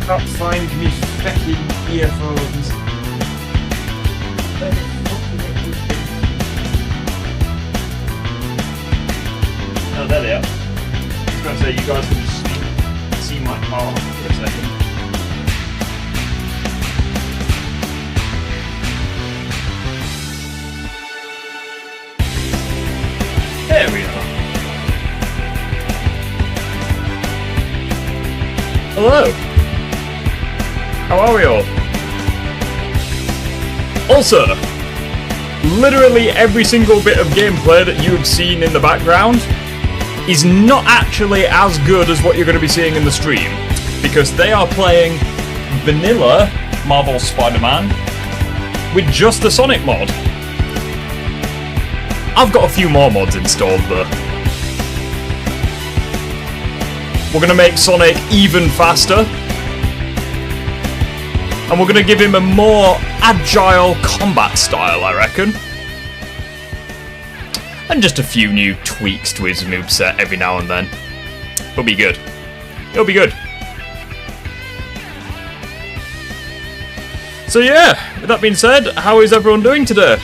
can't find me fucking earphones. Oh, there they are. I was going to say, you guys can just see my car for a second. There we are. Hello. How are we all? Also, literally every single bit of gameplay that you have seen in the background is not actually as good as what you're going to be seeing in the stream, because they are playing vanilla Marvel Spider-Man with just the Sonic mod. I've got a few more mods installed though. We're going to make Sonic even faster, and we're going to give him a more agile combat style, I reckon. And just a few new tweaks to his moveset every now and then. It'll be good. It'll be good. So yeah, with that being said, how is everyone doing today?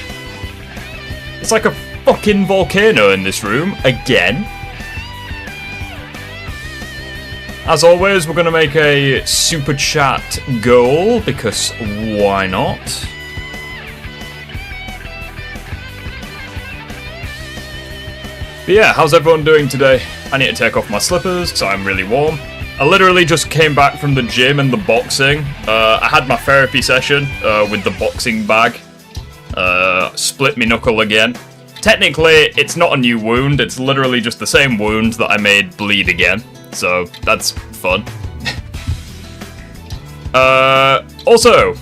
It's like a fucking volcano in this room, again. As always, we're going to make a super chat goal, because why not? But yeah, how's everyone doing today? I need to take off my slippers because I'm really warm. I literally just came back from the gym and the boxing. I had my therapy session with the boxing bag. Split me knuckle again. Technically, it's not a new wound, it's literally just the same wound that I made bleed again. So, that's fun. Also,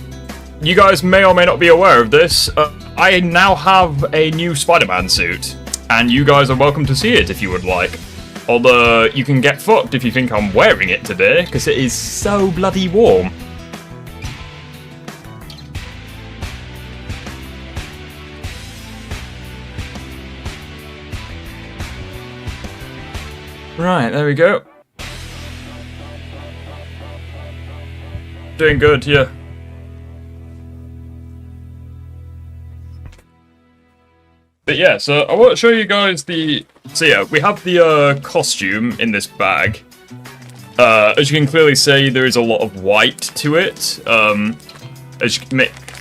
you guys may or may not be aware of this. I now have a new Spider-Man suit. And you guys are welcome to see it if you would like. Although, you can get fucked if you think I'm wearing it today, because it is so bloody warm. Right, there we go. Doing good, yeah. But yeah, so I want to show you guys the... So yeah, we have the costume in this bag. As you can clearly see, there is a lot of white to it.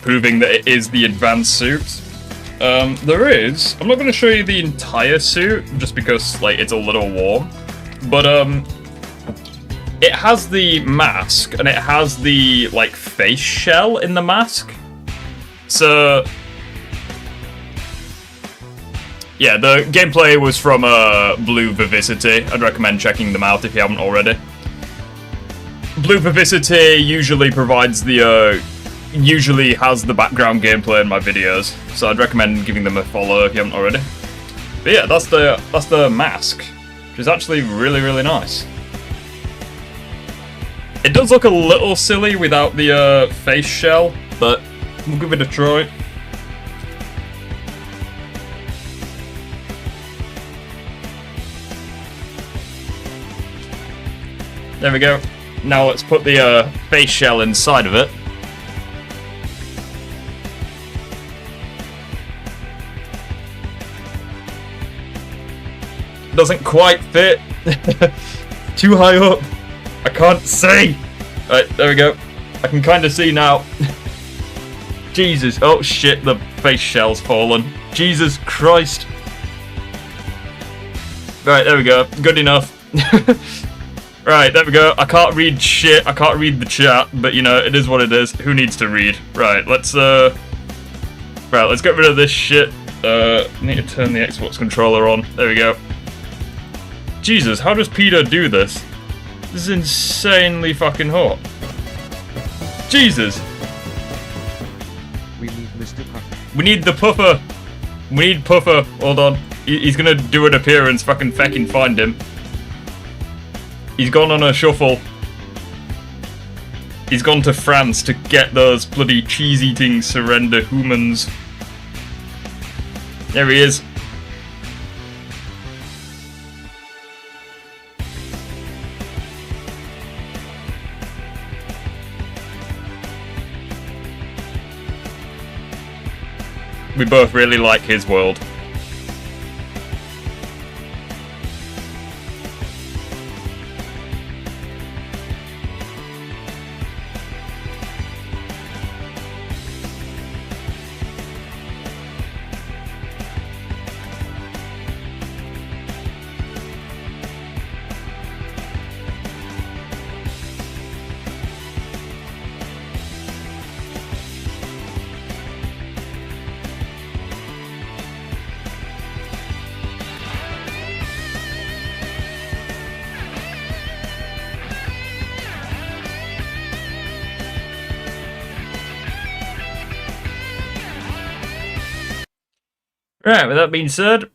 Proving that it is the advanced suit. There is... I'm not going to show you the entire suit, just because, like, it's a little warm. But, it has the mask, and it has the, like, face shell in the mask. So... Yeah, the gameplay was from Blue Vivacity. I'd recommend checking them out if you haven't already. Blue Vivacity usually provides the, usually has the background gameplay in my videos, so I'd recommend giving them a follow if you haven't already. But yeah, that's the mask, which is actually really, really nice. It does look a little silly without the face shell, but we'll give it a try. There we go. Now let's put the face shell inside of it. Doesn't quite fit. Too high up. I can't see. Right, there we go. I can kind of see now. Jesus. Oh shit, the face shell's fallen. Jesus Christ. Right, there we go. Good enough. Right, there we go. I can't read shit. I can't read the chat, but you know, it is what it is. Who needs to read? Right, let's get rid of this shit. Need to turn the Xbox controller on. There we go. Jesus, how does Peter do this? This is insanely fucking hot. Jesus. We need Mr. Puffer. We need the Puffer. We need Puffer. Hold on. He's gonna do an appearance. Fucking find him. He's gone on a shuffle. He's gone to France to get those bloody cheese-eating surrender humans. There he is. we both really like his world. Right, with that being said,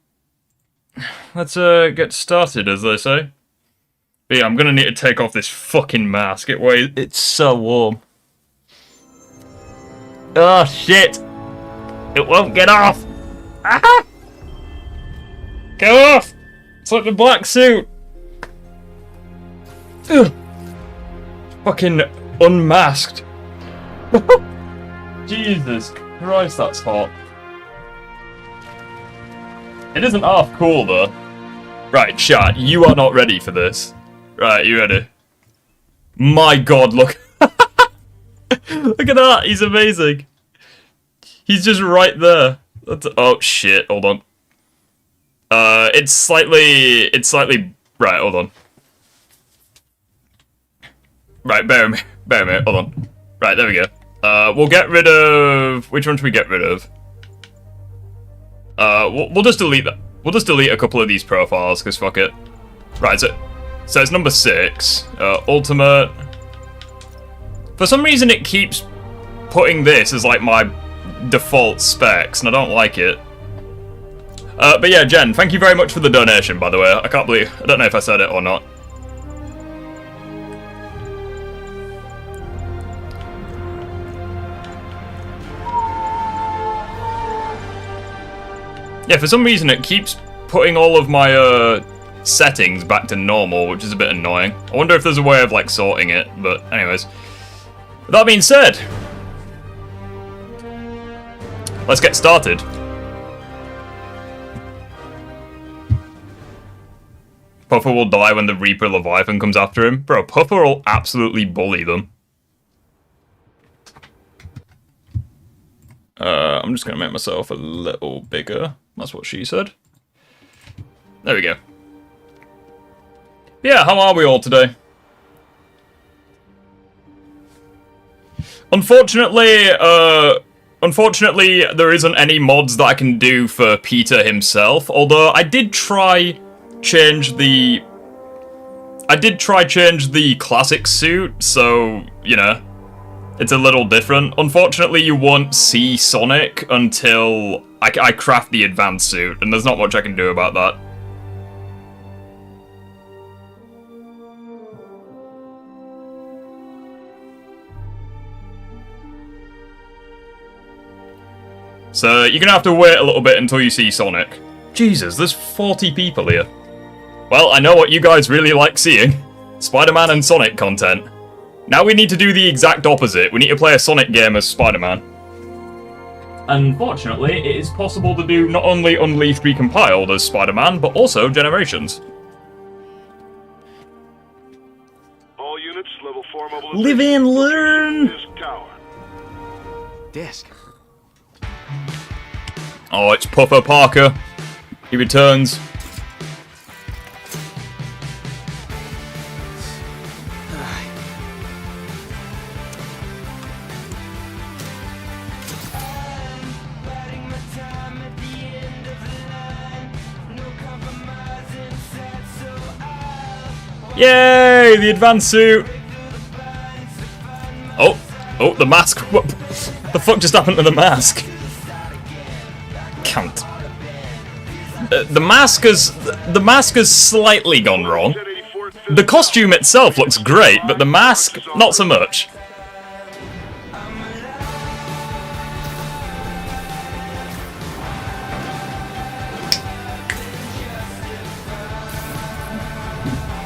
let's get started, as they say. But yeah, I'm gonna need to take off this fucking mask. It's so warm. Oh shit! It won't get off! Ah! Go off! It's like the black suit! Ugh. Fucking unmasked. Jesus Christ, that's hot. It isn't half cool though. Right, chat, you are not ready for this. Right, you ready? My god, look. Look at that, he's amazing. He's just right there. Oh shit, hold on. It's slightly, right, hold on. Right, bear with me, hold on. Right, there we go. We'll get rid of, which one should we get rid of? We'll just delete that. We'll just delete a couple of these profiles, because fuck it. Right, so it's number 6. Ultimate. For some reason it keeps putting this as like my default specs, and I don't like it. But yeah, Jen, thank you very much for the donation, by the way. I can't believe, I don't know if I said it or not. Yeah, for some reason it keeps putting all of my settings back to normal, which is a bit annoying. I wonder if there's a way of like sorting it, but anyways. With that being said, let's get started. Puffer will die when the Reaper Leviathan comes after him. Bro, Puffer will absolutely bully them. I'm just going to make myself a little bigger. That's what she said. There we go. Yeah, how are we all today? Unfortunately, there isn't any mods that I can do for Peter himself, although I did try change the classic suit, so, you know, it's a little different. Unfortunately, you won't see Sonic until I craft the advanced suit, and there's not much I can do about that. So you're gonna have to wait a little bit until you see Sonic. Jesus, there's 40 people here. Well, I know what you guys really like seeing. Spider-Man and Sonic content. Now we need to do the exact opposite. We need to play a Sonic game as Spider-Man. Unfortunately, it is possible to do not only Unleashed Recompiled as Spider-Man, but also Generations. All units, level 4 mobilization. Live and learn! Desk. Oh, it's Puffer Parker. He returns. Yay! The advanced suit! Oh, the mask! What the fuck just happened to the mask? Can't. The mask has slightly gone wrong. The costume itself looks great, but the mask, not so much.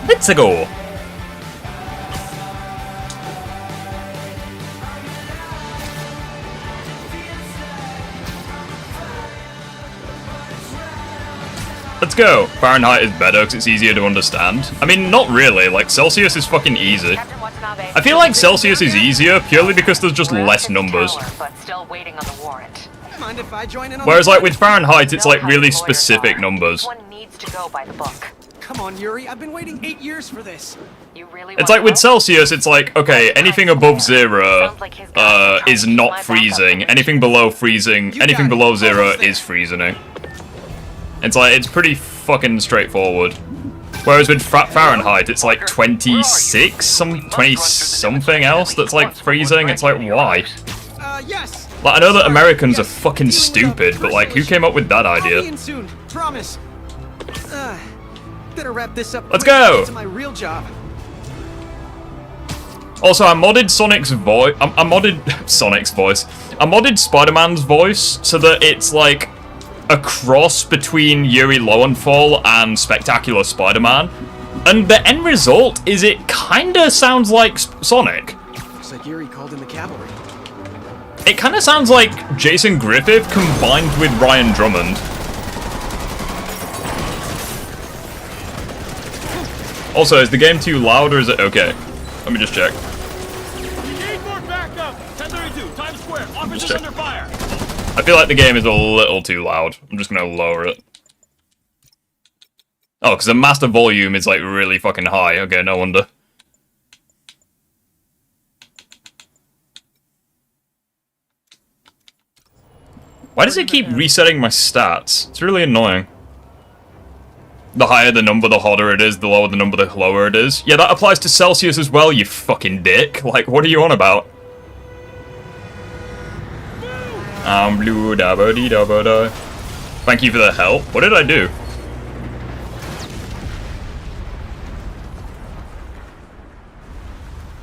Let's go. go. Fahrenheit is better because it's easier to understand. I mean, not really. Like, Celsius is fucking easy. I feel like Celsius is easier purely because there's just less numbers. Whereas, like, with Fahrenheit, it's like really specific numbers. Come on, Yuri. I've been waiting 8 years for this. It's like with Celsius, it's like, okay, anything above 0 is not freezing. Anything below freezing, anything below 0 is freezing. It's like, it's pretty fucking straightforward. Whereas with Fahrenheit, it's like 26, 20 something else that's like freezing. It's like, why? Yes. Like, I know that Americans are fucking stupid, but like, who came up with that I'll be idea? in soon. Promise. Better wrap this up. Let's go. To my real job. Also, I modded Sonic's voice. I modded Sonic's voice. I modded Spider-Man's voice so that it's like a cross between Yuri Lowenthal and Spectacular Spider-Man. And the end result is it kinda sounds like Sonic. Looks like Yuri called in the cavalry. It kinda sounds like Jason Griffith combined with Ryan Drummond. Also, is the game too loud or is it okay? Let me just check. Need more backup. 1032 Times Square. Officers under fire. I feel like the game is a little too loud. I'm just gonna lower it. Oh, because the master volume is like really fucking high. Okay, no wonder. Why does it keep resetting my stats? It's really annoying. The higher the number, the hotter it is. The lower the number, the lower it is. Yeah, that applies to Celsius as well, you fucking dick. Like, what are you on about? Blue da ba dee da ba da. Thank you for the help. What did I do?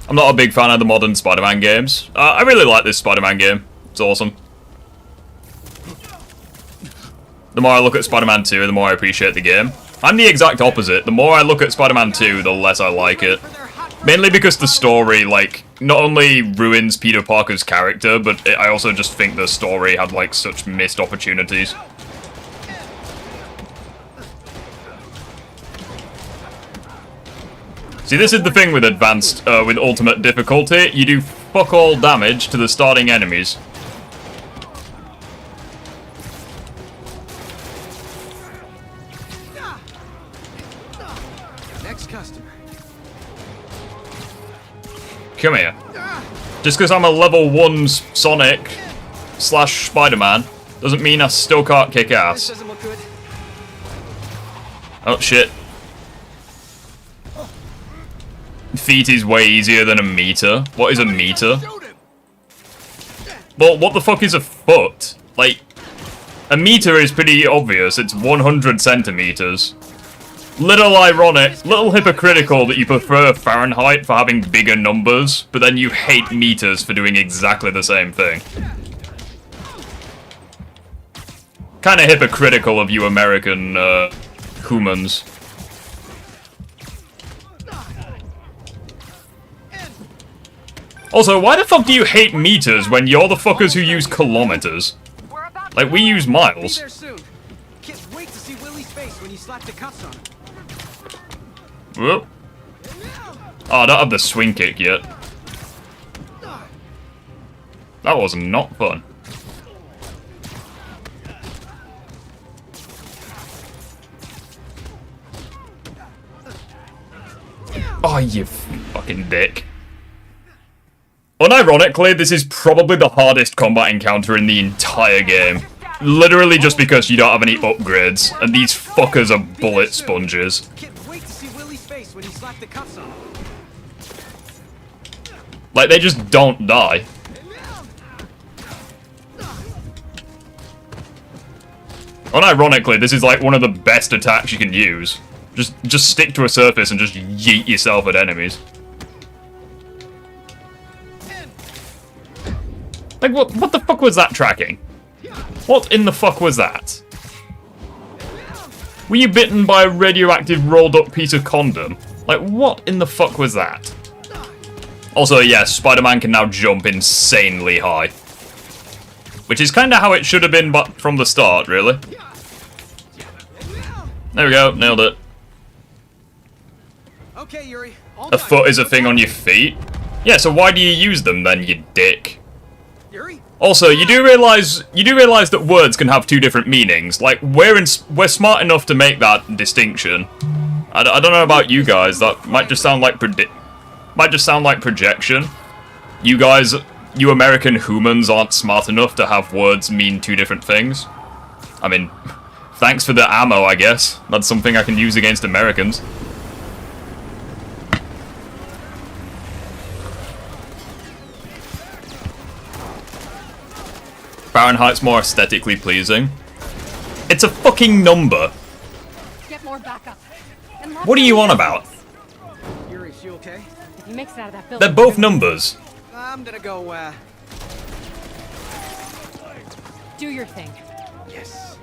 I'm not a big fan of the modern Spider-Man games. I really like this Spider-Man game. It's awesome. The more I look at Spider-Man 2, the more I appreciate the game. I'm the exact opposite. The more I look at Spider-Man 2, the less I like it. Mainly because the story, like, not only ruins Peter Parker's character, but I also just think the story had, like, such missed opportunities. See, this is the thing with advanced, with ultimate difficulty. You do fuck all damage to the starting enemies. Next customer. Come here. Just because I'm a level 1 Sonic / Spider-Man doesn't mean I still can't kick This ass. doesn't look good. Oh shit. Feet is way easier than a meter. What is a meter? Well, what the fuck is a foot? Like, a meter is pretty obvious. It's 100 centimeters. Little ironic, little hypocritical that you prefer Fahrenheit for having bigger numbers, but then you hate meters for doing exactly the same thing. Kinda hypocritical of you American, humans. Also, why the fuck do you hate meters when you're the fuckers who use kilometers? Like, we use Be miles. there soon. Can't wait to see Willie's face when you slap the cuffs on him. Whoop. Oh, I don't have the swing kick yet. That was not fun. Oh, you fucking dick. Unironically, this is probably the hardest combat encounter in the entire game. Literally just because you don't have any upgrades, and these fuckers are bullet sponges. Can't wait to see Willie's face when you slap the cuffs on him. Like, they just don't die. Unironically, this is like one of the best attacks you can use. Just stick to a surface and just yeet yourself at enemies. Like, what the fuck was that tracking? What in the fuck was that? Were you bitten by a radioactive rolled up piece of condom? Like, what in the fuck was that? Also, yes, Spider-Man can now jump insanely high. Which is kinda how it should have been but from the start, really. There we go, nailed it. Okay, Yuri. All A done. foot is a thing on your feet? Yeah, so why do you use them then, you dick? Yuri? Also, you do realize that words can have two different meanings. Like, we're smart enough to make that distinction. I don't know about you guys, that might just sound like projection. You guys, you American humans aren't smart enough to have words mean two different things. I mean, thanks for the ammo, I guess. That's something I can use against Americans. Fahrenheit's more aesthetically pleasing. It's a fucking number. Get more backup. What are you on about? Yuri, she okay? If he makes it out of that building, They're both numbers. I'm gonna go, do your thing. yes.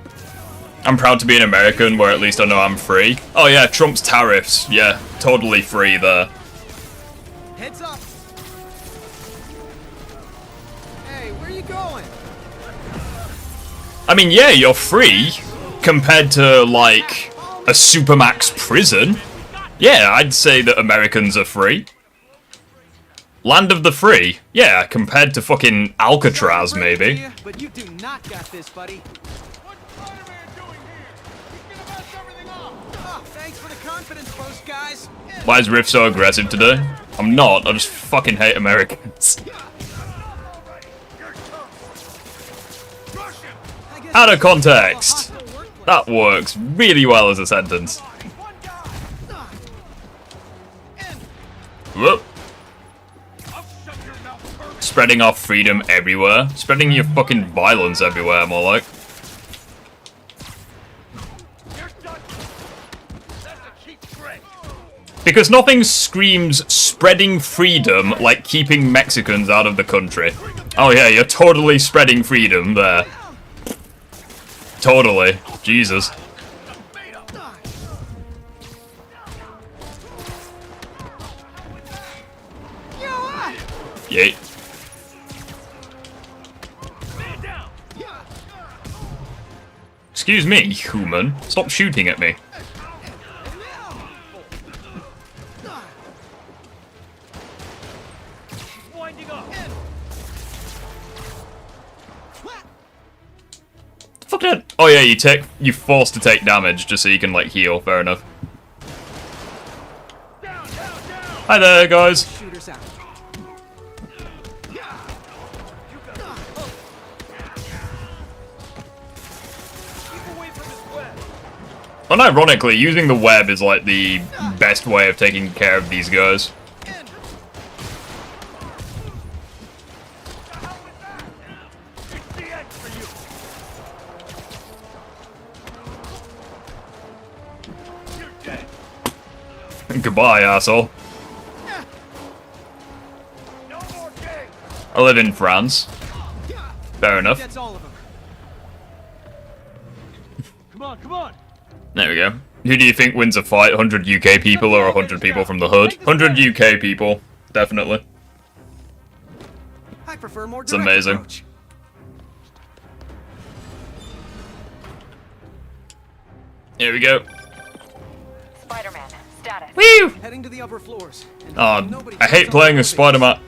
I'm proud to be an American, where at least I know I'm free. Oh yeah, Trump's tariffs. Yeah, totally free there. Heads up. Hey, where are you going? I mean, yeah, you're free, compared to, like, a Supermax prison. Yeah, I'd say that Americans are free. Land of the free. Yeah, compared to fucking Alcatraz, Sorry to break it maybe. to you, but you do not got this, buddy. What's Spider-Man doing here? He's gonna mess everything up. Oh, thanks for the confidence, Post guys. Why is Riff so aggressive today? I'm not, I just fucking hate Americans. I guess Out of this is context. a hostile workplace. That works really well as a sentence. Whoop. Spreading our freedom everywhere. Spreading your fucking violence everywhere, more like. Because nothing screams spreading freedom like keeping Mexicans out of the country. Oh yeah, you're totally spreading freedom there. Totally. Jesus. Yeet. Excuse me, human. Stop shooting at me. Winding up. Fuck that. Oh yeah, you're forced to take damage just so you can like heal. Fair enough. Hi there, guys. Shooters out. Unironically, using the web is like the best way of taking care of these guys. Goodbye, asshole. I live in France. Fair enough. That's all of them. Come on, come on. There we go. Who do you think wins a fight? 100 UK people or 100 people from the hood? 100 UK people, definitely. I prefer more It's direct amazing. approach. Here we go. Spider-Man, status. Woo! Heading to the upper floors. And Oh, nobody I hate gets playing on as Spider-Man.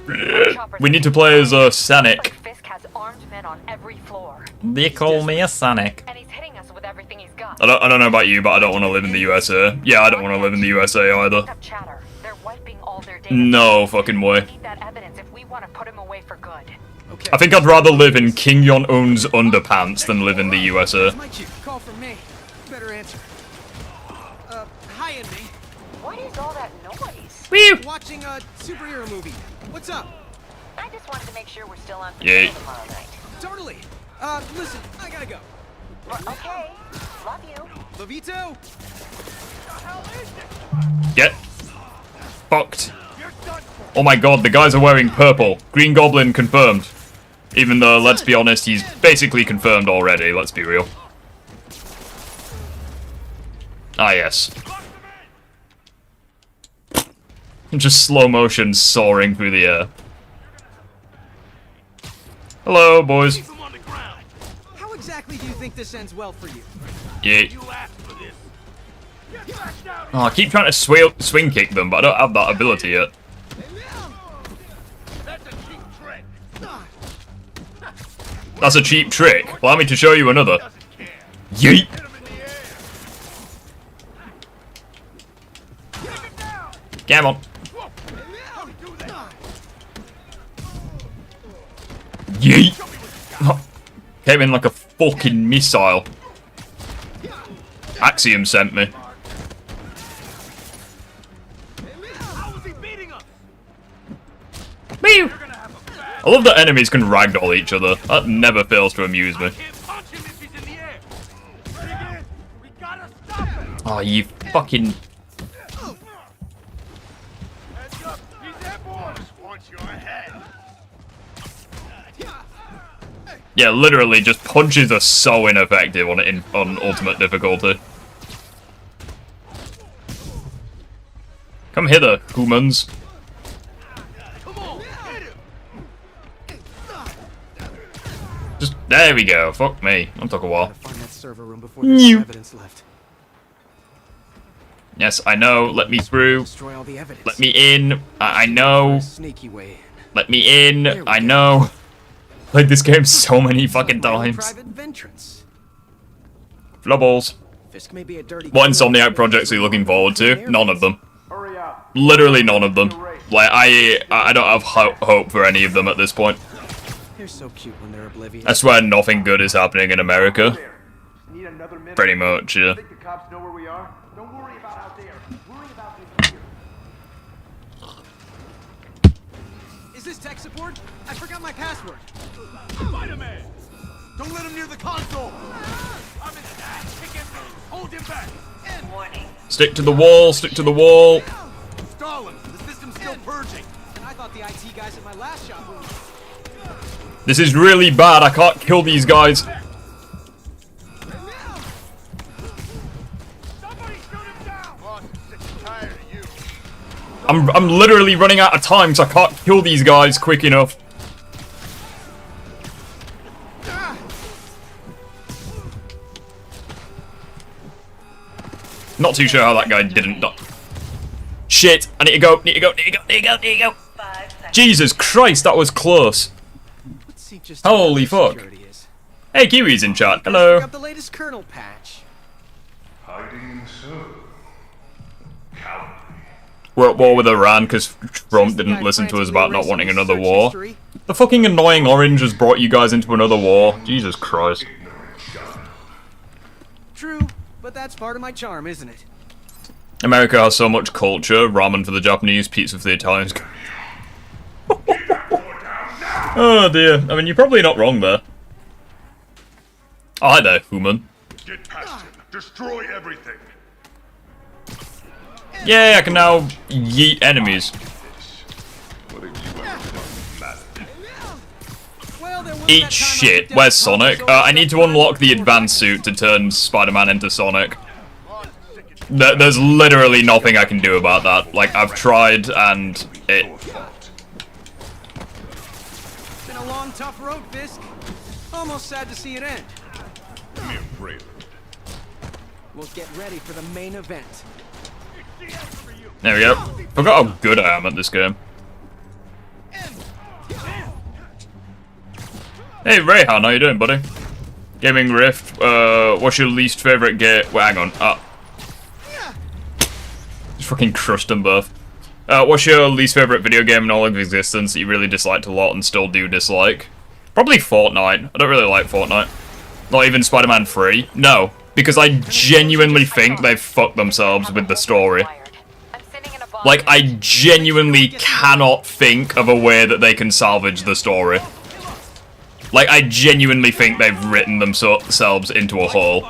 We need to play as Sonic. Like Fisk has armed men on every floor, They call me a Sonic. and he's hitting us with everything he's got. I don't know about you, but I don't want to live in the USA. Yeah, I don't want to live in the USA either. Pick up chatter. They're wiping all their data. No fucking We way. need that evidence if we want to put him away for good. Okay. I think I'd rather live in King Jong-un's underpants than live in the USA. Here's my cue. Call from me. Better answer. Hi, Envy. What is all that noise? Woo! Watching a superhero movie. What's up? I just wanted to make sure we're still on Yay. patrol tomorrow night. Totally. Listen, I gotta go. Well, okay. Love you. Love you too. Get fucked. Oh my god, the guys are wearing purple. Green Goblin confirmed. Even though, let's be honest, he's basically confirmed already, let's be real. Ah, yes. Just slow motion soaring through the air. Hello, boys. Keep him on the ground. How exactly do you think this ends well for you? Yeah. You asked for this. Oh, I keep trying to swing kick them, but I don't have that ability yet. That's a cheap trick. Allow me to show you another. Yeet! Come on. Yeet! Came in like a fucking missile. Axiom sent me. Meow! I love that enemies can ragdoll each other. That never fails to amuse me. Oh, you fucking... Yeah, literally, just punches are so ineffective on ultimate difficulty. Come hither, humans. Just there we go. Fuck me. That took a while. Find that server room before there's some evidence left. Yes, I know. Let me through. Destroy all the evidence. Let me in. I know. Sneaky way in. Let me in. I know. Played this game so many fucking times. Private ventrance. Flubballs. Fisk may be a dirty What Insomniac projects are you looking forward to? None of them. Literally none of them. Like, I don't have hope for any of them at this point. They're so cute when they're oblivious. I swear nothing good is happening in America. Pretty much, yeah. Think the cops know where we are? Don't worry about out there. Worry about this here. Is this tech support? I forgot my password. Spider-Man! Don't let him near the console! I'm in that. Kick him. Hold him back. Warning. Stick to the wall, stick to the wall. Stalin, the system's still purging. And I thought the IT guys at my last shop were... This is really bad, I can't kill these guys. Somebody shoot him down! Boss is sick and tired of you. I'm literally running out of time, so I can't kill these guys quick enough. Not too sure how that guy didn't die. Shit, I need to go, need to go, need to go, need to go, need to go. 5 seconds. Jesus Christ, that was close. Let's see just Holy how fuck. security is. Hey, Kiwi's in chat, Pick hello. up the latest kernel patch. Hiding so. Cowardly. We're at war with Iran because Trump didn't listen to us about not wanting another war. The fucking annoying orange has brought you guys into another war. Jesus Christ. True, but that's part of my charm, isn't it? America has so much culture. Ramen for the Japanese, pizza for the Italians. Oh dear. I mean, you're probably not wrong there. Oh, hi there, human. Get past him. Destroy everything. Yay, I can now yeet enemies. What have you ever done, master? Well, there was Eat that time I shit. picked up Where's the Sonic? console I need to unlock the advanced suit to turn Spider-Man into Sonic. There's literally nothing I can do about that. Like, I've tried and it... It's been a long, tough road, Fisk. Almost sad to see it end. Mere Braylon. We'll get ready for the main event. There we go. Forgot how good I am at this game. Hey Rayhan, how you doing, buddy? Gaming Rift, what's your least favourite game? Wait, hang on. Just fucking crushed them both. What's your least favourite video game in all of existence that you really disliked a lot and still do dislike? Probably Fortnite. I don't really like Fortnite. Not even Spider-Man 3. No, because I genuinely think they've fucked themselves with the story. I'm sitting in a box. Like, I genuinely cannot think of a way that they can salvage the story. Like, I genuinely think they've written themselves into a hole.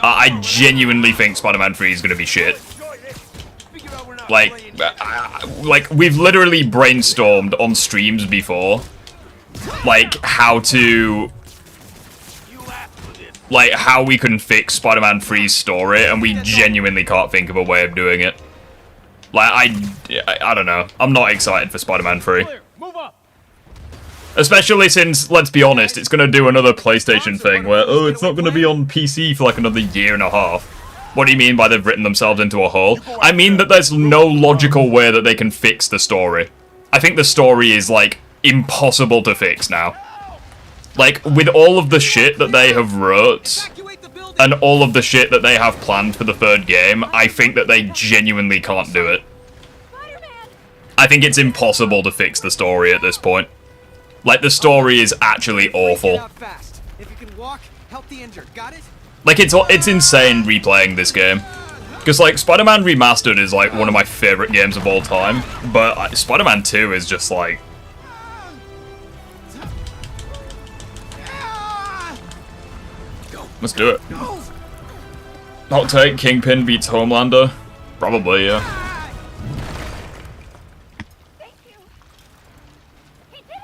I genuinely think Spider-Man 3 is gonna be shit. Like, we've literally brainstormed on streams before, like, how we can fix Spider-Man 3's story, and we genuinely can't think of a way of doing it. Like, I don't know. I'm not excited for Spider-Man 3. Especially since, let's be honest, it's gonna do another PlayStation thing where, oh, it's not gonna be on PC for like another year and a half. What do you mean by they've written themselves into a hole? I mean that there's no logical way that they can fix the story. I think the story is, like, impossible to fix now. Like, with all of the shit that they have wrote, and all of the shit that they have planned for the third game, I think that they genuinely can't do it. I think it's impossible to fix the story at this point. Like, the story is actually awful. If you can walk, help the injured. Got it? Like, it's insane replaying this game. Because, like, Spider-Man Remastered is, like, one of my favorite games of all time. But Spider-Man 2 is just, like... Let's do it. Hot take, Kingpin beats Homelander? Probably, yeah. Thank you. He did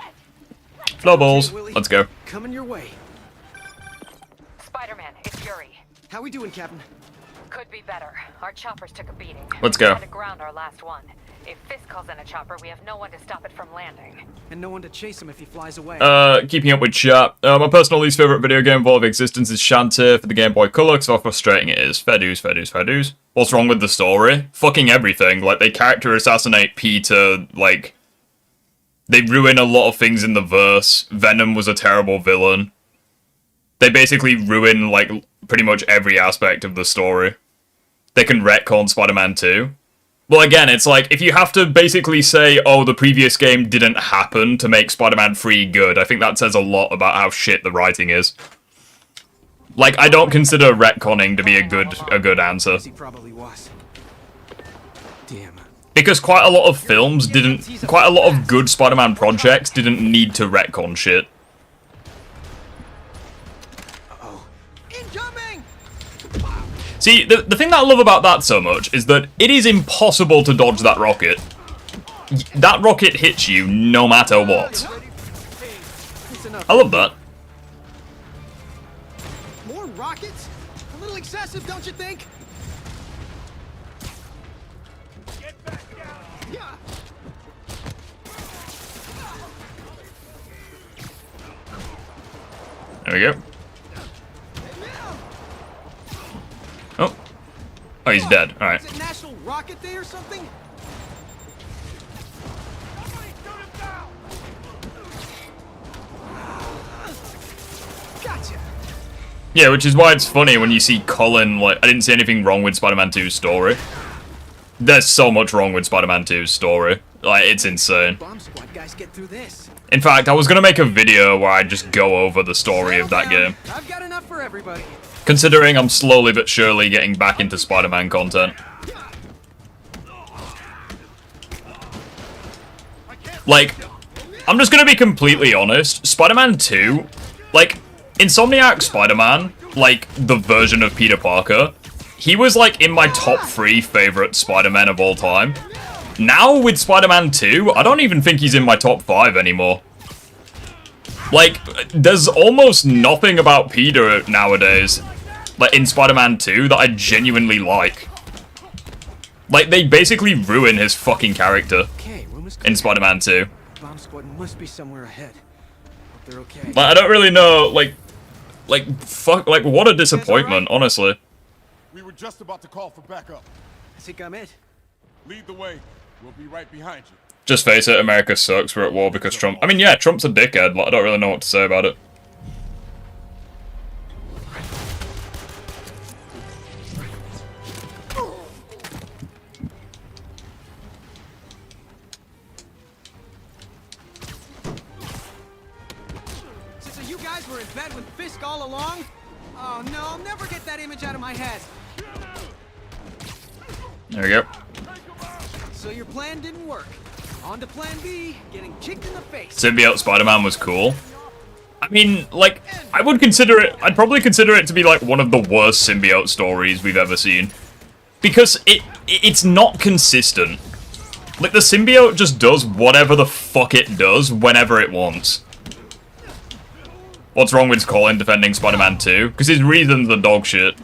it. Snowballs. Let's go. Coming your way. Spider-Man, it's Yuri. How we doing, Captain? Could be better. Our choppers took a beating. Let's go. We had to ground our last one. If Fisk calls in a chopper, we have no one to stop it from landing. And no one to chase him if he flies away. Keeping up with chat. My personal least favorite video game of all of existence is Shantae for the Game Boy Color, because how frustrating it is. Fair dues, fair dues, fair dues. What's wrong with the story? Fucking everything. Like, they character assassinate Peter, like... They ruin a lot of things in the verse. Venom was a terrible villain. They basically ruin, like, pretty much every aspect of the story. They can retcon Spider-Man 2. Well, again, it's like, if you have to basically say, oh, the previous game didn't happen to make Spider-Man 3 good, I think that says a lot about how shit the writing is. Like, I don't consider retconning to be a good answer. He probably was. Damn. Because quite a lot of films quite a lot of good Spider-Man projects didn't need to retcon shit. Incoming! See, the thing that I love about that so much is that it is impossible to dodge that rocket. That rocket hits you no matter what. I love that. More rockets? A little excessive, don't you think? Get back down. Yeah. There we go. Oh. Oh, he's dead. Alright. Is it National Rocket Day or something? Somebody shoot him down. Gotcha. Yeah, which is why it's funny when you see Colin, like, I didn't see anything wrong with Spider-Man 2's story. There's so much wrong with Spider-Man 2's story. Like, it's insane. Bomb squad guys get through this. In fact, I was gonna make a video where I just go over the story of that game. I've got enough for everybody. Considering I'm slowly but surely getting back into Spider-Man content. Like, I'm just gonna be completely honest, Spider-Man 2, like, Insomniac Spider-Man, like, the version of Peter Parker, he was, like, in my top 3 favorite Spider-Men of all time. Now, with Spider-Man 2, I don't even think he's in my top 5 anymore. Like, there's almost nothing about Peter nowadays, like, in Spider-Man 2 that I genuinely like. Like, they basically ruin his fucking character in Spider-Man 2. Bomb squad must be somewhere ahead. Hope they're okay. Like, I don't really know, like, fuck, like, what a disappointment, honestly. We were just about to call for backup. I think I'm it. Lead the way. We'll be right behind you. Just face it, America sucks, we're at war because Trump... I mean, yeah, Trump's a dickhead, like, I don't really know what to say about it. So you guys were in bed with Fisk all along? Oh no, I'll never get that image out of my head. There we go. So your plan didn't work. On to plan B, getting kicked in the face. Symbiote Spider-Man was cool. I mean, like, I'd probably consider it to be, like, one of the worst symbiote stories we've ever seen. Because it's not consistent. Like, the symbiote just does whatever the fuck it does, whenever it wants. What's wrong with Colin defending Spider-Man 2? Because his reasons are dog shit.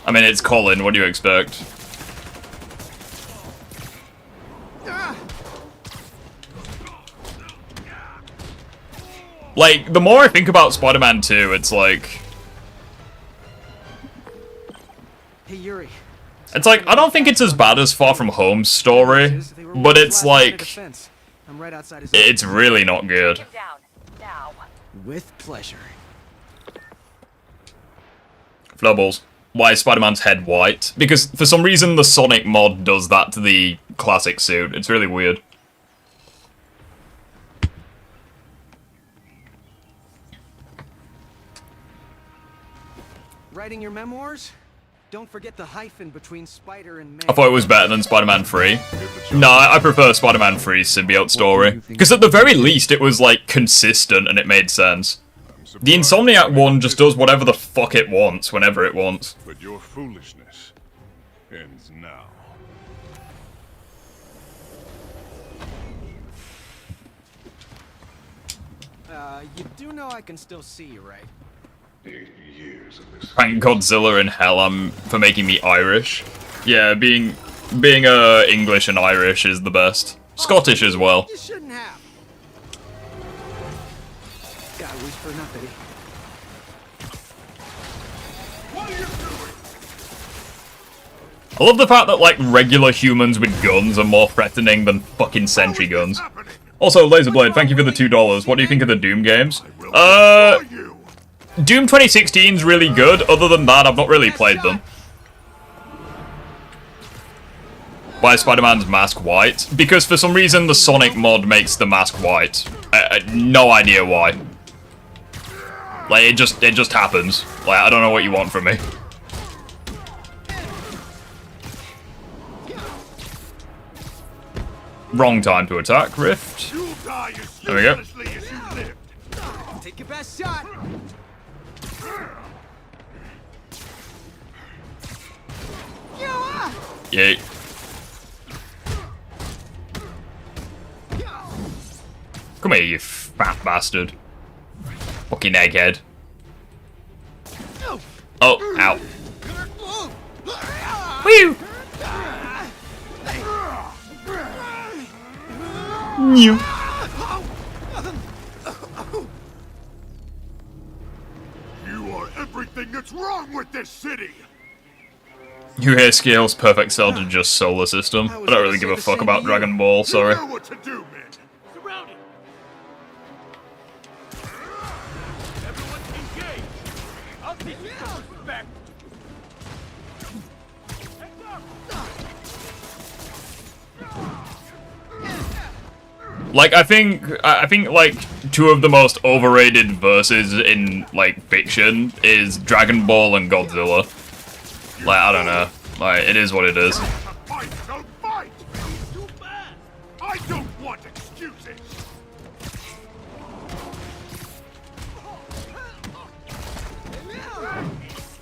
I mean, it's Colin, what do you expect? Like, the more I think about Spider-Man 2, it's like... Hey Yuri, It's like, I don't think it's as bad as Far From Home's story, but it's like, I'm right outside his it's really not good. Get down. Now. with pleasure. Flowballs. Why is Spider-Man's head white? Because for some reason the Sonic mod does that to the classic suit. It's really weird. Writing your memoirs? Don't forget the hyphen between Spider and Man. I thought it was better than Spider-Man 3. No, I prefer Spider-Man 3's symbiote story. Because at the very least it was, like, consistent and it made sense. The Insomniac one just does whatever the fuck it wants, whenever it wants. But your foolishness ends now. You do know I can still see you, right? 8 years of this. Thank Godzilla in hell for making me Irish. Yeah, being English and Irish is the best. Scottish as well. You shouldn't have. Gotta wish for nothing. What are you doing? I love the fact that, like, regular humans with guns are more threatening than fucking sentry guns. Also, Laserblade, thank you for the $2. What do you think of the Doom games? Doom 2016's really good. Other than that, I've not really played them. Why is Spider-Man's mask white? Because for some reason the Sonic mod makes the mask white. No idea why. Like, it just happens. Like, I don't know what you want from me. Wrong time to attack, Rift. There we go. Take your best shot. Yay. Come here, you fat bastard. Fucking egghead. Oh, ow. Whew! New. You are everything that's wrong with this city. You hear Scale's perfect cell to just solar system. I don't really give a fuck about Dragon Ball, sorry. You know what to do, man. Surround it. Everyone engage. I'll teach you some respect. Like, I think like two of the most overrated verses in like fiction is Dragon Ball and Godzilla. Like, I don't know. Like, it is what it is. Fight, don't fight. Too bad. I don't want excuses.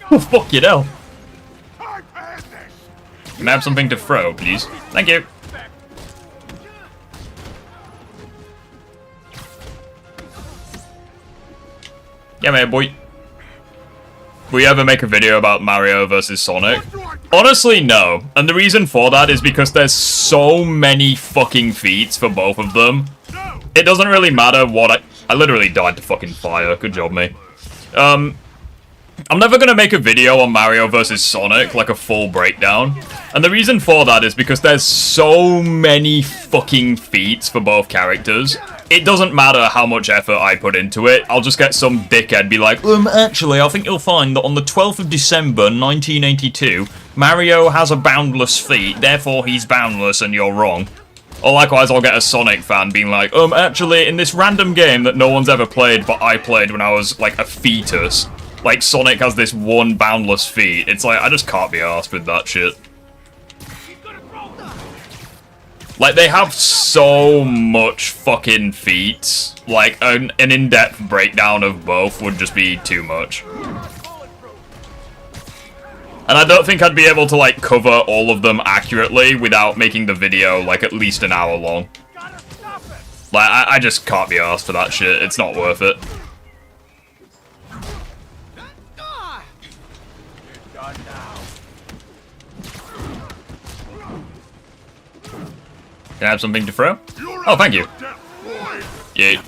Oh, fuck you hell. I've had this. Can I have something to throw, please? Thank you. Yeah, man, boy. Will you ever make a video about Mario versus Sonic? Honestly, no. And the reason for that is because there's so many fucking feats for both of them. It doesn't really matter what I literally died to fucking fire. Good job, me. I'm never gonna make a video on Mario vs. Sonic, like a full breakdown. And the reason for that is because there's so many fucking feats for both characters. It doesn't matter how much effort I put into it, I'll just get some dickhead be like, actually, I think you'll find that on the 12th of December, 1982, Mario has a boundless feat, therefore he's boundless and you're wrong. Or likewise, I'll get a Sonic fan being like, actually, in this random game that no one's ever played, but I played when I was, like, a fetus, like, Sonic has this one boundless feat. It's like, I just can't be arsed with that shit. Like, they have so much fucking feats. Like, an in-depth breakdown of both would just be too much. And I don't think I'd be able to, like, cover all of them accurately without making the video, like, at least an hour long. Like, I just can't be arsed for that shit. It's not worth it. Can I have something to throw? Oh, thank you. Yay.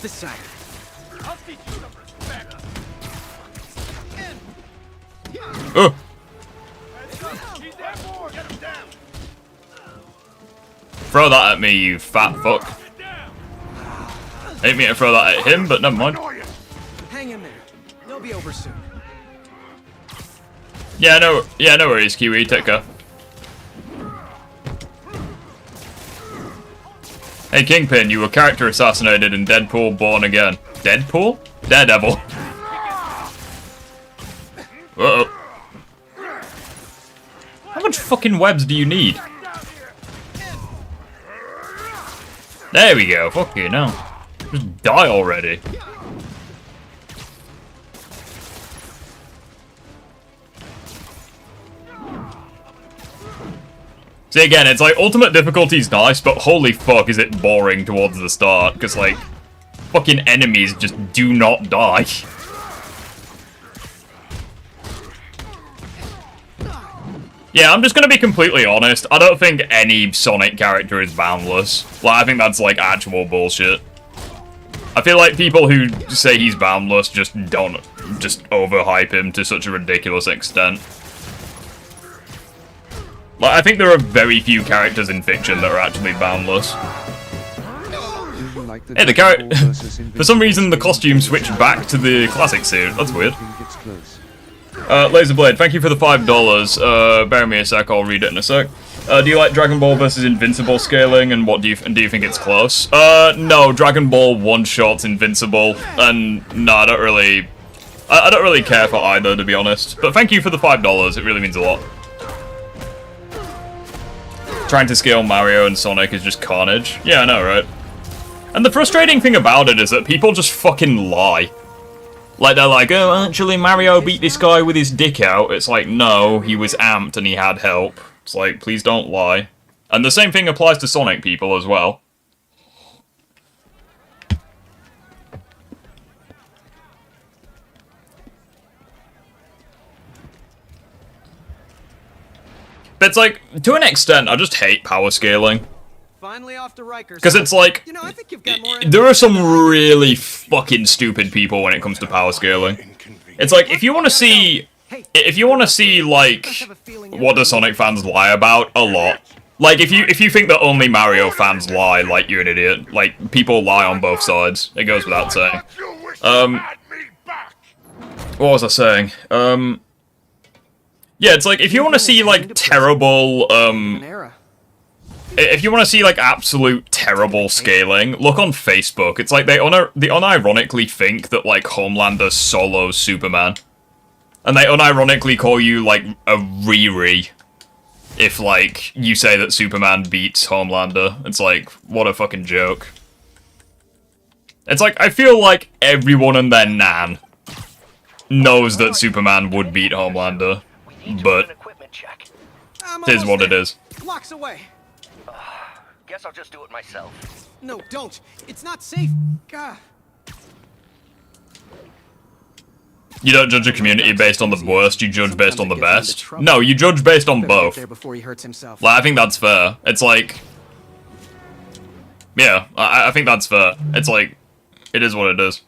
Oh. throw that at me, you fat fuck. I didn't mean to throw that at him, but never mind. Hang in there. They'll be over soon. Yeah, no worries, Kiwi, take care. Hey, Kingpin, you were character assassinated in Deadpool Born Again. Deadpool? Daredevil. Uh-oh. How much fucking webs do you need? There we go, fuck you, no. Just die already. See, again, it's like, ultimate difficulty's nice, but holy fuck is it boring towards the start, because, like, fucking enemies just do not die. Yeah, I'm just gonna be completely honest, I don't think any Sonic character is boundless. Like, I think that's, like, actual bullshit. I feel like people who say he's boundless just overhype him to such a ridiculous extent. Like, I think there are very few characters in fiction that are actually boundless. Hey, the character... For some reason, the costume switched back to the classic suit. That's weird. Laserblade, thank you for the $5. Bear me a sec, I'll read it in a sec. Do you like Dragon Ball versus Invincible scaling, and do you think it's close? No, Dragon Ball one-shots Invincible, and no, I don't really care for either, to be honest. But thank you for the $5, it really means a lot. Trying to scale Mario and Sonic is just carnage. Yeah, I know, right? And the frustrating thing about it is that people just fucking lie. Like, they're like, oh, actually, Mario beat this guy with his dick out. It's like, no, he was amped and he had help. It's like, please don't lie. And the same thing applies to Sonic people as well. But it's like, to an extent, I just hate power scaling. Finally off to Rikers. Because it's like, You know, I think you've got more there are some really fucking stupid people when it comes to power scaling. It's like, if you want to see, like, what do Sonic fans lie about? A lot. Like, if you think that only Mario fans lie, like, you're an idiot. Like, people lie on both sides. It goes without saying. What was I saying? Yeah, it's like, if you want to see, like, terrible, if you want to see, like, absolute terrible scaling, look on Facebook. It's like, they unironically think that, like, Homelander solos Superman. And they unironically call you, like, a Riri if, like, you say that Superman beats Homelander. It's like, what a fucking joke. It's like, I feel like everyone and their nan knows that Superman would beat Homelander. But it is what it is. Blocks away. Guess I'll just do it myself. No, don't. It's not safe. God. You don't judge a community based on the worst, you judge based on the best. No, you judge based on both. Before he hurts himself. Like, I think that's fair. It's like... Yeah, I think that's fair. It's like... It is what it is.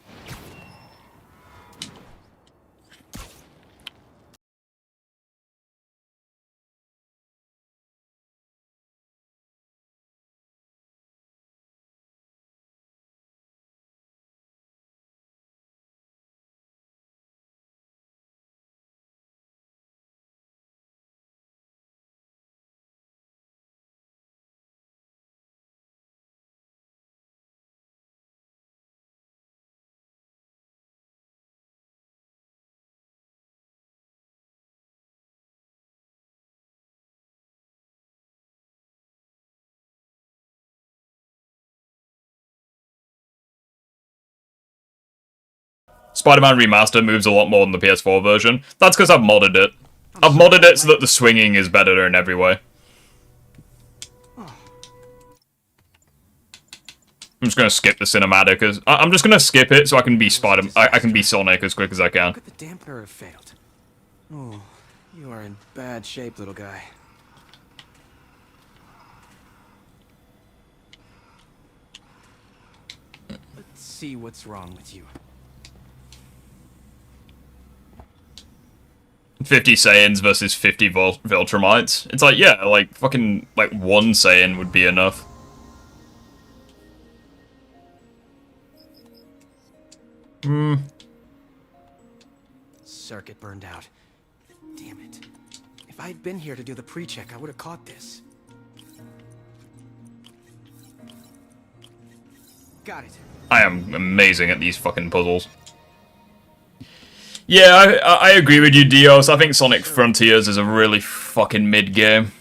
Spider-Man Remastered moves a lot more than the PS4 version. That's because I've modded it. I've modded it so that the swinging is better in every way. I'm just gonna skip the cinematic. I'm just gonna skip it so I can be I can be Sonic as quick as I can. Look at the damper have failed. Oh, you are in bad shape, little guy. Let's see what's wrong with you. 50 Saiyans versus 50 Viltrumites. It's like, yeah, like, fucking, like, one Saiyan would be enough. Circuit burned out. Damn it. If I had been here to do the pre-check, I would have caught this. Got it. I am amazing at these fucking puzzles. Yeah, I agree with you, Dios. I think Sonic Frontiers is a really fucking mid game.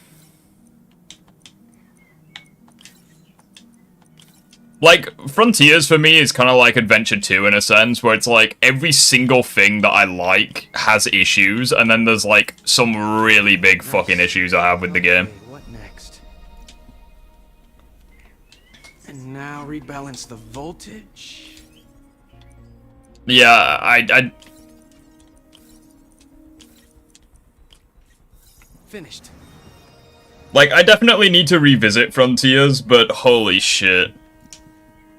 Like, Frontiers for me is kind of like Adventure 2 in a sense, where it's like every single thing that I like has issues, and then there's like some really big fucking issues I have with the game. What next? And now rebalance the voltage. Yeah, I Finished. like, I definitely need to revisit Frontiers, but holy shit.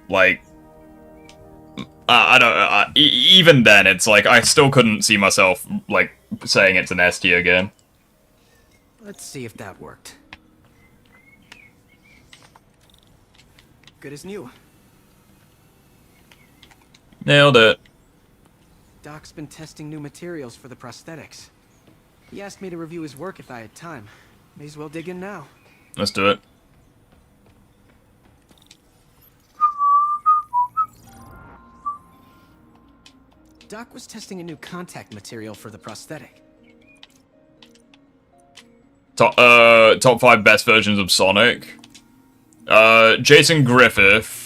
Like, I don't, even then, it's like, I still couldn't see myself, like, saying it's an S tier game. Let's see if that worked. Good as new. Nailed it. Doc's been testing new materials for the prosthetics. He asked me to review his work if I had time. May as well dig in now. Let's do it. Doc was testing a new contact material for the prosthetic. Top 5 best versions of Sonic. Jason Griffith.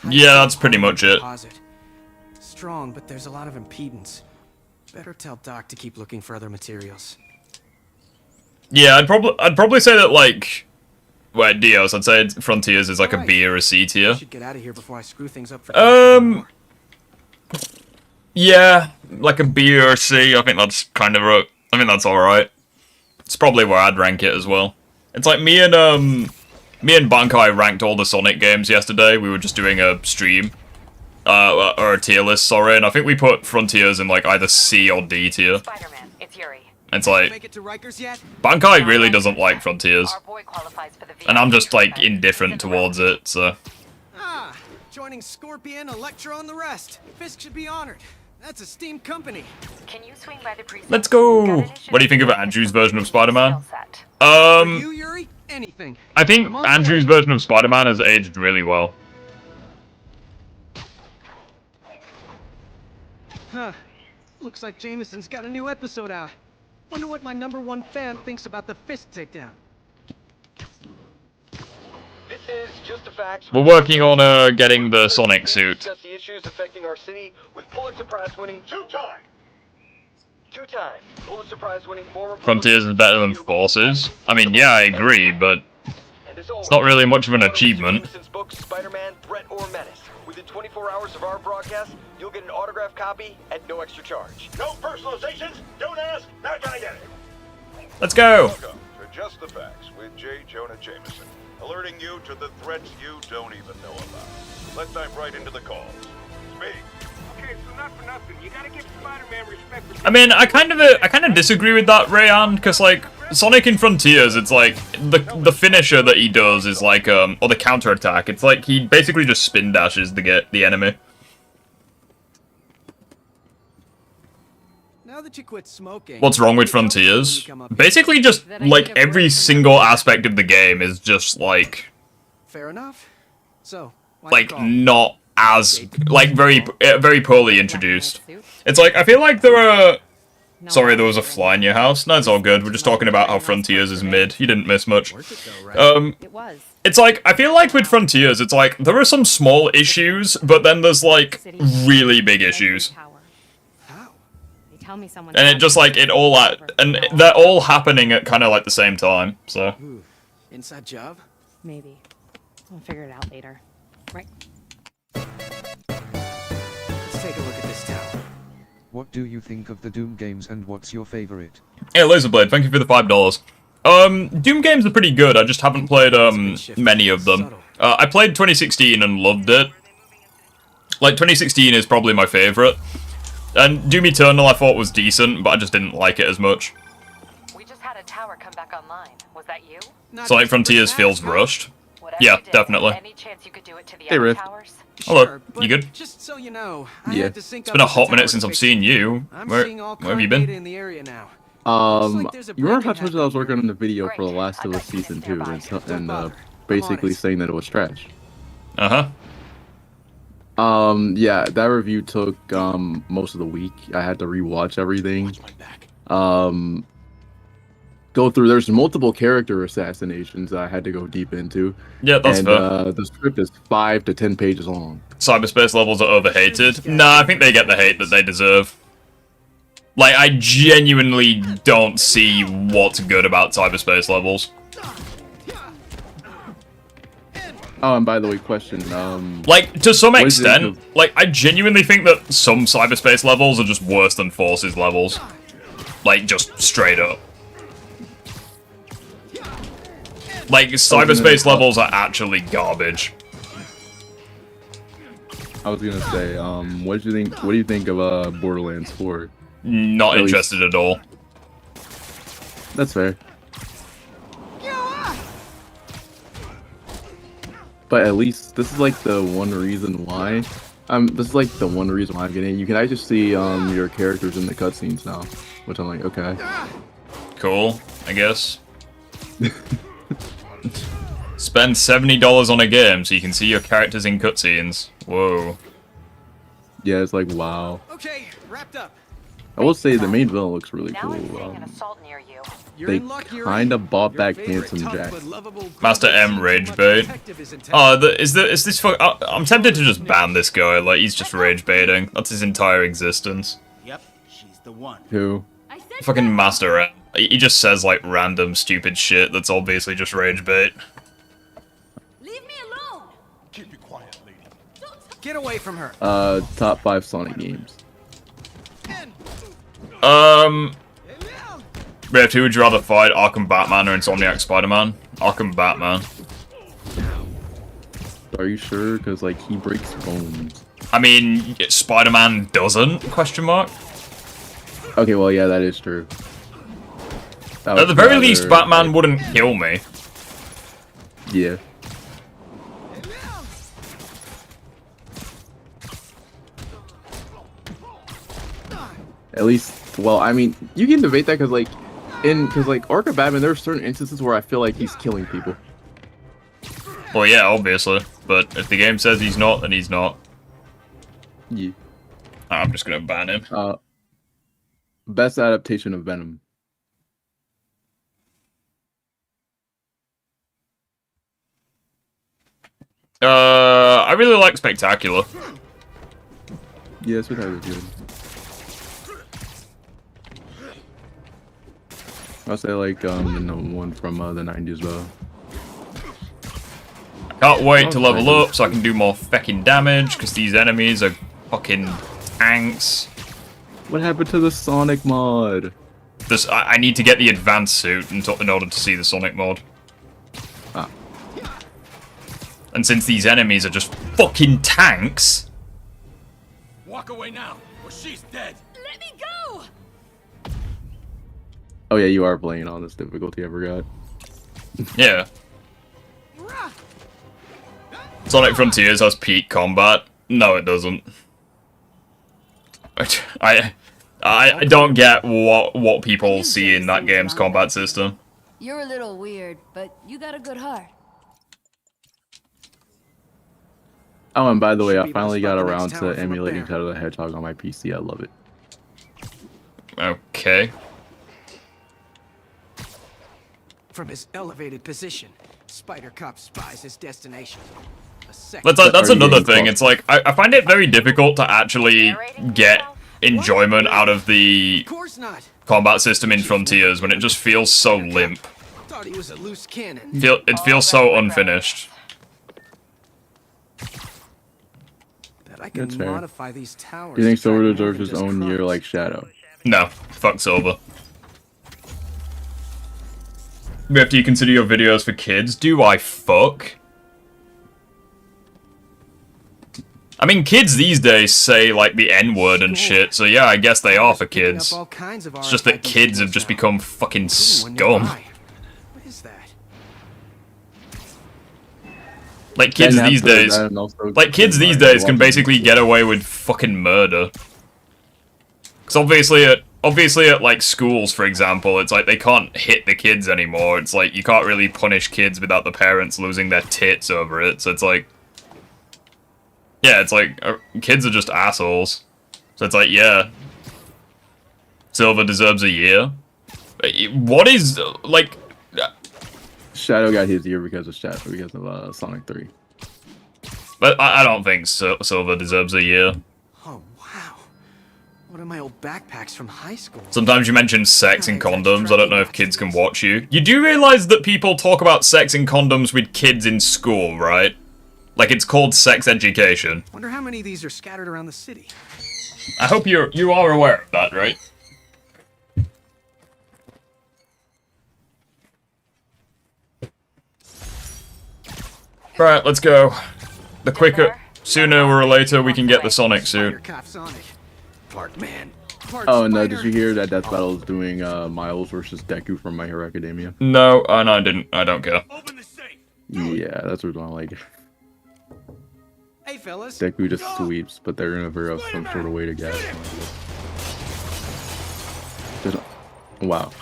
Yeah, that's pretty much it. Strong, but there's a lot of impedance. Better tell Doc to keep looking for other materials. Yeah, I'd probably say that, like, well, Dios, I'd say Frontiers is like a B or a C tier. I should get out of here before I screw things up for yeah, like a B or a C. I think that's kind of I think that's all right. It's probably where I'd rank it as well. It's like me and Bankai ranked all the Sonic games yesterday. We were just doing a stream, or a tier list, sorry, and I think we put Frontiers in like either C or D tier. Spider-Man, it's Yuri. It's like, Make it to Rikers yet? Bankai really doesn't like Frontiers, Our boy qualifies for the and I'm just like VIP indifferent towards it, so. Ah, joining Scorpion, Electro, and the rest. Fisk should be honored. That's a steam company. Can you swing by the precinct? Let's go! Gunna What do you think of Andrew's version of Spider-Man? skill set. For you, Yuri? Anything. I think Andrew's version of Spider-Man has aged really well. Huh. Looks like Jameson's got a new episode out. Wonder what my #1 fan thinks about the Fisk takedown. This is Just a Fact. We're working on getting the Sonic suit. Discuss the issues affecting our city with Pulitzer Prize winning two-time Pulitzer Prize winning former Frontiers is better than Forces. I mean, yeah, I agree, but it's not really much of an achievement. Jameson's book, Spider-Man, Threat or Menace. Within 24 hours of our broadcast, you'll get an autographed copy at no extra charge. No personalizations. Don't ask. Not gonna get it. Let's go! Welcome to Just the Facts with J. Jonah Jameson, alerting you to the threats you don't even know about. Let's dive right into the calls. Speak. Okay, so not for nothing. You gotta give Spider-Man respect for... I mean, I kind of disagree with that, Rayan, because like Sonic in Frontiers, it's like the finisher that he does is like or the counterattack. It's like he basically just spin dashes to get the enemy. Now that you quit smoking... What's wrong with Frontiers? Basically, just like every single aspect of the game is just like Fair enough. So, why like call? not as like very poorly introduced. It's like I feel like there are. Sorry, there was a fly in your house. No, it's all good. We're just talking about how Frontiers is mid. You didn't miss much. It was. It's like, I feel like with Frontiers, it's like, there are some small issues, but then there's like, really big issues. How? They tell me someone. And it just like, and they're all happening at kind of like the same time, so. Ooh, inside job? Maybe. We'll figure it out later. Right. Let's take a look at this tower. What do you think of the Doom games and what's your favorite? Hey, Laserblade, thank you for the $5. Doom games are pretty good, I just haven't played, many of them. I played 2016 and loved it. Like, 2016 is probably my favorite. And Doom Eternal I thought was decent, but I just didn't like it as much. We just had a tower come back online. Was that you? Sonic Frontiers feels rushed. Whatever Yeah, you did, definitely. Any chance you could do it to the Hey, other Riff. towers? Hello, Sure, you good? Just so you know, I Yeah. had to sync It's up been a with the hot minute tower since to I've fix seen it. you. I'm Where seeing all have you current data been? in the area now. Looks like there's a You remember how break-in much I was working happening on the video for The Great. Last I've of got Us units Season 2 nearby. and bother. I'm on basically it. saying that it was trash. Uh-huh. Yeah, that review took most of the week. I had to rewatch everything. Go through. There's multiple character assassinations that I had to go deep into. Yeah, that's and fair. the script is 5 to 10 pages long. Cyberspace levels are overhated. Nah, I think they get the hate that they deserve. Like, I genuinely don't see what's good about cyberspace levels. Oh, and by the way, question. Like, to some what do you think extent, like, I genuinely think that some cyberspace levels are just worse than Forces levels. Like, just straight up. Like, cyberspace levels are actually garbage. I was gonna say, what do you think of Borderlands 4? Not interested at all. That's fair. But at least this is like the one reason why. This is like the one reason why I'm getting it. You can actually see your characters in the cutscenes now, which I'm like, okay. Cool, I guess. Spend $70 on a game so you can see your characters in cutscenes. Whoa. Yeah, it's like, wow. Okay, wrapped up. I will say the main villain looks really Now cool. I'm seeing an assault near you. You're They in luck here. kind of bought Your back favorite Handsome tough Jack. but lovable Master grubber M seems rage much bait. detective is in town. Oh, is this fuck? I'm tempted to just ban this guy. Like, he's just rage baiting. That's his entire existence. Yep, she's the one. Who? Fucking Master M. He just says like random stupid shit that's obviously just rage bait. Leave me alone! Keep it quiet, lady. Get away from her. Top 5 Sonic games. Rift, who would you rather fight, Arkham Batman or Insomniac Spider-Man? Arkham Batman. Are you sure? Because like he breaks bones. I mean, Spider-Man doesn't? Question mark. Okay, well yeah, that is true. At the very least, Batman wouldn't kill me. Yeah. At least, well, I mean, you can debate that because like Arkham Batman, there are certain instances where I feel like he's killing people. Well, yeah, obviously. But if the game says he's not, then he's not. Yeah. I'm just gonna ban him. Best adaptation of Venom. I really like Spectacular. Yeah, Spectacular is good. I'll say like the one from the 90s though. Can't wait to level up so I can do more fucking damage, because these enemies are fucking tanks. What happened to the Sonic mod? I need to get the advanced suit in order to see the Sonic mod. Ah. And since these enemies are just fucking tanks... Walk away now, or she's dead. Let me go! Oh yeah, you are playing on this difficulty, I forgot. Yeah. Sonic Frontiers has peak combat. No, it doesn't. I don't get what people see in that game's combat system. You're a little weird, but you got a good heart. Oh, and by the way, Should I be finally able to got spot the around next to tower from up emulating there. Shadow the Hedgehog on my PC. I love it. Okay. From his elevated position, Spider Cop spies his destination. That's Are you another getting thing. caught? It's like I find it very difficult to actually get enjoyment out of the Of course not. combat system in Frontiers when it just feels so limp. Thought he was a loose cannon. It feels so unfinished. Bet I can That's fair. modify these towers. Do you think to track Silver more deserves than his just own year crumbs. like Shadow? No, fuck Silver. Do you consider your videos for kids? Do I fuck? I mean, kids these days say, like, the N-word and shit, so yeah, I guess they are for kids. All kinds of It's just that RFID kids have signals just now. become fucking Including one scum. nearby. What is that? Like kids these days, can basically get away with fucking murder. Because obviously at like schools, for example, it's like they can't hit the kids anymore. It's like you can't really punish kids without the parents losing their tits over it. So it's like, yeah, it's like kids are just assholes. So it's like, yeah, Silver deserves a year. What is like? Shadow got his year because of Sonic 3. But I don't think Silver deserves a year. Oh wow! What are my old backpacks from high school? Sometimes you mention sex and condoms. I don't know if kids can watch you. You do realize that people talk about sex and condoms with kids in school, right? Like it's called sex education. Wonder how many of these are scattered around the city. I hope you are aware of that, right? Right, let's go. The quicker, sooner or later, we can get the Sonic suit. Oh no, did you hear that Death Battle is doing Miles versus Deku from My Hero Academia? No, no, I didn't. I don't care. Yeah, that's what I like. Hey fellas. Deku just sweeps, but they're gonna figure out some sort of way to get it. Wow.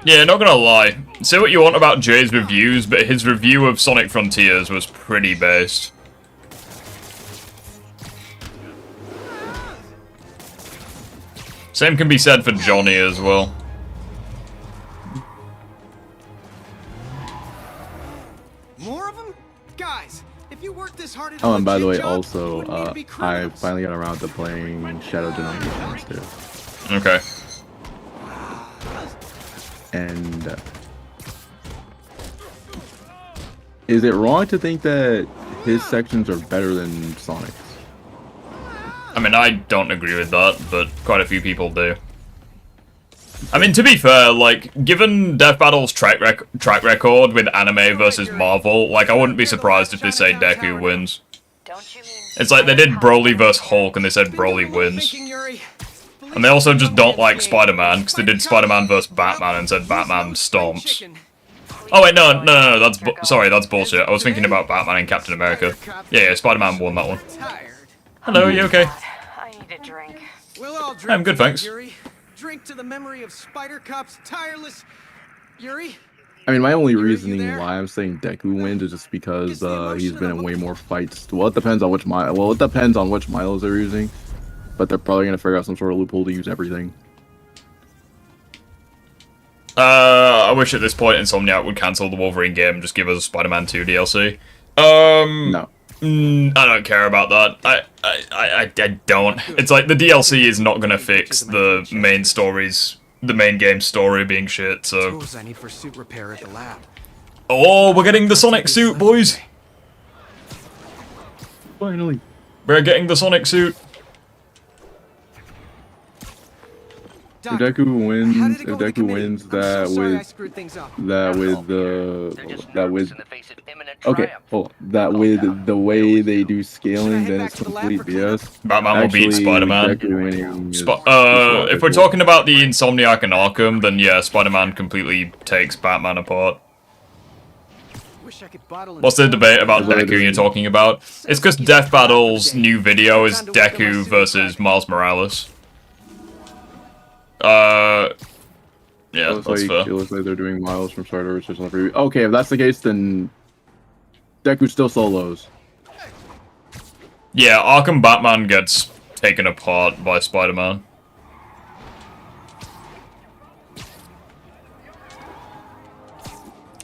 Yeah, not gonna lie. Say what you want about Jay's reviews, but his review of Sonic Frontiers was pretty based. Same can be said for Johnny as well. More of them? Guys, if you work this hard at Oh, and by the way, also, I finally got around to playing Shadow Generations too. Okay. And is it wrong to think that his sections are better than Sonic's? I mean, I don't agree with that, but quite a few people do. I mean, to be fair, like, given Death Battle's track record with anime versus Marvel, like, I wouldn't be surprised if they say Deku wins. It's like they did Broly vs Hulk and they said Broly wins. And they also just don't like Spider-Man, because they did Spider-Man vs Batman and said Batman stomps. Oh wait, no, that's bullshit. I was thinking about Batman and Captain America. Yeah, Spider-Man won that one. Hello, you okay? I need a drink. We'll all drink. I'm good, thanks. Yuri. Drink to the memory of Spider Cop's tireless. Yuri. I mean, my only reasoning why I'm saying Deku wins is just because he's been in way more fights. Well, it depends on which Milos they're using. But they're probably gonna figure out some sort of loophole to use everything. I wish at this point Insomniac would cancel the Wolverine game and just give us a Spider-Man 2 DLC. No. I don't care about that. I don't. It's like the DLC is not gonna fix the main game story being shit. So. Tools I need for suit repair at the lab. Oh, we're getting the Sonic suit, boys. Finally. We're getting the Sonic suit. If Deku wins, that with the way they do scaling, then it's complete BS. Batman will beat Spider-Man. If we're talking about the Insomniac and Arkham, then yeah, Spider-Man completely takes Batman apart. What's the debate about Deku you're talking about? It's because Death Battle's new video is Deku versus Miles Morales. Yeah, that's fair. It looks like they're doing Miles from Star Wars or something. Okay, if that's the case, then Deku still solos. Yeah, Arkham Batman gets taken apart by Spider-Man.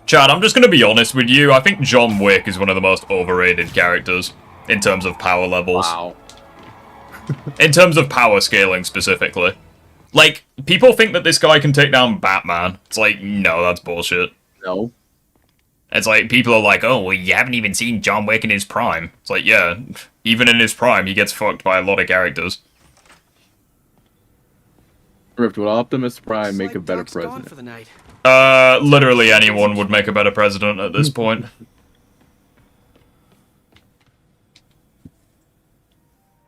Chad, I'm just gonna be honest with you. I think John Wick is one of the most overrated characters in terms of power levels. Wow. In terms of power scaling specifically. Like, people think that this guy can take down Batman. It's like, no, that's bullshit. No. It's like, people are like, oh, well, you haven't even seen John Wick in his prime. It's like, yeah, even in his prime, he gets fucked by a lot of characters. Rift, would Optimus Prime make a better president? Literally anyone would make a better president at this point.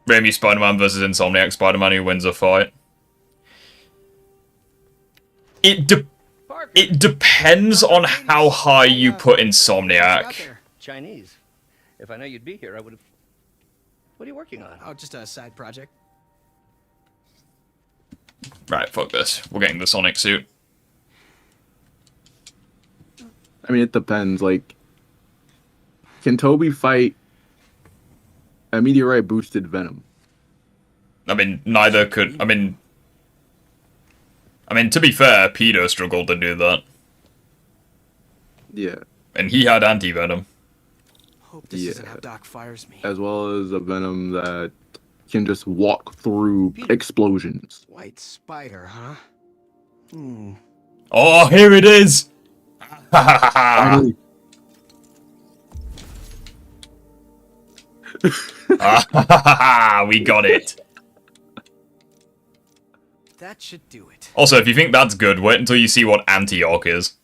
Raimi Spider-Man versus Insomniac Spider-Man, who wins a fight. It depends on how high you put Insomniac. Chinese. If I know you'd be here, I would have... What are you working on? Oh, just a side project. Right, fuck this. We're getting the Sonic suit. I mean, it depends. Like, can Toby fight a meteorite boosted Venom? I mean, neither could. I mean, to be fair, Peter struggled to do that. Yeah. And he had anti-venom. Hope this isn't how Doc fires me. As well as a Venom that can just walk through explosions. White spider, huh? Oh, here it is! Finally. We got it. That should do it. Also, if you think that's good, wait until you see what Antioch is.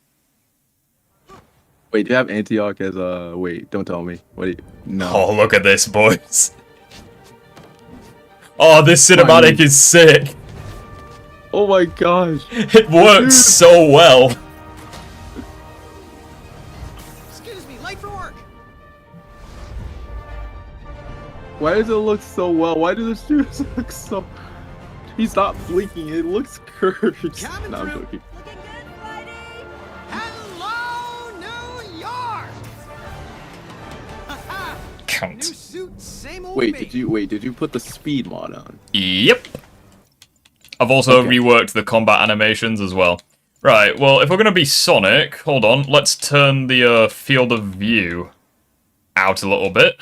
Wait, do you have Antioch as a... Wait, don't tell me. Wait, no. Oh, look at this, boys. Oh, this cinematic is sick. Oh my gosh. It works so well. Excuse me, late for work. Why does it look so well? Why do the shoes look so... He's not blinking, it looks cursed. No, I'm joking. Count. New suit, same old Wait, me. did you put the speed mod on? Yep. I've also reworked the combat animations as well. Right, well, if we're gonna be Sonic, hold on, let's turn the field of view out a little bit.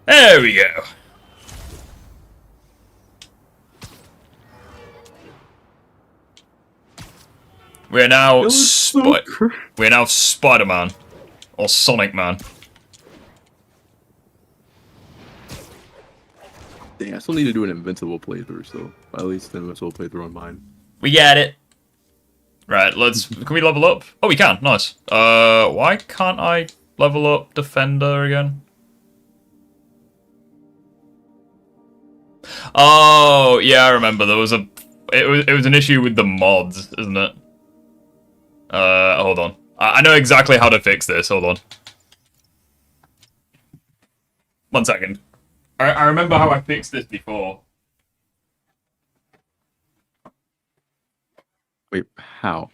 There we go. We're now we're now Spider-Man or Sonic Man. Dang, I still need to do an Invincible playthrough, so at least an Invincible playthrough on mine. We got it. Right, can we level up? Oh, we can. Nice. Why can't I level up Defender again? Oh, yeah, I remember. There was it was an issue with the mods, isn't it? Hold on. I know exactly how to fix this. Hold on. 1 second. I remember how I fixed this before. Wait, how?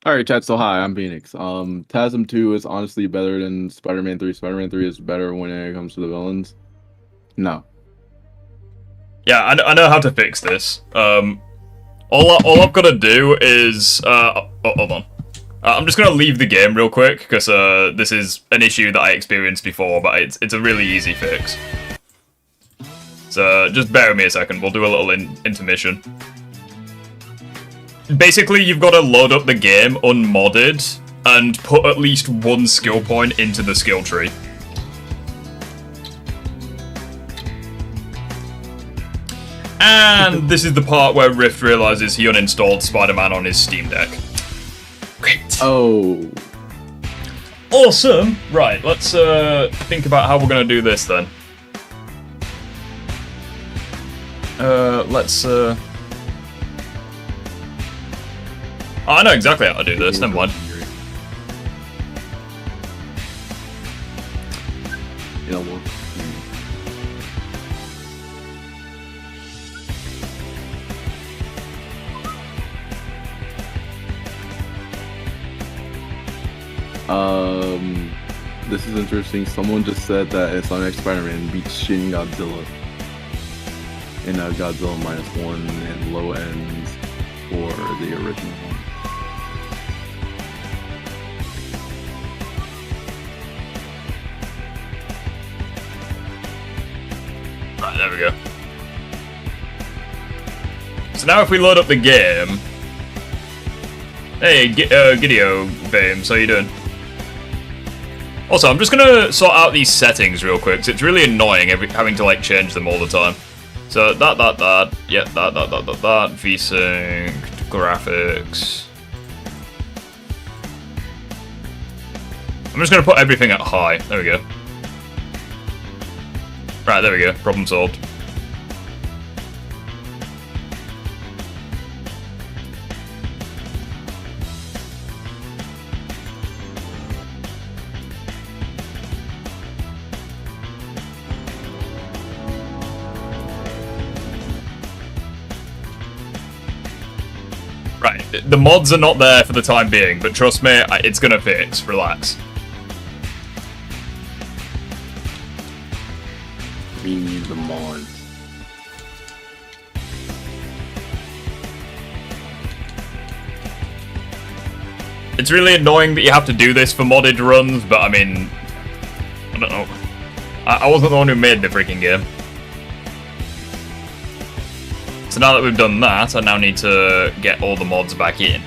Alright, chat, so hi, I'm Phoenix. TASM 2 is honestly better than Spider-Man 3. Spider-Man 3 is better when it comes to the villains. No. Yeah, I know how to fix this. All I've got to do is... hold on. I'm just going to leave the game real quick, because this is an issue that I experienced before, but it's a really easy fix. So, just bear with me a second, we'll do a little intermission. Basically, you've got to load up the game unmodded, and put at least one skill point into the skill tree. And this is the part where Rift realizes he uninstalled Spider-Man on his Steam Deck. Great. Oh. Awesome. Right, let's think about how we're going to do this then. Let's... Oh, I know exactly how to do this, never mind. You know what? This is interesting. Someone just said that Sonic Spider-Man beats Shin Godzilla in a Godzilla -1 and low ends for the original one. Right, there we go. So now if we load up the game... Hey, Gideo Fames, how you doing? Also, I'm just gonna sort out these settings real quick, because it's really annoying having to, like, change them all the time. So, that, yeah, that, VSync, graphics. I'm just gonna put everything at high. There we go. Right, there we go. Problem solved. Right, the mods are not there for the time being, but trust me, it's gonna fix. Relax. We need the mods. It's really annoying that you have to do this for modded runs, but I mean, I don't know. I wasn't the one who made the freaking game. So now that we've done that, I now need to get all the mods back in.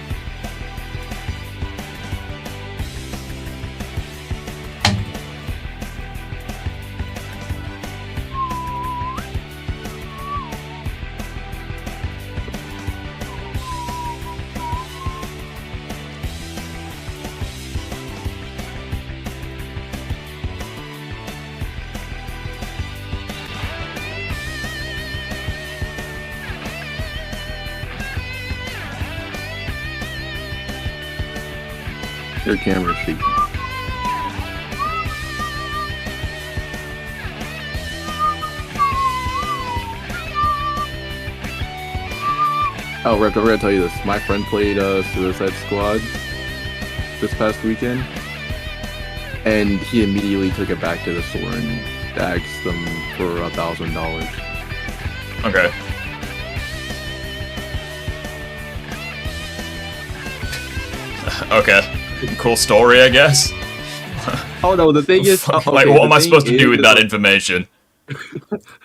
Your camera's shaky. Oh, Rick, I'm gonna tell you this. My friend played Suicide Squad this past weekend, and he immediately took it back to the store and asked them for $1,000. Okay. Okay. Cool story, I guess. Oh no, the thing is, like, what am I supposed to do with that information?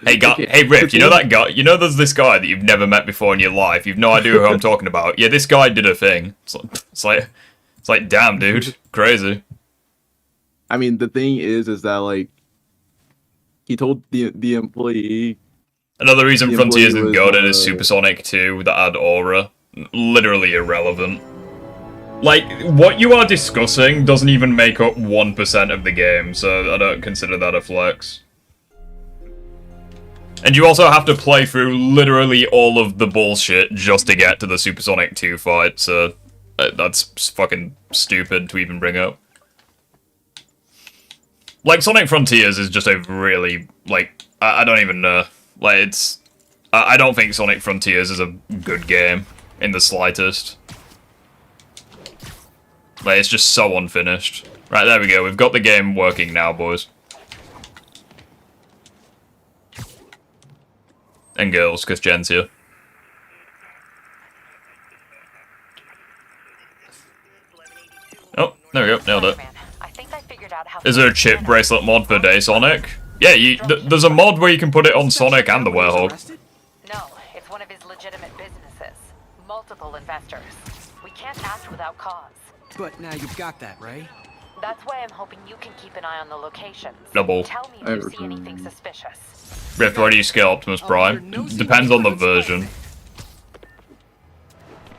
Hey, hey, Rip, you know that guy? You know, there's this guy that you've never met before in your life. You've no idea who I'm talking about. Yeah, this guy did a thing. It's like, damn, dude, crazy. I mean, the thing is that like, he told the employee. Another reason Frontiers isn't goated is Supersonic 2 that had aura. Literally irrelevant. Like, what you are discussing doesn't even make up 1% of the game, so I don't consider that a flex. And you also have to play through literally all of the bullshit just to get to the Supersonic 2 fight, so that's fucking stupid to even bring up. Like, Sonic Frontiers is just a really, like, I don't even know. Like, it's... I don't think Sonic Frontiers is a good game in the slightest. Like, it's just so unfinished. Right, there we go. We've got the game working now, boys. And girls, because Jen's here. Oh, there we go. Nailed it. Is there a chip bracelet mod for Day Sonic? Yeah, there's a mod where you can put it on Sonic and the Werehog. No, it's one of his legitimate businesses. Multiple investors. We can't act without cause. But now you've got that, right? That's why I'm hoping you can keep an eye on the locations. Double. Tell me if you see anything suspicious. Rift, why do you scale Optimus Prime? Depends on the version.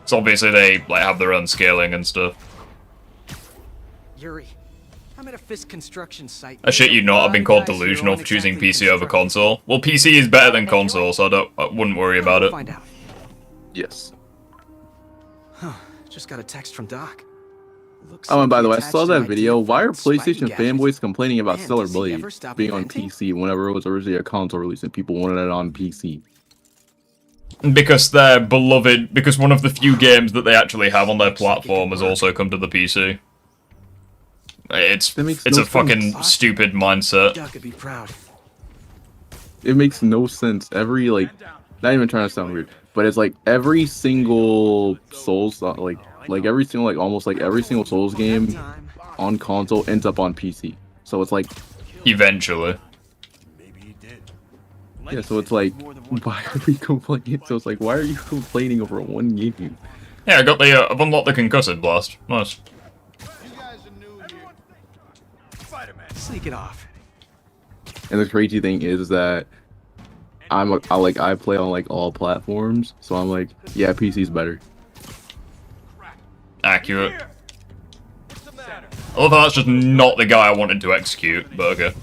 So obviously they like have their own scaling and stuff. Yuri, I'm at a Fisk construction site. I shit you not, I've been called delusional for choosing PC over console. Well, PC is better than console, so I wouldn't worry about it. Find out. Yes. Huh. Just got a text from Doc. Oh, and by the way, I saw that video. Why are PlayStation fanboys complaining about Stellar Blade being on PC whenever it was originally a console release and people wanted it on PC? Because they're beloved, because one of the few games that they actually have on their platform has also come to the PC. It's a fucking stupid mindset. Doc could be proud. It makes no sense. Every, like, not even trying to sound weird, but it's like every single Souls, like every single, like almost like every single Souls game on console ends up on PC. So it's like eventually. Yeah, so it's like, why are we complaining? So it's like, why are you complaining over one game? Yeah, I got the I've unlocked the concussive blast. Nice. Sneak it off. And the crazy thing is that I play on like all platforms, so I'm like, yeah, PC's better. Accurate. Although that's just not the guy I wanted to execute, but okay.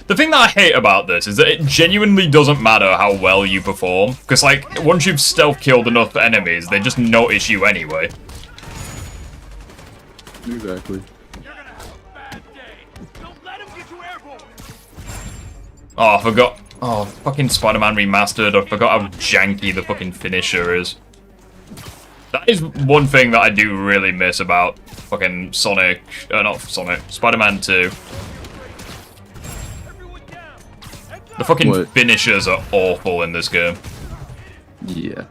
The thing that I hate about this is that it genuinely doesn't matter how well you perform, because, like, once you've stealth killed enough enemies, they just notice you anyway. Exactly. Oh, I forgot. Oh, fucking Spider-Man Remastered. I forgot how janky the fucking finisher is. That is one thing that I do really miss about fucking Sonic. Not Sonic. Spider-Man 2. The fucking finishers are awful in this game. Yeah.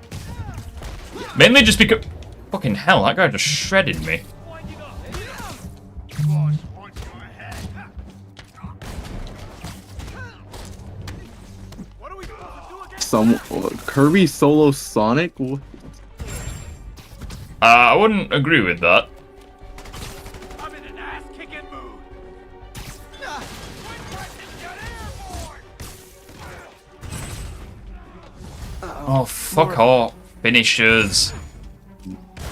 Mainly just because... Fucking hell, that guy just shredded me. Kirby solo Sonic? I wouldn't agree with that. I'm in an ass-kicking mood. Oh, fuck off. Finishers.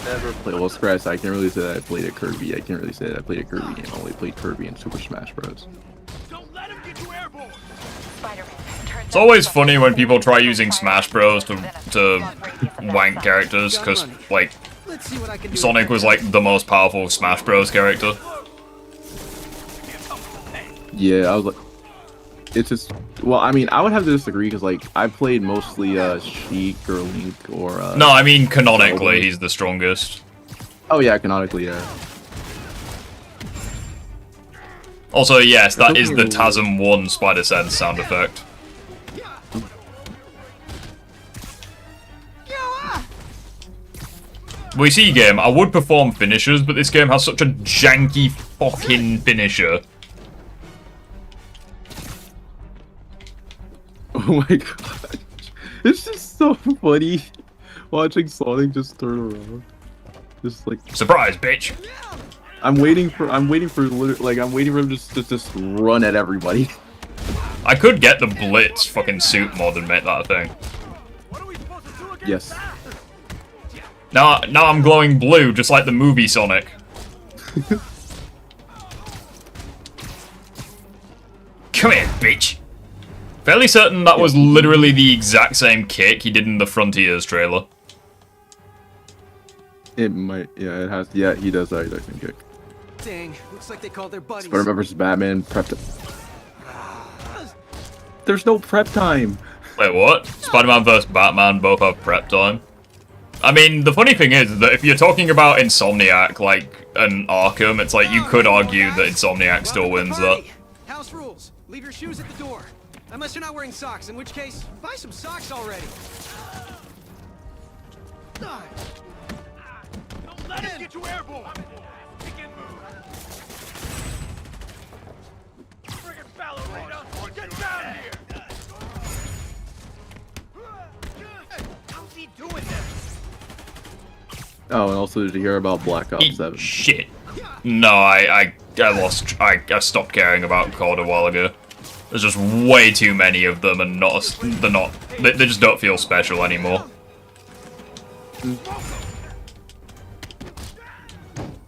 Never played. Well, scratch. I can't really say that I played a Kirby. I can't really say that I played a Kirby game. I only played Kirby in Super Smash Bros. Don't let him get you airborne. It's always funny when people try using Smash Bros to wank characters, because, like, Sonic was, like, the most powerful Smash Bros character. Yeah, I was like... It's just... Well, I mean, I would have to disagree, because, like, I played mostly, Sheik or Link or, No, I mean, canonically, he's the strongest. Oh, yeah, canonically, yeah. Also, yes, that is the TASM 1 Spider Sense sound effect. We see game, I would perform finishers, but this game has such a janky fucking finisher. Oh my god. It's just so funny watching Sonic just turn around. Just like surprise, bitch. I'm waiting for him to just run at everybody. I could get the Blitz fucking suit mod and make that a thing. Yes. Now I'm glowing blue, just like the movie Sonic. Come here, bitch. Fairly certain that was literally the exact same kick he did in the Frontiers trailer. It might, yeah, it has, yeah, he does that exact same kick. Dang, looks like they called their buddies. Spider-Man vs. Batman prep time. There's no prep time. Wait, what? Spider-Man vs. Batman both have prep time? I mean, the funny thing is that if you're talking about Insomniac, like, an Arkham, it's like you could argue that Insomniac still wins that. House rules. Leave your shoes at the door. Unless you're not wearing socks, in which case, buy some socks already. Don't let him get you airborne. Kicking move. Friggin' ballerina. Get down here. How's he doing this? Oh, and also did you hear about Black Ops 7? Shit. No, I stopped caring about COD a while ago. There's just way too many of them, and they just don't feel special anymore.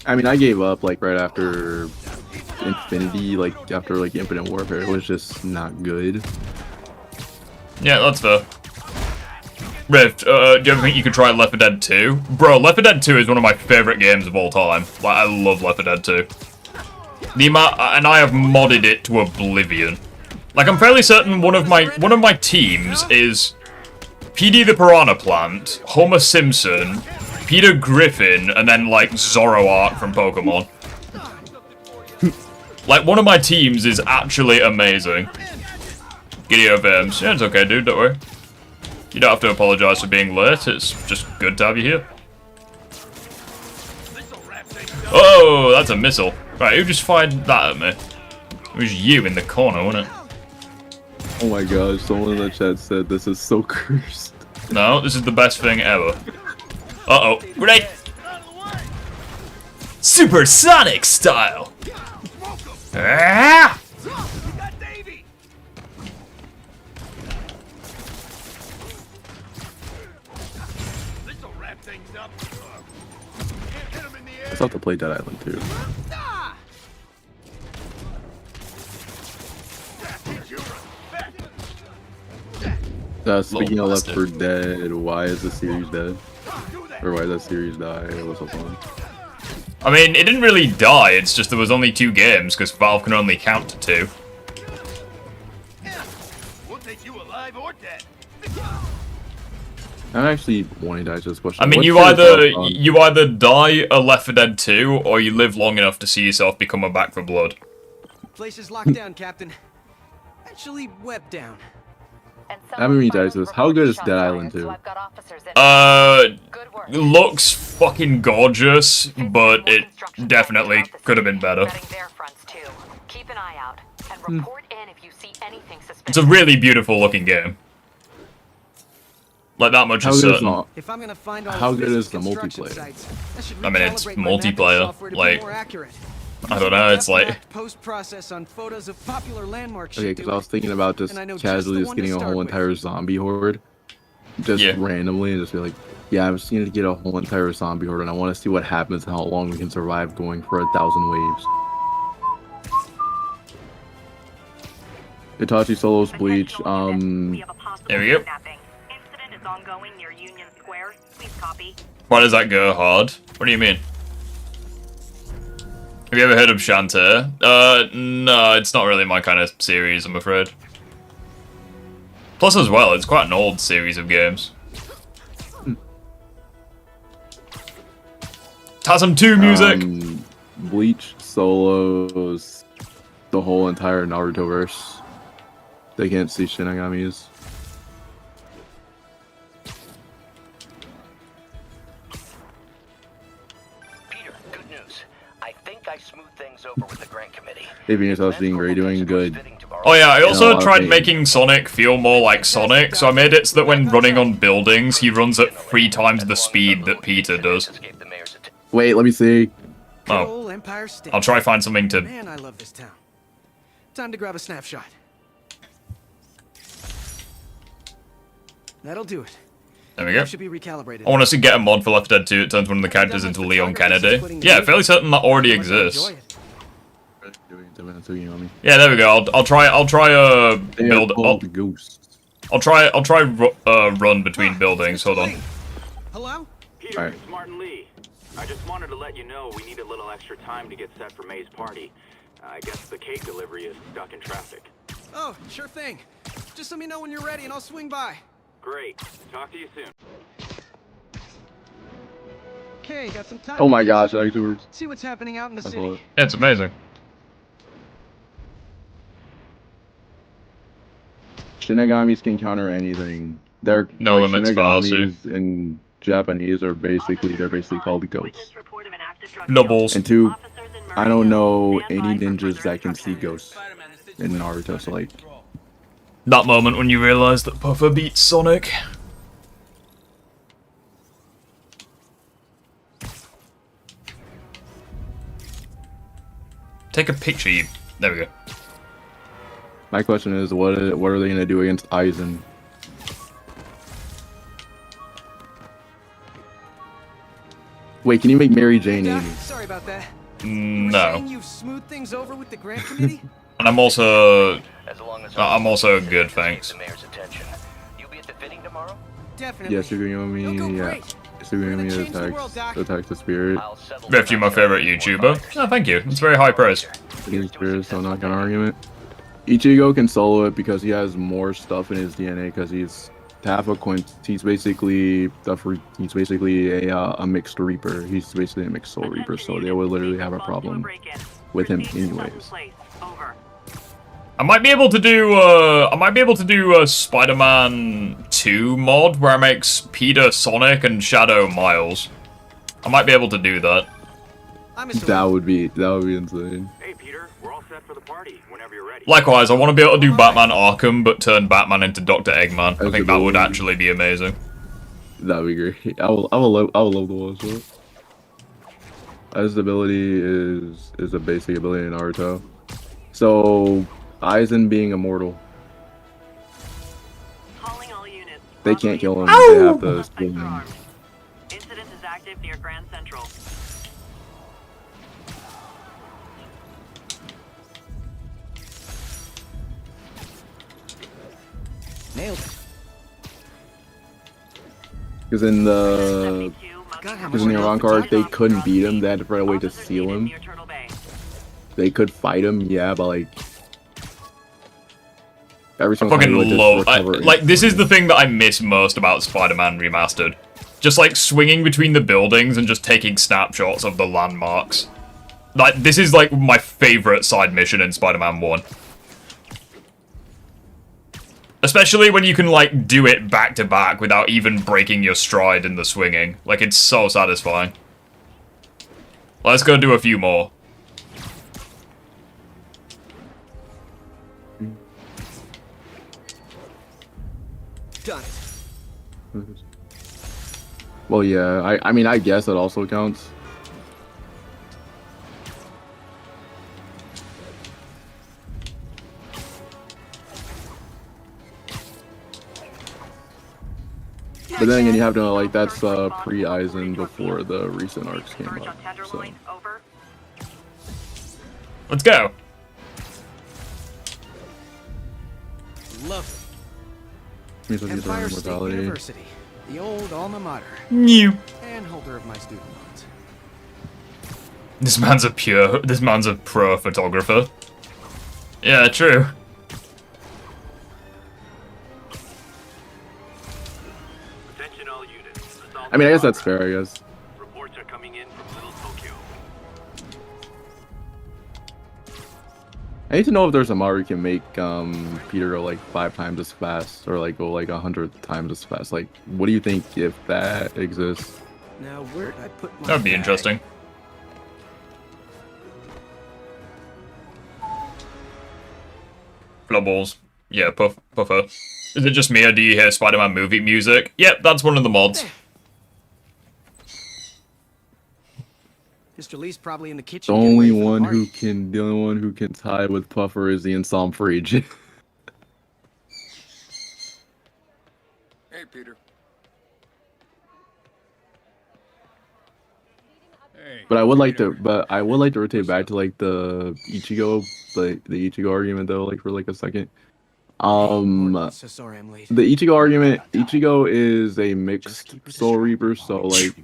I mean, I gave up like right after Infinity, like after like Infinite Warfare. It was just not good. Yeah, that's fair. Rift, do you ever think you could try Left 4 Dead 2? Bro, Left 4 Dead 2 is one of my favorite games of all time. Like, I love Left 4 Dead 2. And I have modded it to oblivion. Like, I'm fairly certain one of my teams is PD the Piranha Plant, Homer Simpson, Peter Griffin, and then, like, Zoroark from Pokemon. Like, one of my teams is actually amazing. Giddy Vims. Yeah, it's okay, dude, don't worry. You don't have to apologize for being late, it's just good to have you here. Oh, that's a missile. Right, who just fired that at me? It was you in the corner, wasn't it? Oh my gosh, someone in the chat said this is so cursed. No, this is the best thing ever. Uh-oh. Grenade! Supersonic style! Ah! I still have to play Dead Island too. Speaking of Left 4 Dead, why is the series dead? Or why did that series die? It was so fun. I mean, it didn't really die, it's just there was only 2 games, because Valve can only count to 2. We'll take you alive or dead. I'm actually wanting to ask this question. I mean, you either die a Left 4 Dead 2, or you live long enough to see yourself become a Back 4 Blood. Place is locked down, Captain. Actually, webbed down. I mean, this. How good is Dead Island 2? Looks fucking gorgeous, but it definitely could have been better. Keep an eye out and report in if you see anything suspicious. It's a really beautiful looking game. Like, that much is certain. How good is the multiplayer? I mean, it's multiplayer. Like, I don't know, it's like... Post-process on photos of popular landmarks. Okay, because I was thinking about just casually just getting a whole entire zombie horde. Just randomly, and just be like, yeah, I'm just going to get a whole entire zombie horde, and I want to see what happens and how long we can survive going for 1,000 waves. Itachi Solos Bleach, There we go. Why does that go hard? What do you mean? Have you ever heard of Shantae? No, it's not really my kind of series, I'm afraid. Plus as well, it's quite an old series of games. It has some 2 music! Bleach, Solos, the whole entire Naruto verse. They can't see Shinigami's. Hey Venus, how's being great, doing good. Oh yeah, I also tried making Sonic feel more like Sonic, so I made it so that when running on buildings, he runs at 3 times the speed that Peter does. Wait, let me see. Oh. I'll try find something to... Man, I love this town. Time to grab a snapshot. That'll do it. There we go. Should be recalibrated. I want us to get a mod for Left 4 Dead 2 that turns one of the characters into Leon Kennedy. Yeah, fairly certain that already exists. Yeah, there we go. I'll try build. I'll try run between buildings. Hold on. Hello? Peter, it's Martin Lee. I just wanted to let you know we need a little extra time to get set for May's party. I guess the cake delivery is stuck in traffic. Oh, sure thing. Just let me know when you're ready and I'll swing by. Great. Talk to you soon. Okay, got some time. Oh my gosh, actually. See what's happening out in the city. Yeah, it's amazing. Shinigamis can counter anything. They're no like, limits fallacy. Shinigamis in Japanese are basically called ghosts. Doubles. And 2, I don't know any ninjas that can see ghosts in Naruto, so like that moment when you realize that Puffer beats Sonic. Take a picture, you. There we go. My question is, what are they gonna do against Aizen? Wait, can you make Mary Jane Amy? Sorry about that. No. You've smoothed things over with the grant committee? And I'm also good, thanks. Definitely. Yes, you're going with me. Yeah. Yes, you're going with me. Attack the spirit. Rift, you my favorite YouTuber. Oh, thank you. It's very high praise. Spirit, so I'm not gonna argument. Ichigo can solo it because he has more stuff in his DNA because he's half a quint. He's basically a mixed reaper. He's basically a mixed soul reaper, so they would literally have a problem with him anyways. I might be able to do a Spider-Man 2 mod where I make Peter Sonic and Shadow Miles. I might be able to do that. That would be insane. Hey Peter, we're all set for the party whenever you're ready. Likewise, I want to be able to do Batman Arkham, but turn Batman into Dr. Eggman. I think that would actually be amazing. That'd be great. I would love to watch that. His ability is a basic ability in Naruto. So Aizen being immortal. They can't kill him. They have to steal him. active near Grand Central. Nailed it. Because in the Iran card, they couldn't beat him. They had to find a way to seal him. They could fight him, yeah, but like every I single fucking time love. Like this is the thing that I miss most about Spider-Man Remastered. Just like swinging between the buildings and just taking snapshots of the landmarks. Like this is like my favorite side mission in Spider-Man 1. Especially when you can, like, do it back-to-back without even breaking your stride in the swinging. Like, it's so satisfying. Let's go do a few more. Done. Well, yeah, I mean, I guess it also counts. But then again, you have to know, like, that's pre-Eisen before the recent arcs came out, so. Let's go. Lovely. Means I'll get Empire State immortality. University, the old alma mater. New. And holder of my student loans. This man's a pro photographer. Yeah, true. I mean, I guess that's fair, I guess. Reports are coming in from Little Tokyo. I need to know if there's a mod where you can make Peter go like 5 times as fast, or like go like 100 times as fast. Like, what do you think if that exists? Now, where'd I put my That'd be bag? interesting. Flubballs. Yeah, puffer. Is it just me or do you hear Spider-Man movie music? Yep, that's one of the mods. Mr. Lee's probably in the The kitchen. only one who can tie with Puffer is the Ensom Frage. Hey, Peter. Hey. But I would like to rotate back to like the Ichigo, the Ichigo argument though, like for like a second. So sorry I'm late. The Ichigo argument, Ichigo is a mixed Soul Reaper, so like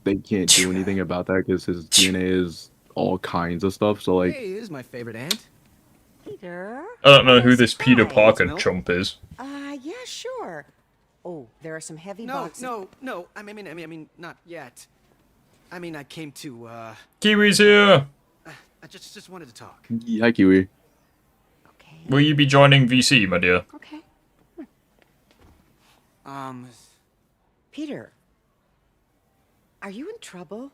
they can't do anything about that because his DNA is all kinds of stuff. So like, Hey, this is my favorite aunt. Peter? I don't know who this Peter Parker chump is. Yeah, sure. Oh, there are some heavy boxes. No. I mean, not yet. I mean, I came to, Kiwi's here! I just wanted to talk. hi Kiwi. Okay. Will you be joining VC, my dear? Okay. Peter. Are you in trouble?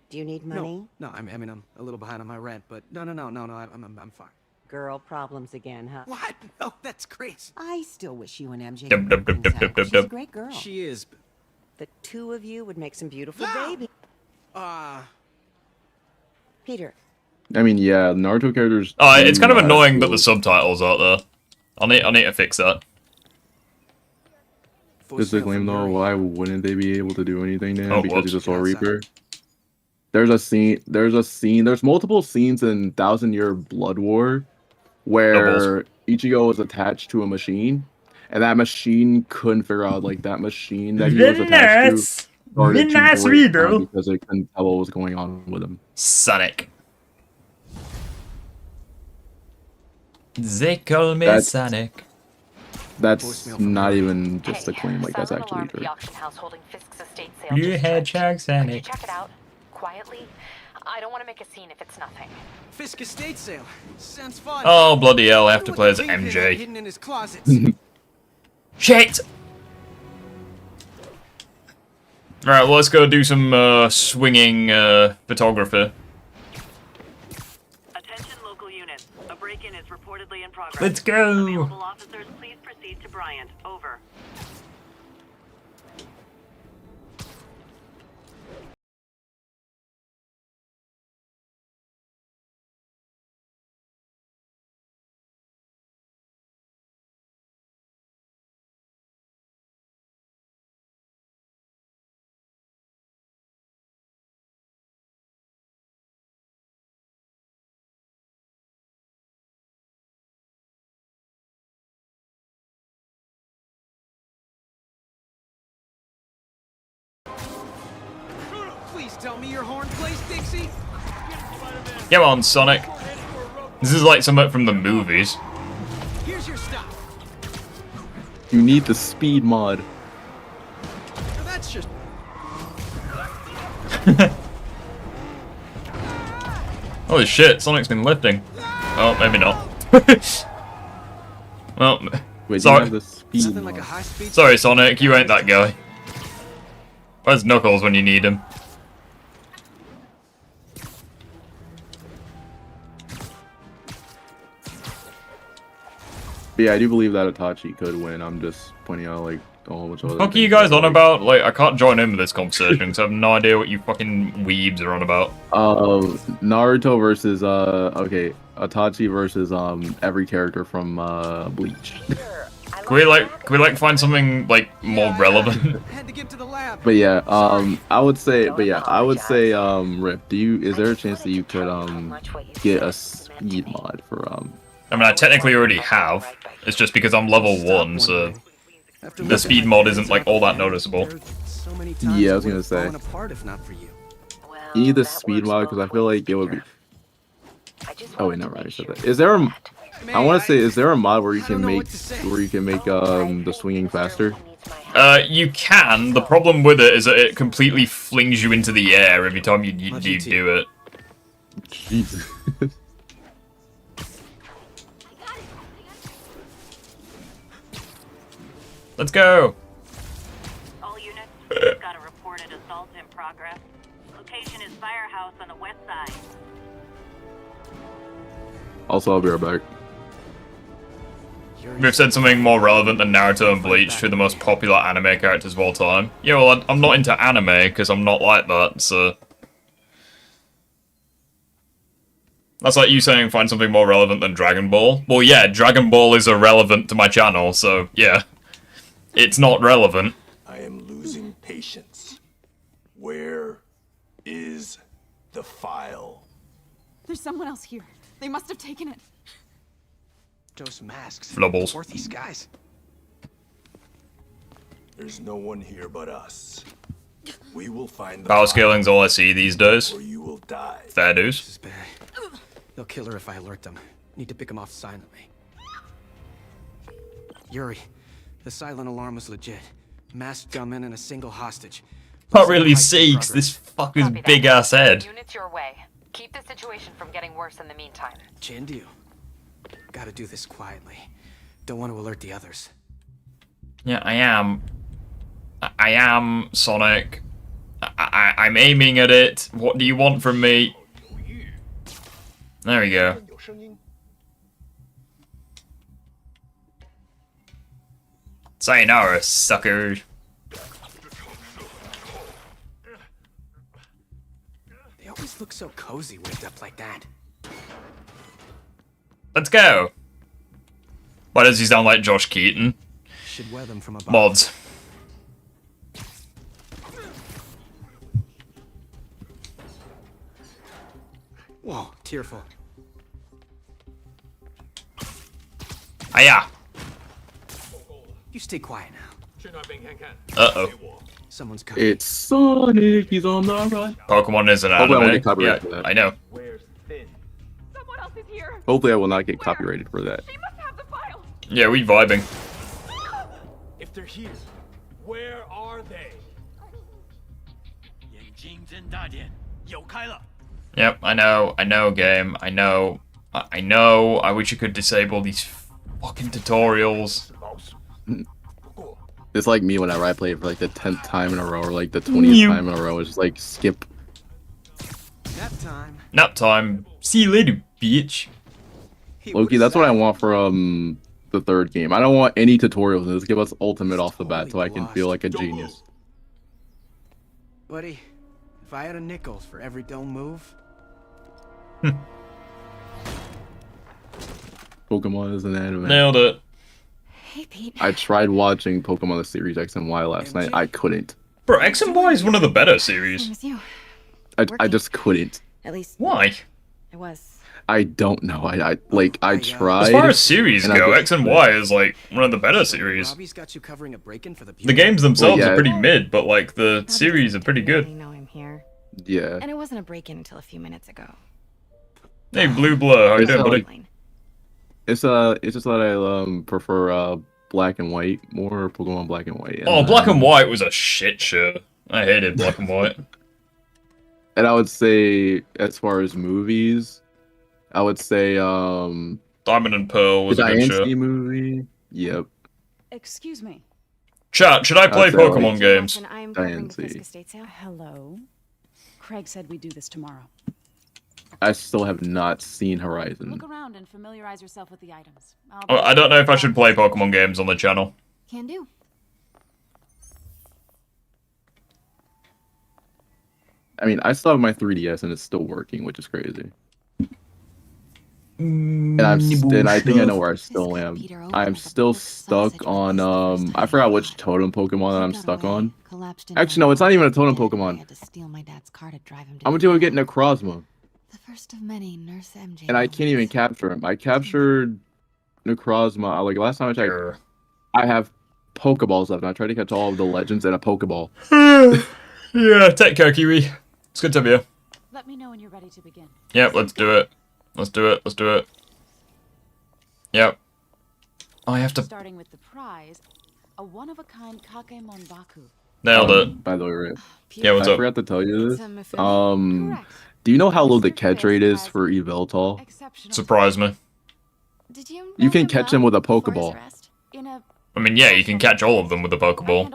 Do you need money? No, I mean, I'm a little behind on my rent, but no, I'm fine. Girl problems again, huh? What? No, that's great. I still wish you and MJ Dub, dub, dub, dub, dub, She's a dub. great girl. She is. The two of you would make some beautiful babies. Peter. I mean, yeah, Naruto characters. Oh, it's kind of annoying that cool. the subtitles aren't there. I need to fix that. Just to claim though, why wouldn't they be able to do anything to him Oh, because whoops. he's a Soul Reaper? There's multiple scenes in Thousand Year Blood War where Ichigo was attached to a machine, and that machine couldn't figure out, like, that machine that he was attached to started to break down because it couldn't tell what was going on with him. Sonic. They call me That's- Sonic. That's not even just a claim, like, that's Silent actually alarm at true. the auction house holding Fisk's estate sale Blue just Hedgehog tripped. Could you Sonic. check it out? Quietly? I don't want to make a scene if it's nothing. Fisk estate sale. Sounds fun. Oh, bloody hell, I have to Wonder play what as the Kingpin had MJ. hidden in his closets. Shit! Alright, well, let's go do some swinging photography. Attention local units. A break-in is reportedly in progress. Let's go! Available officers, please proceed to Bryant. Over. tell me your horn plays, Dixie? Come on, Sonic. This is like something from the movies. Here's your stop. You need the speed mod. Now that's just... Holy shit, Sonic's been lifting. Oh, maybe not. Well, Wait, sorry. you have the speed Nothing mod. like a high-speed... Sorry, Sonic, you ain't that guy. Where's Knuckles when you need him? But yeah, I do believe that Itachi could win. I'm just pointing out like a whole bunch of other What are you things guys that, on like- about? Like, I can't join in with this conversation because I have no idea what you fucking weebs are on about. Naruto versus okay, Itachi versus every character from Bleach. Can we like find something like more relevant? Had to get to the lab. But yeah, I would say, Rip, is there a chance that you could get a speed mod for I mean, I technically already have. It's just because I'm level 1, so the speed mod isn't like all that noticeable. Yeah, I was gonna say. You need the speed mod because I feel like it would be. Oh wait, never mind. I said that. Is there a? I want to say, is there a mod where you can make the swinging faster? You can. The problem with it is that it completely flings you into the air every time you do it. Jesus. Let's go. All units, we've got a reported assault in progress. Location is Firehouse on the west side. Also, I'll be right back. We've said something more relevant than Naruto and Bleach, two of the most popular anime characters of all time. Yeah, well, I'm not into anime because I'm not like that, so... That's like you saying find something more relevant than Dragon Ball. Well, yeah, Dragon Ball is irrelevant to my channel, so yeah. It's not relevant. I am losing patience. Where is the file? There's someone else here. They must have taken it. Those masks. Flubbles. Worth these guys. There's no one here but us. We will find the Power file, scaling's all I see these days. or you will die. Fair dues. This is bad. They'll kill her if I alert them. Need to pick them off silently. Yuri, the silent alarm was legit. Masked gunmen and a single hostage. Can't really see because this fucker's big ass head. Units your way. Keep the situation from getting worse in the meantime. Chindu. Gotta do this quietly. Don't want to alert the others. Yeah, I am. I am, Sonic. I'm aiming at it. What do you want from me? There we go. Sayonara, sucker. They always look so cozy waved up like that. Let's go. Why does he sound like Josh Keaton? Should wear them from above. Mods. Whoa, tearful. Hiya. You stay quiet now. Uh-oh. Someone's coming. It's Sonic. He's on the run. Pokemon is an Hopefully I won't anime. get copyrighted Yeah, for that. I know. Someone else is here. Hopefully I will not get copyrighted for that. She must have the file. Yeah, we vibing. If they're here, where are they? Yep, I know, game. I know. I wish you could disable these fucking tutorials. It's like me whenever I play it for like the 10th time in a row or like the 20th time in a row. It's just like skip. Nap time. Nap time. See you later, bitch. Loki, that's what I want for the third game. I don't want any tutorials. Just give us ultimate off the bat so I can feel like a genius. Buddy, if I had a nickel for every don't move. Pokemon is an anime. Nailed it. Hey, Pete. I tried watching Pokemon the series X and Y last night. I couldn't. Bro, X and Y is one of the better series. Same as you. I just couldn't. At least Why? I was. I don't know. I tried. As far as series and I go, just X and Y is like one of the better series. Robbie's got you covering a break-in for the The games themselves Well, yeah. are pretty mid, but like the series are pretty They good. know I'm here. Yeah. And it wasn't a break-in until a few minutes ago. Hey, Blue Blur, how you doing, buddy? It's just that I prefer black and white more, Pokemon Black and White. Oh, Black and White was a shit show. I hated Black and White. And I would say, as far as movies, I would say Diamond and Pearl was the a good show. Diancie movie. Yep. Excuse me. Chat, should I play Pokemon games? Diancie. Hello. Craig said we'd do this tomorrow. I still have not seen Horizon. Look around and familiarize yourself with the items. I don't know if I should play Pokemon games on the channel. Can do. I mean, I still have my 3DS and it's still working, which is crazy. And I think I know where I still am. I'm still stuck on I forgot which totem Pokemon that I'm stuck on. Actually, no, it's not even a totem Pokemon. I'm gonna do get Necrozma. And I can't even capture him. I captured Necrozma. Like last time I checked, I have Pokeballs left. And I tried to catch all of the legends in a Pokeball. Yeah, take care, Kiwi. It's good to have you. Let me know when you're ready to begin. Yep, let's do it. Let's do it. Let's do it. Yep. Oh, I have to. Starting with the prize, a one-of-a-kind Kakemon Baku. Nailed it. By the way, Rick. Yeah, what's up? I forgot to tell you this. Do you know how low the catch rate is for Yveltal? Surprise me. You can catch him with a Pokeball. I mean, yeah, you can catch all of them with a Pokeball.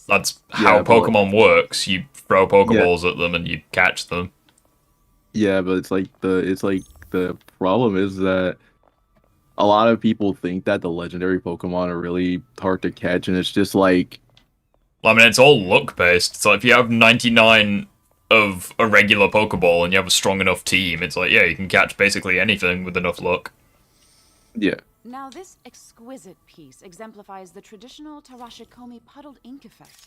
That's how Pokemon works. You throw Pokeballs at them and you catch them. Yeah, but it's like the problem is that a lot of people think that the legendary Pokemon are really hard to catch, and it's just like... I mean, it's all luck-based. So if you have 99 of a regular Pokeball and you have a strong enough team, it's like, yeah, you can catch basically anything with enough luck. Yeah. Now this exquisite piece exemplifies the traditional Tarashikomi puddled ink effect.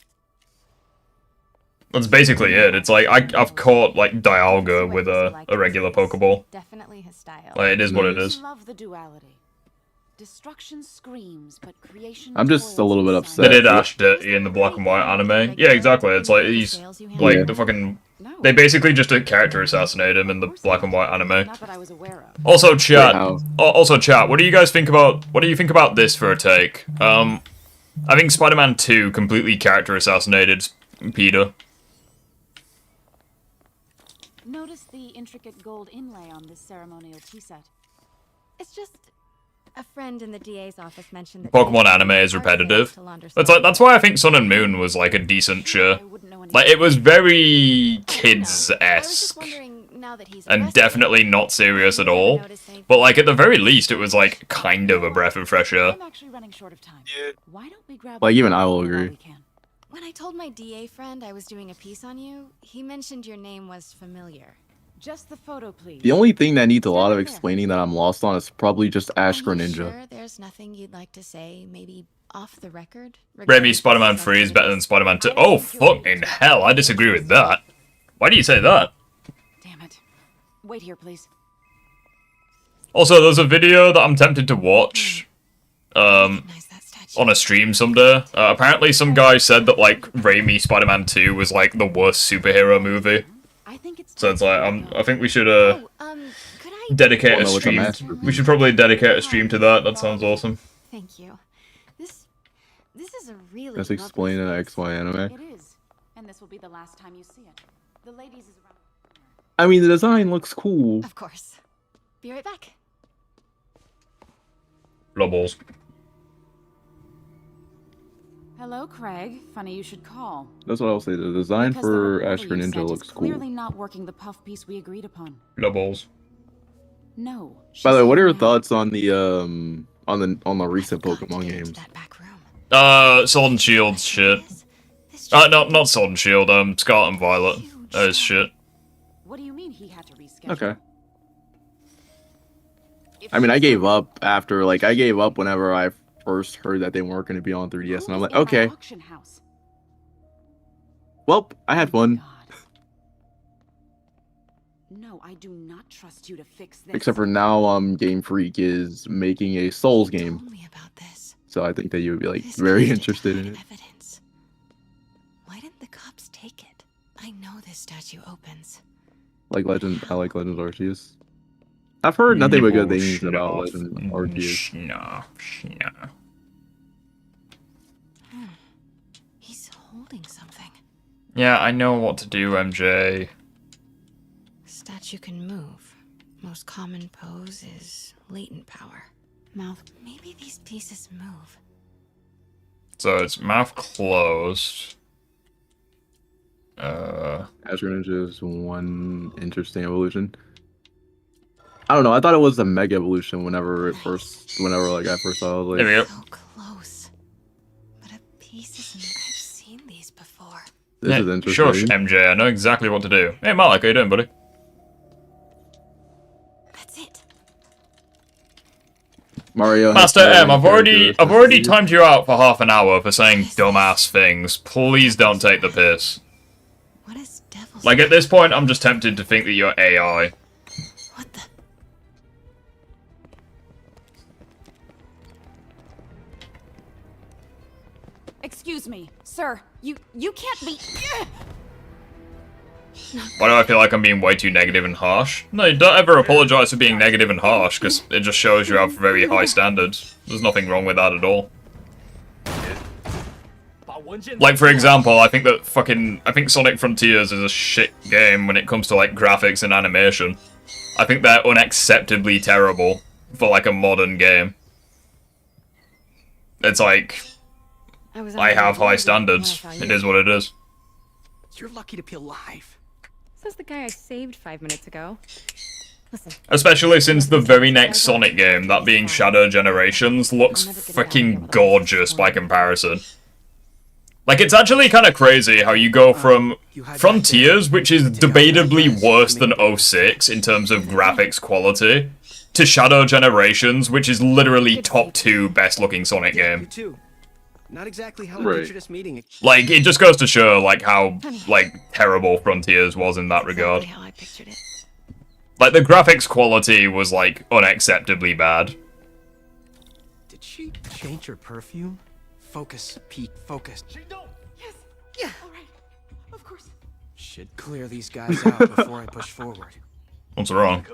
That's basically it. It's like, I've caught, like, Dialga with a regular Pokeball. Definitely his style. Like, it is what it is. Love the duality. Destruction screams, but creation. I'm just a little bit upset. They did Ash Dirty in the black and white anime. Yeah, exactly. It's like, he's, like, the fucking... They basically just did character assassinate him in the black and white anime. Also, chat. What do you guys think about... What do you think about this for a take? I think Spider-Man 2 completely character assassinated Peter. Notice the intricate gold inlay on this ceremonial tea set. It's just a friend in the DA's office mentioned that Pokemon anime is repetitive. That's why I think Sun and Moon was like a decent show. Like it was very kids-esque and definitely not serious at all. But like at the very least, it was like kind of a breath of fresh air. I'm actually running short of time. Why don't we grab like even I will agree. When I told my DA friend I was doing a piece on you, he mentioned your name was familiar. Just the photo, please. The only thing that needs a lot of explaining that I'm lost on is probably just Ash Greninja. Sure there's nothing you'd like to say, maybe off the record? Maybe Spider-Man 3 is better than Spider-Man 2. Oh, fucking hell, I disagree with that. Why do you say that? Damn it. Wait here, please. Also, there's a video that I'm tempted to watch. On a stream someday. Apparently some guy said that, like, Raimi Spider-Man 2 was, like, the worst superhero movie. So it's like, I think we should, dedicate a stream. We should probably dedicate a stream to that. That sounds awesome. Thank you. This is a really Let's explain an XY anime. It is. And this will be the last time you see it. The ladies is around. I mean, the design looks cool. Of course. Be right back. Lobbles. Hello, Craig. Funny you should call. That's what I'll say. The design for Ash Greninja looks cool. Clearly not working the puff piece we agreed upon. Lobbles. No. By the way, what are your thoughts on the on the recent Pokemon games? Sword and Shield shit. Not Sword and Shield. Scarlet and Violet. That is shit. What do you mean he had to reschedule? Okay. I mean, I gave up after I gave up whenever I first heard that they weren't going to be on 3DS, and I'm like, okay. Well, I had fun. No, I do not trust you to fix this. Except for now, Game Freak is making a Souls game. So I think that you would be very interested in it. Why didn't the cops take it? I know this statue opens. I like Legends Arceus. I've heard nothing but good things about Legends Arceus. Nah. He's holding something. Yeah, I know what to do, MJ. Statue can move. Most common pose is latent power. Mouth. Maybe these pieces move. So it's mouth closed. Astro Ninja is one interesting evolution. I don't know. I thought it was the Mega Evolution whenever I first saw it. Like, There we go. So close. But a piece is. I've seen these before. This is interesting. Shush, MJ. I know exactly what to do. Hey, Malik, how you doing, buddy? That's it. Mario. Master M, I've already timed you out for half an hour for saying dumbass things. Please don't take the piss. What is devil's? Like, at this point, I'm just tempted to think that you're AI. What the? Excuse me, sir. You can't be. Why do I feel like I'm being way too negative and harsh? No, don't ever apologize for being negative and harsh, because it just shows you have very high standards. There's nothing wrong with that at all. Like, for example, I think Sonic Frontiers is a shit game when it comes to, like, graphics and animation. I think they're unacceptably terrible for, like, a modern game. It's like, I have high standards. It is what it is. You're lucky to be alive. Says the guy I saved 5 minutes ago. Listen. Especially since the very next Sonic game, that being Shadow Generations, looks freaking gorgeous by comparison. Like, it's actually kind of crazy how you go from Frontiers, which is debatably worse than 06 in terms of graphics quality, to Shadow Generations, which is literally top 2 best looking Sonic game. Not exactly how I pictured us meeting. Like, it just goes to show, like, how, like, terrible Frontiers was in that regard. How I pictured it. Like, the graphics quality was, like, unacceptably bad. Did she change her perfume? Focus, Pete, focus. Yes. Yeah. All right. Of course. Should clear these guys out before I push forward. What's wrong?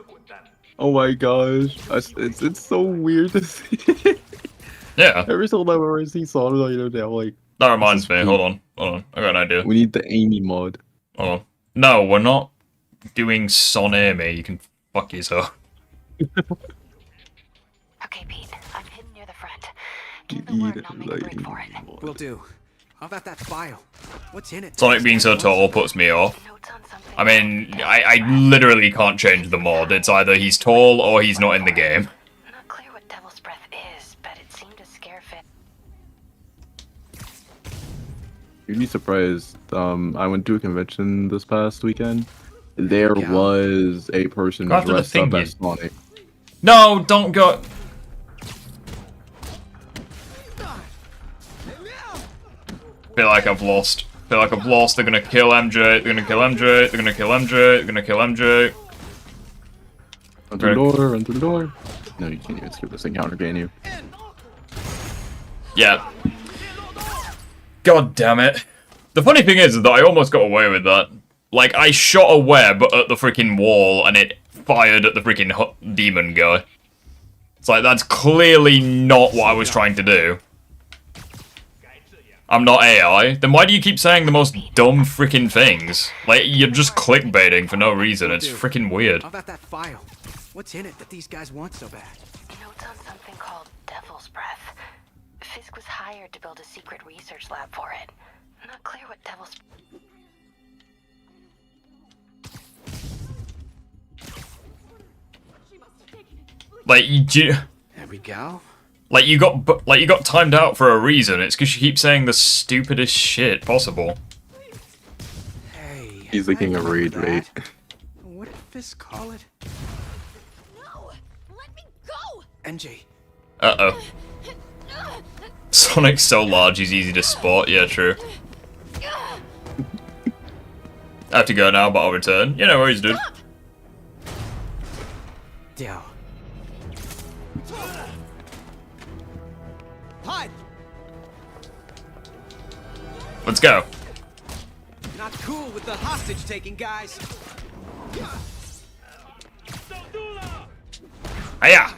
Oh my gosh, it's so weird to see. Yeah. Every single time I see Sonic, I'm like. That reminds me. Hold on. I got an idea. We need the Amy mod. Hold on. No, we're not doing Son Amy. You can fuck yourself. Okay, Pete. I'm hidden near the front. Give the word and I'll make a break for it. Will do. How about that file? What's in it? Sonic being so tall puts me off. I mean, I literally can't change the mod. It's either he's tall or he's not in the game. Not clear what Devil's Breath is, but it seemed to scare Fit. You'd be surprised. I went to a convention this past weekend. There was a person dressed up as Sonic. No, don't go. Feel like I've lost. They're gonna kill MJ. They're gonna kill MJ. They're gonna kill MJ. They're gonna kill MJ. Run through the door. Run through the door. No, you can't even skip this encounter, can you? Yeah. God damn it. The funny thing is that I almost got away with that. Like, I shot a web at the freaking wall and it fired at the freaking demon guy. It's like, that's clearly not what I was trying to do. I'm not AI. Then why do you keep saying the most dumb freaking things? Like, you're just clickbaiting for no reason. It's freaking weird. How about that file? What's in it that these guys want so bad? Notes on something called Devil's Breath. Fisk was hired to build a secret research lab for it. Not clear what Devil's... Like, There we go. Like you got timed out for a reason. It's because you keep saying the stupidest shit possible. Hey. He's the king of rage bait. What did Fisk call it? No! Let me go! NJ. Uh-oh. Sonic's so large he's easy to spot. Yeah, true. I have to go now, but I'll return. You know where he's dude. Down. Let's go. Not cool. cool with the hostage taking, guys. Hiya!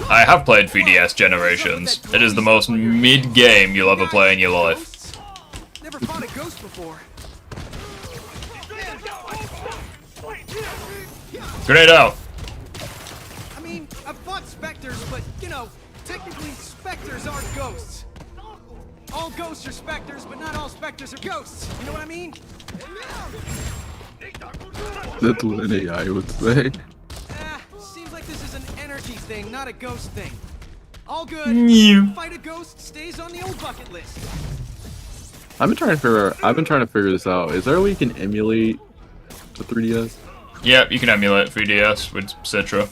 I have played 3DS Generations. It is the most mid-game you'll ever play in your life. Never fought a ghost before. Grenade out! I mean, I've fought specters, but, you know, technically specters aren't ghosts. All ghosts are specters, but not all specters are ghosts. You know what I mean? That's what an AI would say. Seems like this is an energy thing, not a ghost thing. All good. Fight a ghost stays on the old bucket list. I've been trying to figure this out. Is there a way you can emulate the 3DS? Yep, you can emulate 3DS with Citra.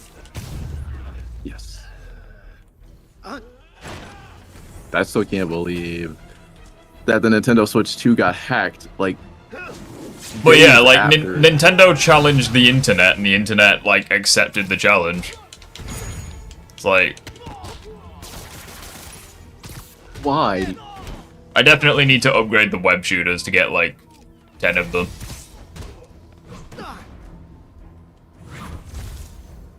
Yes. I still can't believe that the Nintendo Switch 2 got hacked. Like, but yeah, like Nintendo challenged the internet, and the internet like accepted the challenge. It's like, why? I definitely need to upgrade the web shooters to get like 10 of them.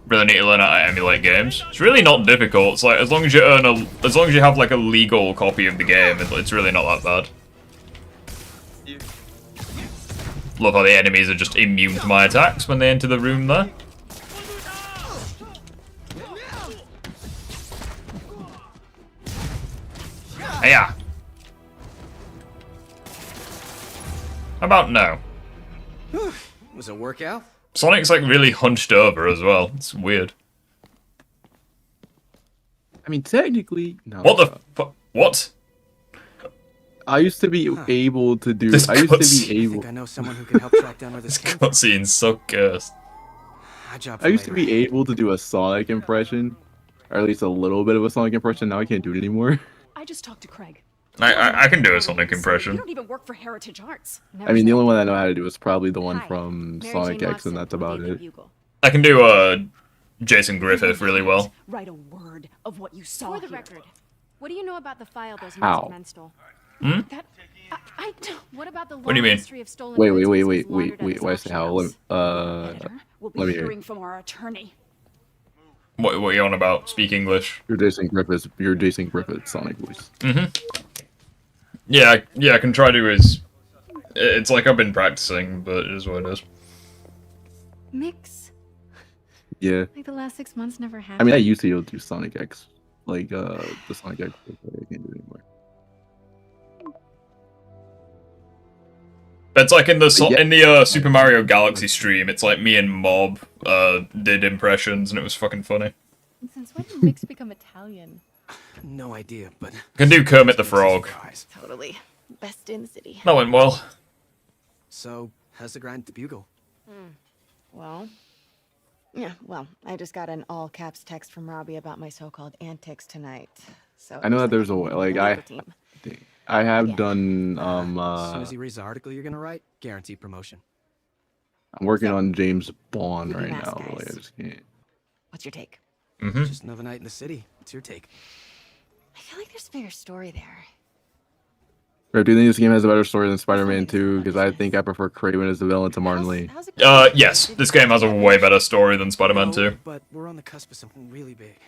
Really need to learn how to emulate games. It's really not difficult. It's like as long as you have like a legal copy of the game, it's really not that bad. Love how the enemies are just immune to my attacks when they enter the room there. Hiya! How about now? Was a workout? Sonic's like really hunched over as well. It's weird. I mean, technically, no. What the fuck? What? I used to be able to do. This I used to be able. I think I know someone who can help track down where this came from. Cutscene's so cursed. I used to be able to do a Sonic impression, or at least a little bit of a Sonic impression. Now I can't do it anymore. I just talked to Craig. I can do a Sonic You impression. don't even work for Heritage Arts. I mean, the only one I know how to do is probably the one from Mary Sonic Jane X, and Watson that's about will it. be bugle. I can do Jason Griffith really well. Write a word of what you saw For the here. record, what do you know about the file those How? men stole? Hmm? That I don't. What about the What do you long mean? history of stolen Wait, goods wait, was wait, laundered wait, at wait. his Why say auction how? house? We'll be Let me hear. hearing from our attorney. What are you on about? Speak English. Your Jason Griffith Sonic voice. Yeah, I can try to his. It's like I've been practicing, but it is what it is. Mix. Yeah. Like the last 6 months never happened. I mean, I used to be able to do Sonic X, like the Sonic X. I can't do it anymore. It's like in the Super Mario Galaxy stream. It's like me and Mob did impressions, and it was fucking funny. Since when did Mix become Italian? No idea, but I can do Kermit the Frog. Totally. Best in the city. That went well. So, how's the grind at the Bugle? Well, I just got an all caps text from Robbie about my so-called antics tonight. So I know that there's a way. Like I have done. As soon as he reads the article you're gonna write, guaranteed promotion. I'm working on James Bond right nice, now. guys. Like, I just can't. What's your take? Just another night in the city. What's your take? I feel like there's a bigger story there. Or do you think this game has a better story than Spider-Man 2? Because I think I prefer Kraven as the villain to Martin Lee. Yes, this game has a way better story than Spider-Man 2. But we're on the cusp of something really big.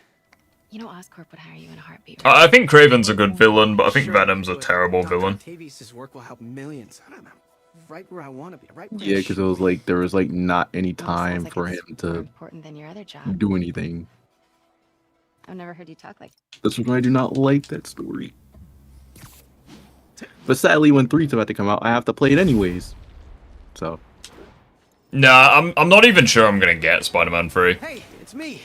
You know Oscorp would hire you in a heartbeat. I think Kraven's a good villain, but I think Venom's a terrible villain. Octavius' work will help millions. I don't know. Right where I want to be. Right where Yeah, because it was like there was like not any time for him to important than your other job. do anything. I've never heard you talk like. That's why I do not like that story. But sadly, when 3's about to come out, I have to play it anyways. So. Nah, I'm not even sure I'm gonna get Spider-Man 3. Hey, it's me.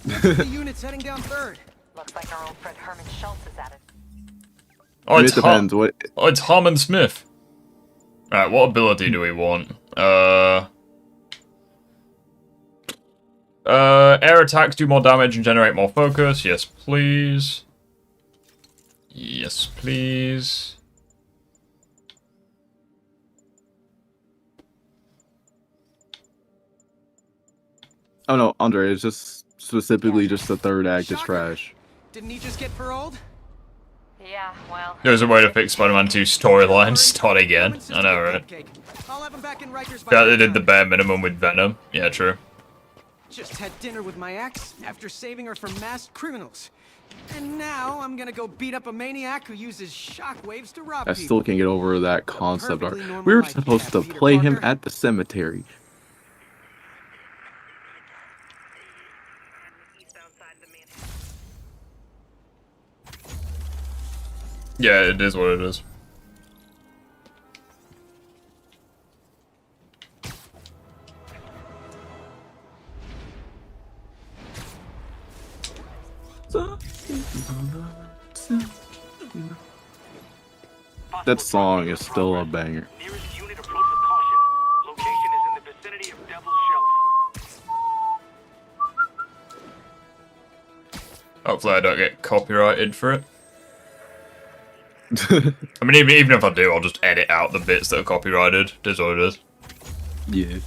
The unit's heading down 3rd. Looks like our old friend Herman Schultz is at it. Oh, I mean, it depends. It's Harmon Smith. Alright, what ability do we want? Air attacks do more damage and generate more focus. Yes, please. Yes, please. Oh no, Andre, it's just specifically just the 3rd act is trash. Didn't he just get paroled? Yeah, There's a way to fix Spider-Man 2 storyline. Start again. I know, right? I'll have him back in Rikers by Yeah, they did the bare minimum with Venom. Yeah, true. Just had dinner with my ex after saving her from masked criminals. And now I'm gonna go beat up a maniac who uses shockwaves to rob I people. still can't get over that concept art. We were supposed to play him at the cemetery. Yeah, it is what it is. That song is still a banger. Nearest unit approach with caution. Location is in the vicinity of Devil's Shelf. Hopefully I don't get copyrighted for it. I mean, even if I do, I'll just edit out the bits that are copyrighted. It is what it is. Yeah.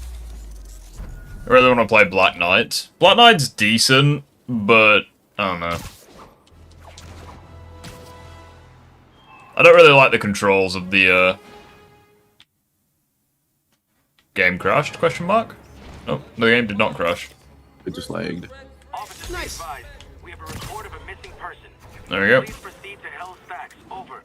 I really want to play Black Knight. Black Knight's decent, but I don't know. I don't really like the controls of the game crashed, question mark? Oh, the game did not crash. It just lagged. Nice. We have a report of a missing person. There we go. Please proceed to Hell's Facts. Over.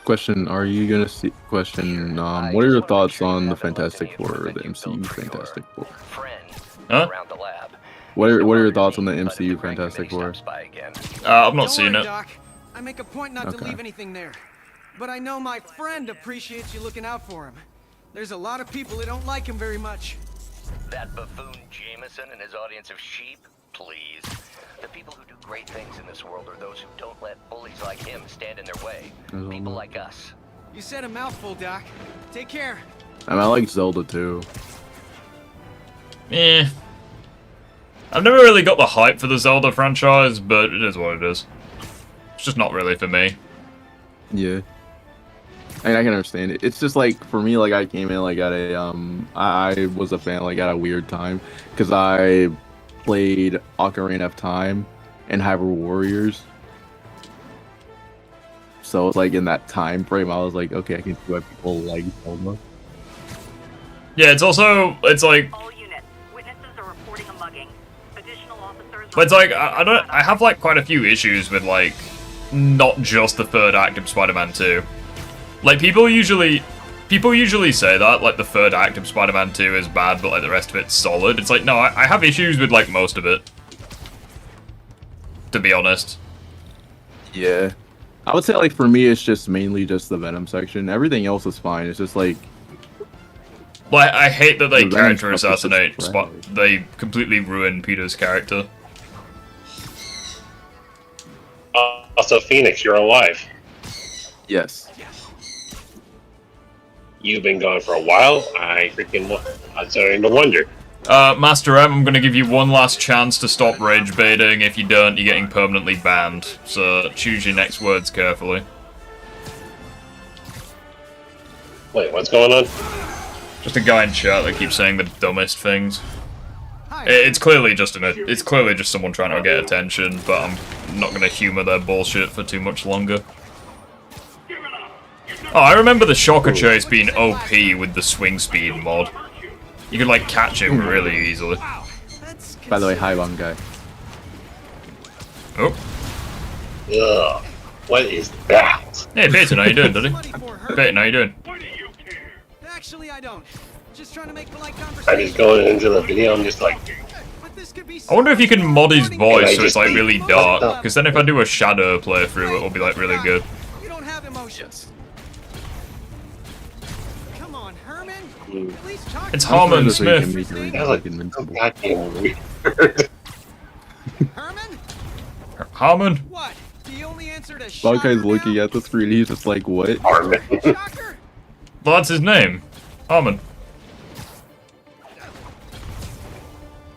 Question, are you gonna see, question, what are your thoughts on the Fantastic Four, or the MCU Fantastic Four? Huh? What are your thoughts on the MCU Fantastic Four? I've not seen it. Doc. I make a point not to Okay. leave anything there. But I know my friend appreciates you looking out for him. There's a lot of people who don't like him very much. That buffoon Jameson and his audience of sheep? Please. The people who do great things in this world are those who don't let bullies like him stand in their way. People like us. You said a mouthful, Doc. Take care. I mean, I like Zelda too. Eh. I've never really got the hype for the Zelda franchise, but it is what it is. It's just not really for me. Yeah. I mean, I can understand it. It's just like, for me, like, I came in, like, at a, I was a fan, like, at a weird time. Because I played Ocarina of Time and Hyrule Warriors. So, it's like, in that time frame, I was like, okay, I can see why people like Zelda. Yeah, it's also, it's like... All units. Witnesses are reporting a mugging. Additional officers... But it's like, I have, like, quite a few issues with, like, not just the third act of Spider-Man 2. Like, people usually say that, like, the third act of Spider-Man 2 is bad, but, like, the rest of it's solid. It's like, no, I have issues with, like, most of it. To be honest. Yeah. I would say, like, for me, it's just mainly just the Venom section. Everything else is fine. It's just, like... Like, I hate that they The Venom character stuff is just assassinate trash. They completely ruin Peter's character. Also, Phoenix, you're alive. Yes. You've been gone for a while. I'm starting to wonder. Master M, I'm gonna give you one last chance to stop rage baiting. If you don't, you're getting permanently banned. So choose your next words carefully. Wait, what's going on? Just a guy in chat that keeps saying the dumbest things. It's clearly just it's clearly just someone trying to get attention, but I'm not gonna humor their bullshit for too much longer. Oh, I remember the Shocker Chase being OP with the swing speed mod. You could, like, catch him really easily. By the way, hi, one guy. Oh. Ugh. What is that? Hey, Peyton, how you doing, buddy? Peyton, how you doing? Actually, I don't. Just trying to make polite I conversation. just going into the video, I'm just like... I wonder if you can mod his Can I voice so it's, just like, leave? really dark. Because then if I do a Shadow playthrough, it'll be, like, really good. You don't have emotions. Come on, Herman. At least talk It's to Harmon me. Smith. Goddamn weird. Herman? Harmon? What? The only answer to That guy's looking at the screen, he's just like, what? Harmon. Well, that's his name. Harmon.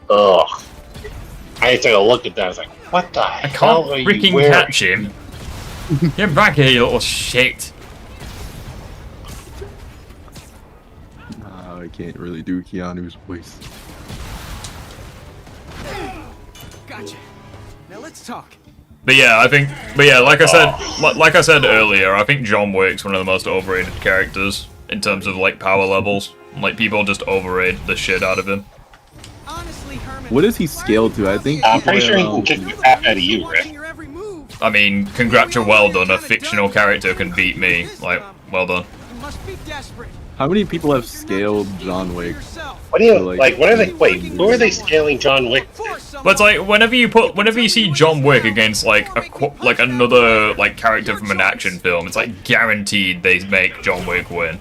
Ugh. I took a look at that, I was like, what the I hell can't are you freaking wearing? catch him. Get back here, you little shit. I can't really do Keanu's voice. Gotcha. Now let's talk. But yeah, like I said earlier, I think John Wick's one of the most overrated characters in terms of like power levels. Like people just overrate the shit out of him. What is he scaled to? I think. I'm pretty sure he can kick the crap out of you, Rick. I mean, congrats, well done. A fictional character can beat me. Like, well done. How many people have scaled John Wick? What do you like? What are they? Wait, who are they scaling John Wick to? But it's like whenever you see John Wick against like another like character from an action film, it's like guaranteed they make John Wick win.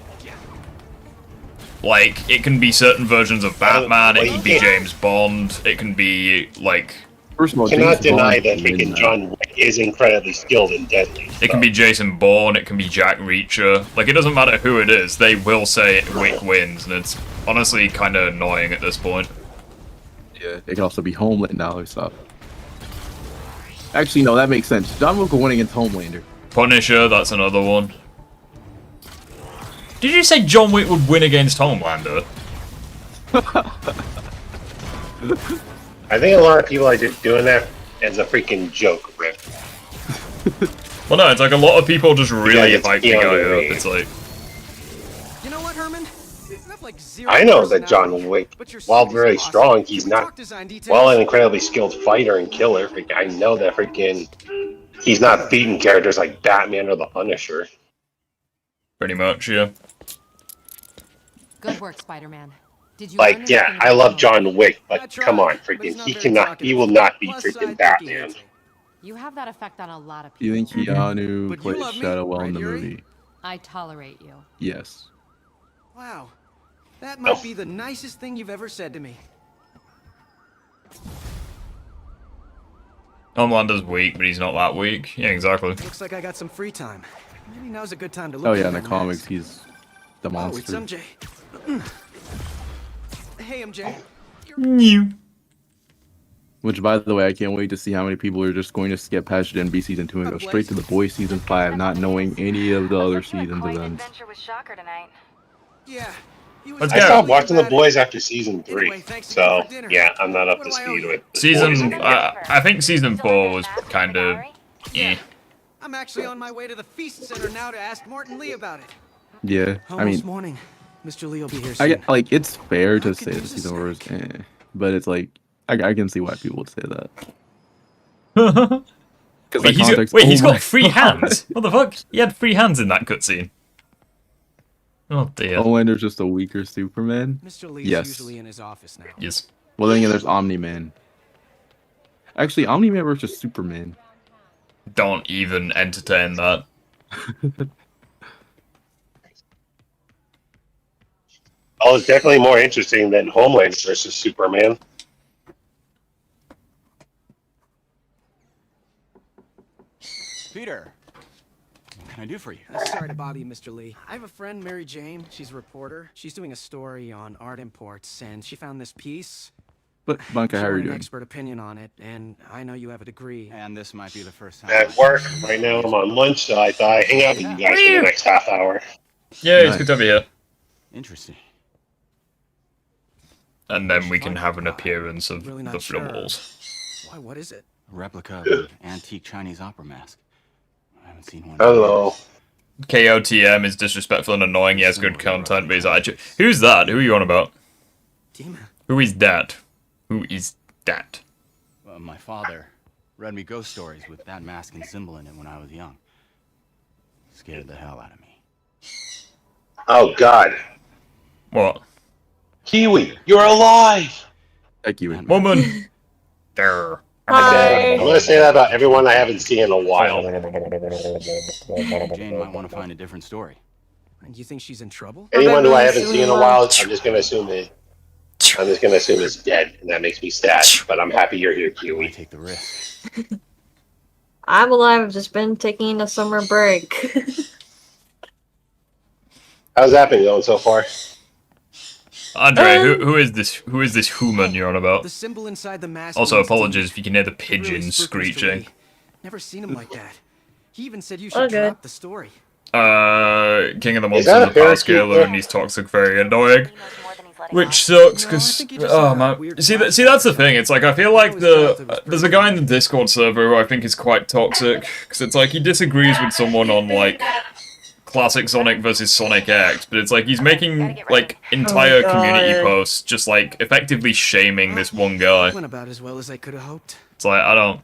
Like it can be certain versions of Batman, it can be James Bond, it can be like. First of all, cannot deny that freaking John Wick is incredibly skilled and deadly. It can be Jason Bourne, it can be Jack Reacher. Like, it doesn't matter who it is, they will say Wick wins, and it's honestly kind of annoying at this point. Yeah, it can also be Homelander stuff. Actually, no, that makes sense. John Wick will win against Homelander. Punisher, that's another one. Did you say John Wick would win against Homelander? I think a lot of people are just doing that as a freaking joke, Rick. Well, no, it's like a lot of people just really hype the guy up. It's like... You know what, Herman? I know that John Wick, while very strong, he's not, while an incredibly skilled fighter and killer, I know that freaking, he's not beating characters like Batman or the Punisher. Pretty much, yeah. Good work, Spider-Man. Did you like, yeah, I love John Wick, but come on, freaking, he will not beat freaking Batman. You have that effect on a lot of people. Do you think Keanu played Shadow well in the movie? I tolerate you. Yes. Wow. That might be the nicest thing you've ever said to me. Homelander's weak, but he's not that weak. Yeah, exactly. Looks like I got some free time. Maybe now's a good time to look. Oh yeah, in the comics, he's the monster. Oh, it's MJ. Hey, MJ. New. Which, by the way, I can't wait to see how many people are just going to skip past Gen B Season 2 and go straight to The Boys Season 5, not knowing any of the other seasons events. Yeah. I stopped watching The Boys after Season 3, so yeah, I'm not up to speed with Season, I think Season 4 was kind of, I'm actually on my way to the Feast Center now to ask Martin Lee about it. Yeah, I mean, morning. Mr. Lee will be here soon. like, it's fair to say the season was but it's like, I can see why people would say that. Wait, he's got free hands? What the fuck? He had free hands in that cutscene. Oh dear. Homelander's just a weaker Superman? Mr. Lee's usually in his office now. Yes. Well, then again, there's Omni-Man. Actually, Omni-Man versus Superman. Don't even entertain that. Oh, it's definitely more interesting than Homelander versus Superman. Peter, what can I do for you? Sorry to bother you, Mr. Lee. I have a friend, Mary Jane. She's a reporter. She's doing a story on art imports, and she found this piece. But, Bunker, how are you doing? An expert opinion on it, and I know you have a degree. And this might be the first time. At work, right now I'm on lunch, so I thought I'd hang out with you guys for the next half hour. Yeah, it's good to have you here. Interesting. And then we can have an appearance of the Flubbles. Why, what is it? A replica of an antique Chinese opera mask. I haven't seen one. Hello. KOTM is disrespectful and annoying. He has good content, but he's attitude. Who's that? Who are you on about? Demon. Who is that? Who is that? My father read me ghost stories with that mask and symbol in it when I was young. Scared the hell out of me. Oh, God. What? Kiwi, you're alive! Thank you, woman. There. I'm gonna say that about everyone I haven't seen in a while. Jane might want to find a different story. And you think she's in trouble? Anyone who I haven't seen in a while, I'm just gonna assume is dead, and that makes me sad. But I'm happy you're here, Kiwi. Take the risk. I'm alive. I've just been taking a summer break. How's that been going so far? Andre, who is this human you're on about? The symbol inside the mask. Also, apologies if you can hear the pigeons screeching. Never seen him like that. He even said you should drop the story. King of the Monsters is a power scaler and he's toxic, very annoying. Which sucks, because, oh man, see, that's the thing, it's like, I feel like there's a guy in the Discord server who I think is quite toxic, because it's like, he disagrees with someone on, like, classic Sonic versus Sonic X, but it's like, he's making, like, entire community posts, just, like, effectively shaming this one guy. Went about as well as I could have hoped. It's like, I don't...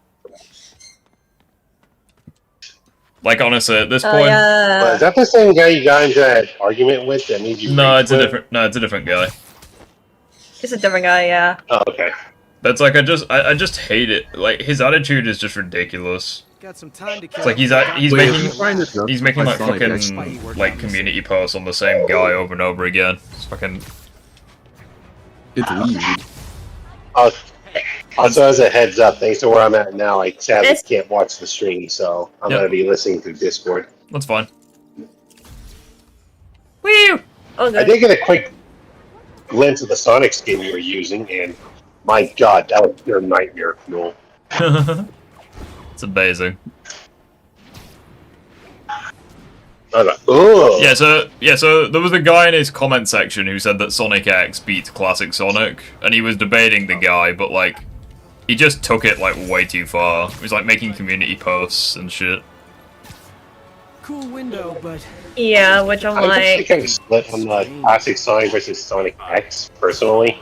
Like, honestly, at this point... Well, is that the same guy you got into that argument with that made you... No, it's a different guy. It's a different guy, yeah. Oh, okay. That's like, I just hate it. Like, his attitude is just ridiculous. Got some time to It's like he's making like fucking like community posts on the same guy over and over again. It's fucking... It's weird. Also, as a heads up, thanks to where I'm at now, I sadly can't watch the stream, so I'm going to be listening through Discord. That's fine. Woo! Oh, I did get a quick glimpse of the Sonic skin you were using, and my god, that was pure nightmare fuel. It's amazing. Ooh. So there was a guy in his comment section who said that Sonic X beats classic Sonic, and he was debating the guy, but like, he just took it like way too far. He was like making community posts and shit. Cool window, but yeah, which I'm like... I kind of split on the classic Sonic versus Sonic X, personally.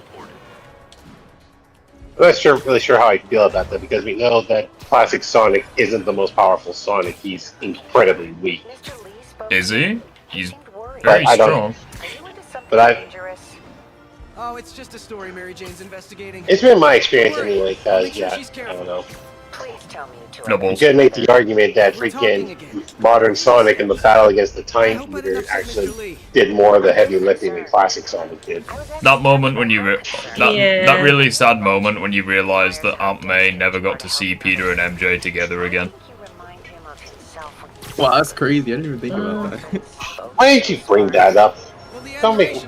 I'm not really sure how I feel about that, because we know that classic Sonic isn't the most powerful Sonic. He's incredibly weak. Is he? He's very strong. Oh, it's just a story Mary Jane's investigating. It's been my experience anyway, because, yeah, I don't know. You could make the argument that freaking modern Sonic in the battle against the Time Eater actually did more of the heavy lifting than classic Sonic did. That moment when you... that really sad moment when you realise that Aunt May never got to see Peter and MJ together again. Wow, that's crazy. I didn't even think about that. Why didn't you bring that up? Don't make...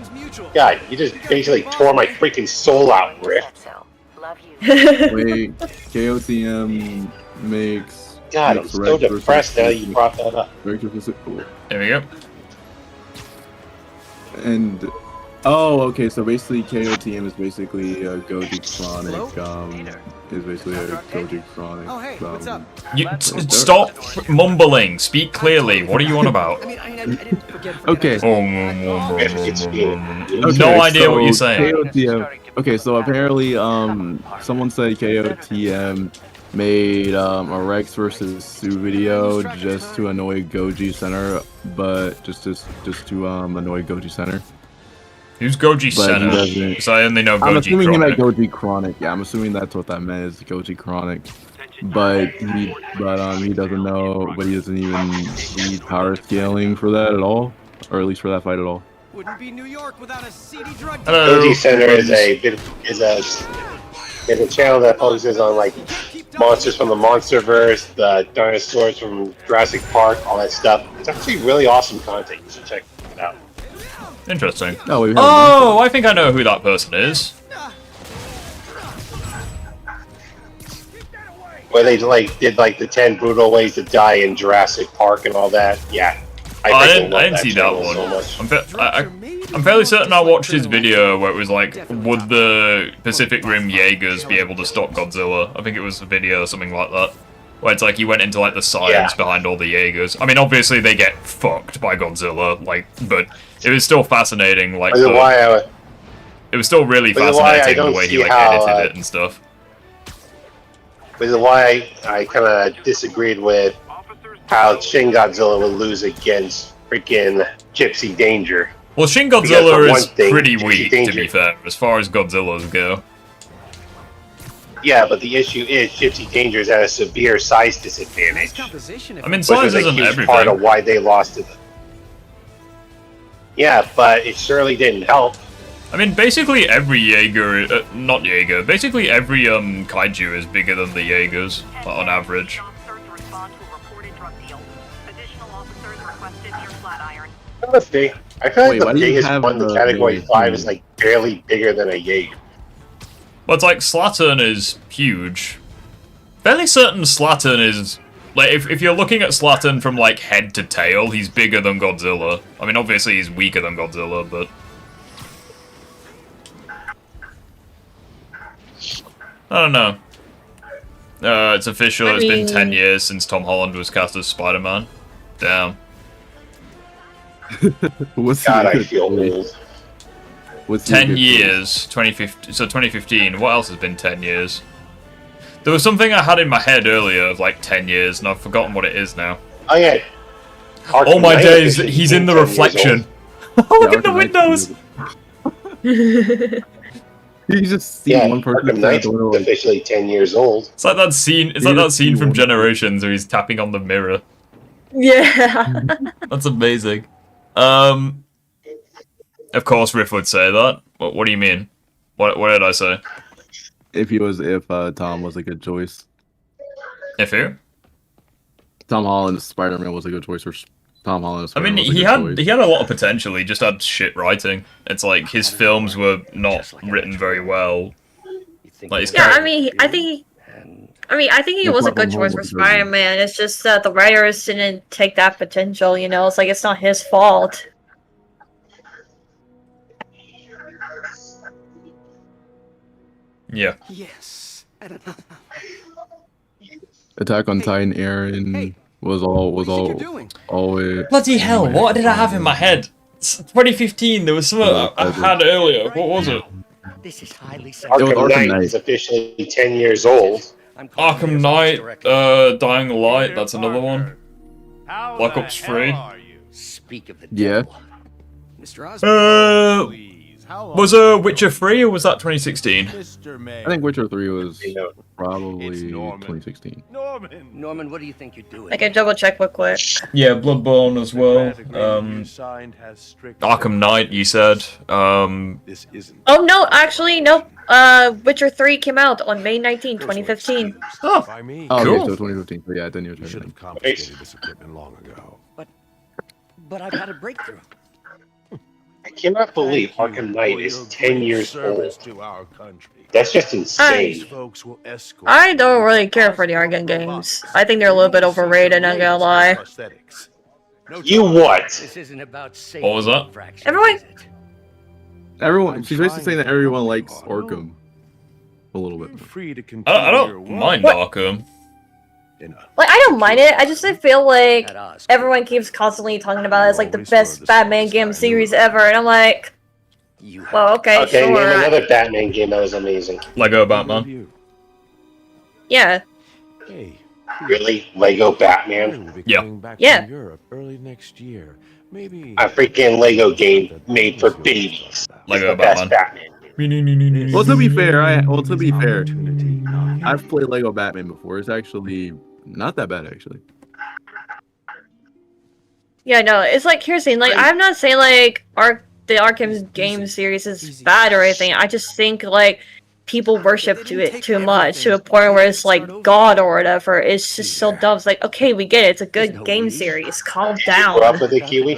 God, you just basically tore my freaking soul out, Rick. Wait, KOTM makes... God, I'm so depressed now you brought that up. There we go. And... Oh, okay, so basically KOTM is basically a Goji Chronic, is basically a Goji Chronic. Oh, hey, what's up? You stop mumbling. Speak clearly. What are you on about? Okay. No idea what you're saying. KOTM. Okay, so apparently, someone said KOTM made a Rex versus Sue video just to annoy Goji Center, but just to annoy Goji Center. Who's Goji Center? Because I only know Goji I'm assuming Chronic. he meant Goji Chronic. Yeah, I'm assuming that's what that meant, is Goji Chronic. But he doesn't know, but he doesn't even need power scaling for that at all, or at least for that fight at all. Wouldn't be New York without a seedy drug. Goji Center is a channel that focuses on like monsters from the MonsterVerse, the dinosaurs from Jurassic Park, all that stuff. It's actually really awesome content. You should check it out. Interesting. Oh, I think I know who that person is. Where they did the 10 brutal ways to die in Jurassic Park and all that. Yeah. I didn't see that one. So I'm fairly certain I watched his video where it was like, would the Pacific Rim Jaegers be able to stop Godzilla? I think it was a video or something like that. Where it's like he went into like the science behind all the Jaegers. I mean, obviously they get fucked by Godzilla, like, but it was still fascinating. Like, it was still really fascinating the way he like edited it and stuff. Which is why I kind of disagreed with how Shin Godzilla would lose against freaking Gypsy Danger. Well, Shin Godzilla is pretty weak, to be fair, as far as Godzillas go. Yeah, but the issue is Gypsy Danger is at a severe size disadvantage. I mean, size isn't everything. Part of why they lost to them. Yeah, but it surely didn't help. I mean, basically every Jaeger, basically every kaiju is bigger than the Jaegers, on average. Let's see. I feel like the biggest one, the Category 5, is like barely bigger than a Jaeger. But it's like, Slattern is huge. Fairly certain Slattern is... Like, if you're looking at Slattern from, like, head to tail, he's bigger than Godzilla. I mean, obviously he's weaker than Godzilla, but... I don't know. It's official. It's been 10 years since Tom Holland was cast as Spider-Man. Damn. God, I feel old. 10 years, 2015. So 2015. What else has been 10 years? There was something I had in my head earlier of like 10 years, and I've forgotten what it is now. Oh yeah. Oh my days! He's in the reflection. Look at the windows. You just see one person. Arkham Knight's officially 10 years old. It's like that scene. It's like that scene from Generations where he's tapping on the mirror. Yeah. That's amazing. Of course, Riff would say that. What do you mean? What did I say? If Tom was a good choice. If who? Tom Holland's Spider-Man was a good choice for Tom Holland. I mean, he had a lot of potential. He just had shit writing. It's like his films were not written very well. Like his I think he was a good choice for Spider-Man. It's just that the writers didn't take that potential. You know, it's like it's not his fault. Yeah. Yes. Attack on Titan Aaron was always. Bloody hell! What did I have in my head? 2015. There was something I had earlier. What was it? This is highly Arkham Knight is officially 10 years old. Arkham Knight, Dying Light. That's another one. Black Ops 3. Speak of the Mr. Osborn. Was Witcher 3 or was that 2016? I think Witcher 3 was probably 2016. Norman, what do you think you're doing? I can double check real quick. Yeah, Bloodborne as well. Arkham Knight, you said. Oh no, actually nope. Witcher 3 came out on May 19, 2015. Oh, cool. Okay, so 2015. So yeah, 10 years. Should have confiscated this equipment long ago. But I've had a breakthrough. I cannot believe Arkham Knight is 10 years old. That's just insane. I don't really care for the Arkham games. I think they're a little bit overrated, not gonna lie. You what? This isn't about What was that? Everyone, she's basically saying that everyone likes Arkham a little bit. I don't mind Arkham. Like, I don't mind it. I just feel like everyone keeps constantly talking about it as like the best Batman game series ever, and I'm like, well, okay, Okay, sure. name another Batman game that was amazing. Lego Batman. Yeah. Really? Lego Batman? Yeah. Europe early next year. Maybe A freaking Lego game made for babies. Lego It's the best Batman. Batman. Well, to be fair, I've played Lego Batman before. It's actually not that bad, actually. Yeah, no, it's like, here's the thing, like, I'm not saying, like, the Arkham game series is bad or anything. I just think, like, people worship to it too much, to a point where it's like God or whatever. It's just so dumb. It's like, okay, we get it. It's a good game series. Calm down. What up with the Kiwi?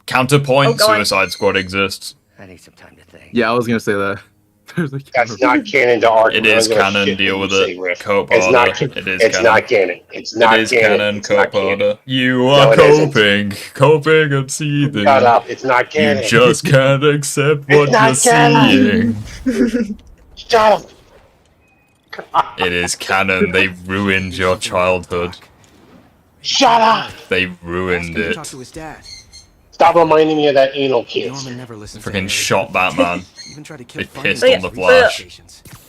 Counterpoint, Suicide Squad exists. I need some time to think. Yeah, I was gonna say that. That's not canon to Arkham. It is canon. Deal with it. Cope It's harder. not. It is It's canon. not canon. It's not It is canon. canon. It's not Cope canon. harder. You No, are it isn't. coping and seething. Shut up. It's not canon. You just can't accept what not you're canon. seeing. Shut up. It is canon. They ruined your childhood. Shut up. They ruined Ask him to talk it. to his dad. Stop reminding me of that anal kid. Norman never listened to Freaking him. shot Batman. Even tried to They kill pissed Bunny. on the Flash.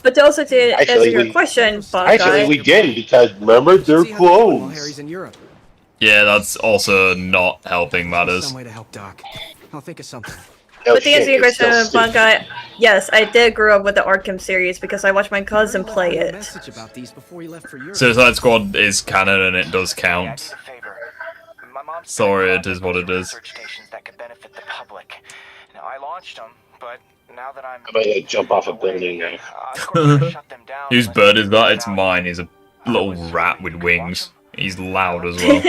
But also to answer Actually, your we- question, Actually, we didn't because remember they're See how they're doing while clones. Harry's in Europe. Yeah, that's also not helping matters. Some way to help Doc. I'll think of something. No But to answer shit, your it's still question, stupid. Blanca, yes, I did grow up with the Arkham series because I watched my cousin play it. Message about these before he left for Europe. Suicide Squad is canon and it does count. Sorry, it is what it is. That could benefit the public. Now I launched them, but now that I'm I'm gonna jump off a building now. Whose bird is that? It's mine. He's a little rat with wings. He's loud as well.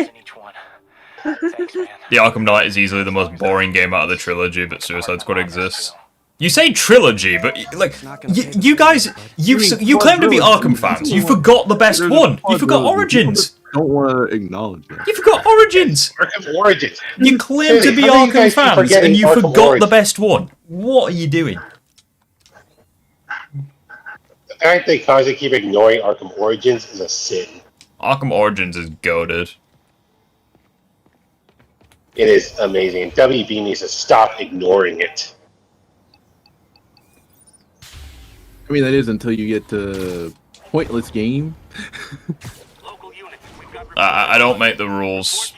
The Arkham Knight is easily the most boring game out of the trilogy, but Suicide Squad exists. You say trilogy, but like you guys, you claim to be Arkham fans. You forgot the best one. You forgot Origins. Don't want to acknowledge that. You forgot Origins. Arkham Origins. You claim to be How do you Arkham guys keep fans, forgetting and you Arkham forgot the Origins? best one. What are you doing? fact they constantly keep ignoring Arkham Origins is a sin. Arkham Origins is goated. It is amazing. And WB needs to stop ignoring it. I mean, that is until you get to pointless game. I don't make the rules.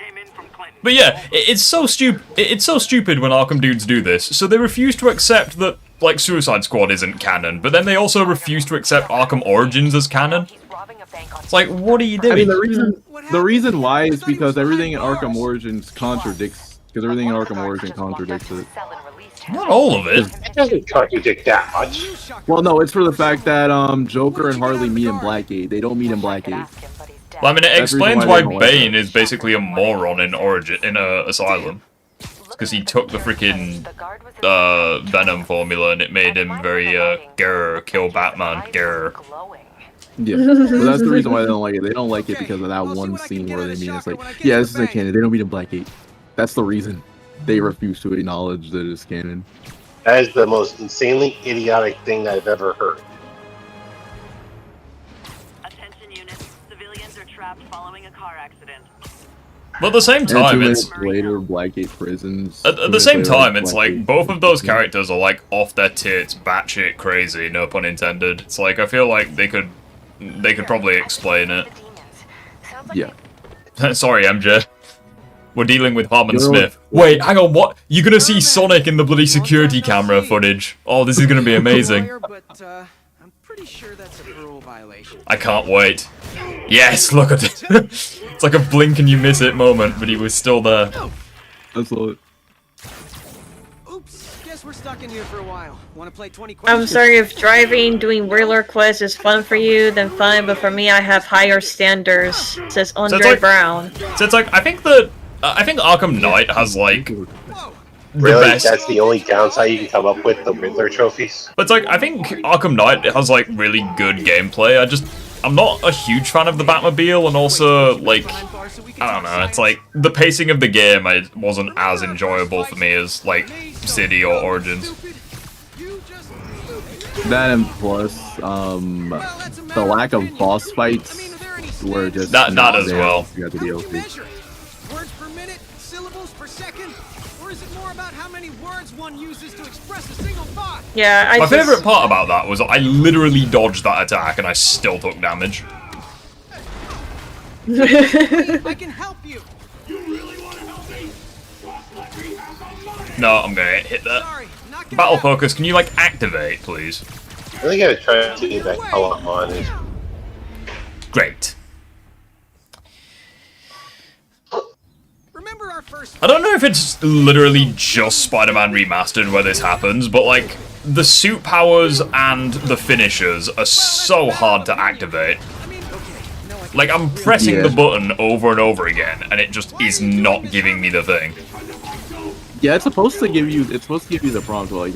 But yeah, it's so stupid. It's so stupid when Arkham dudes do this. So they refuse to accept that, like, Suicide Squad isn't canon, but then they also refuse to accept Arkham Origins as canon. It's like, what are you doing? I mean, the reason why is because everything in Arkham Origins contradicts. Because everything in Arkham Origins contradicts it. Not all of it. It doesn't contradict that much. Well, no, it's for the fact that Joker and Harley meet in Blackgate. They don't meet in Blackgate. Well, I mean, it explains why Bane is basically a moron in Asylum. Because he took the freaking Venom formula and it made him very grr, kill Batman, grr. Yeah, but that's the reason why they don't like it. They don't like it because of that one scene where they meet. It's like, yeah, this is a canon. They don't meet in Blackgate. That's the reason they refuse to acknowledge that it's canon. That is the most insanely idiotic thing I've ever heard. Attention units, civilians are trapped following a car accident. But at the same time, it's later Blackgate prisons. At the same time, it's like both of those characters are like off their tits, batshit crazy. No pun intended. It's like I feel like they could probably explain it. Yeah. Sorry, MJ. We're dealing with Harmon Smith. Wait, hang on, what? You're gonna see Sonic in the bloody security camera footage. Oh, this is gonna be amazing. I'm pretty sure that's a rule violation. I can't wait. Yes, look at it. It's like a blink and you miss it moment, but he was still there. That's all. Oops, guess we're stuck in here for a while. Want to play 20 questions? I'm sorry if driving, doing wheeler quests is fun for you, then fine, but for me I have higher standards, says Andre Brown. So it's like, I think Arkham Knight has like Really? best. That's the only downside you can come up with, the Riddler trophies? But it's like, I think Arkham Knight has like really good gameplay. I'm not a huge fan of the Batmobile, and also like, I don't know, it's like the pacing of the game wasn't as enjoyable for me as like City or Origins. That and plus, the lack of boss fights were just that as well. You got to deal with. Words per minute, syllables per second, or is it more about how many words one uses to express a single thought? Yeah, my favorite part about that was I literally dodged that attack and I still took damage. I can help you. No, I'm gonna hit that. Battle focus, can you like activate, please? I really gotta try to get that color on it. Great. I don't know if it's literally just Spider-Man Remastered where this happens, but like, the suit powers and the finishers are so hard to activate. Like, I'm pressing the button over and over again, and it just is not giving me the thing. Yeah, it's supposed to give you the prompt, like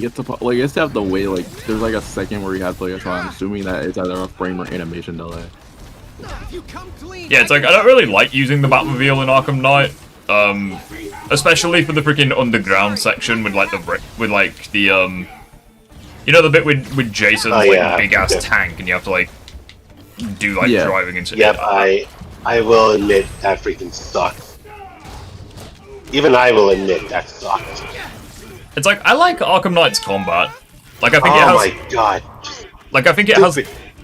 it's to have the way, like, there's like a second where you have to, like, so I'm assuming that it's either a frame or animation delay. Yeah, it's like, I don't really like using the Batmobile in Arkham Knight. Especially for the freaking underground section with like the you know, the bit with Jason's like big ass tank and you have to like do like driving into. Yep, I will admit that freaking sucks. Even I will admit that sucks. It's like, I like Arkham Knight's combat. Like, I think it has. Oh my god. Like, I think it has.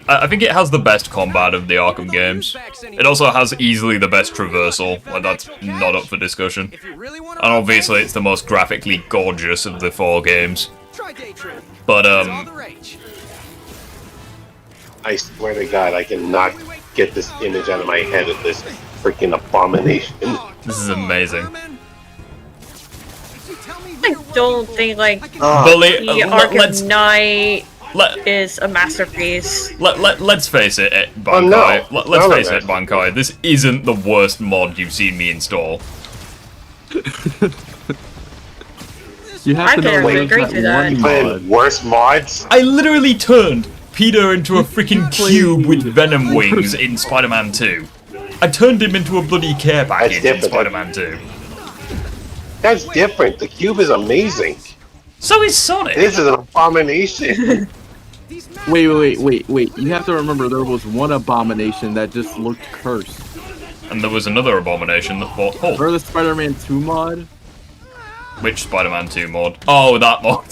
I think it has the best combat of the Arkham games. It also has easily the best traversal, like that's not up for discussion. And obviously it's the most graphically gorgeous of the 4 games. But I swear to god, I cannot get this image out of my head of this freaking abomination. This is amazing. I don't think like the Arkham Knight is a masterpiece. Let's face it, Bankai. Let's face it, Bankai. This isn't the worst mod you've seen me install. You have to know one worst mods. I literally turned Peter into a freaking cube with venom wings in Spider-Man 2. I turned him into a bloody care package in Spider-Man 2. That's different. The cube is amazing. So is Sonic. This is an abomination. Wait. You have to remember there was one abomination that just looked cursed. And there was another abomination that fought Hulk. Or the Spider-Man 2 mod? Which Spider-Man 2 mod? Oh, that mod.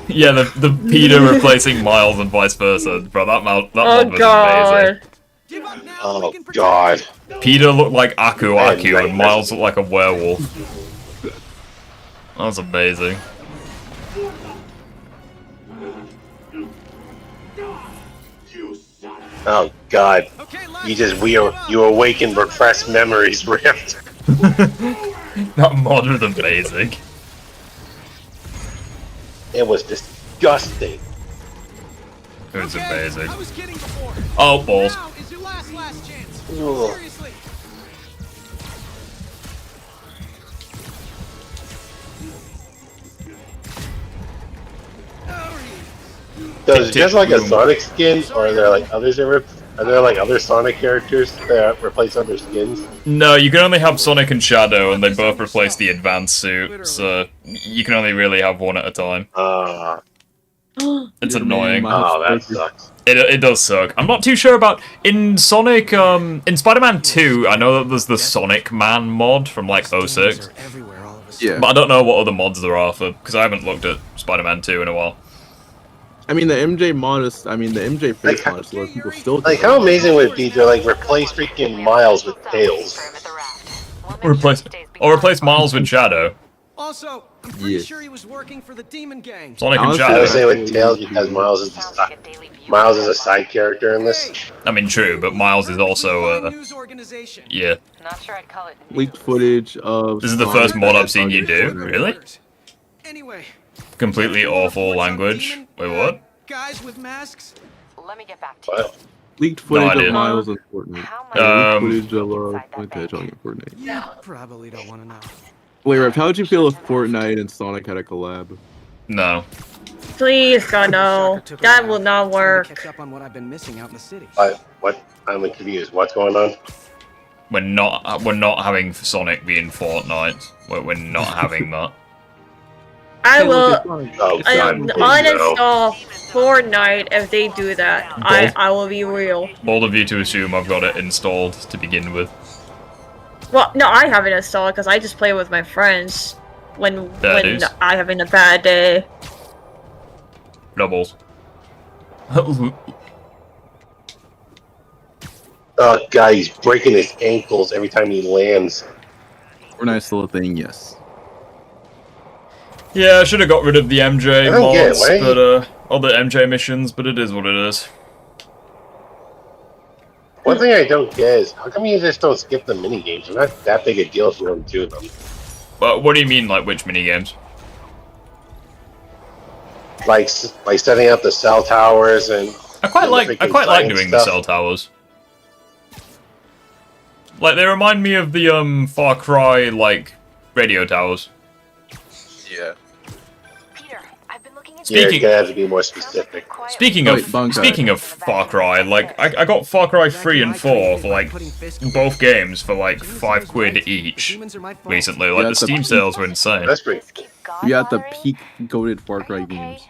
Yeah, the Peter replacing Miles and vice versa. Bro, that mod was amazing. Oh god. Peter looked like Aku and Miles looked like a werewolf. That was amazing. Oh god. You awakened repressed memories, Rift. That mod was amazing. It was disgusting. It was amazing. Oh, balls. So is it just like a Sonic skin, or are there like others that are there like other Sonic characters that replace other skins? No, you can only have Sonic and Shadow, and they both replace the advanced suit, so you can only really have one at a time. It's annoying. Oh, that sucks. It does suck. I'm not too sure about in Sonic. In Spider-Man 2, I know that there's the Sonic Man mod from like 06. Yeah. But I don't know what other mods there are for because I haven't looked at Spider-Man 2 in a while. I mean, the MJ mod is. I mean, the MJ face mod is what people still. Like, how amazing would it be to like replace freaking Miles with Tails? Replace Miles with Shadow. Also, I'm pretty sure he was working for the Demon Gang. Sonic and I Shadow. would say with Tails because Miles is a side character in this. I mean, true, but Miles is also yeah. Not sure I'd call it Leaked footage of. This is the first mod I've seen you do. Really? Anyway. Completely awful language. Wait, what? Guys with masks. Let me get back to you. Leaked footage idea. of Miles and Fortnite. Leaked footage of Hedgehog and Fortnite. You probably don't want to know. Wait, Rev, how would you feel if Fortnite and Sonic had a collab? No. Please, God, no. That will not work. Catch up on what I've been missing out in the city. What? I'm confused. What's going on? We're not having Sonic be in Fortnite. We're not having that. I will God, uninstall Fortnite if they do that. I will be real. Bold of you to assume I've got it installed to begin with. Well, no, I haven't installed because I just play with my friends when I'm having a bad day. Doubles. Oh god, he's breaking his ankles every time he lands. Fortnite's still a thing, yes. Yeah, I should have got rid of the MJ I don't get mods, it, but all the MJ missions, but it is what it is. One thing I don't get is how come you just don't skip the mini games? They're not that big a deal if you don't do them. But what do you mean, like which mini games? Like setting up the cell towers and. I quite like doing the cell towers. Like they remind me of the Far Cry like radio towers. Yeah. You're gonna have to be more specific. Speaking of Far Cry, like I got Far Cry 3 and 4 for like both games for like £5 each recently. Like the Steam sales were insane. That's pretty. You got the peak goated Far Cry games.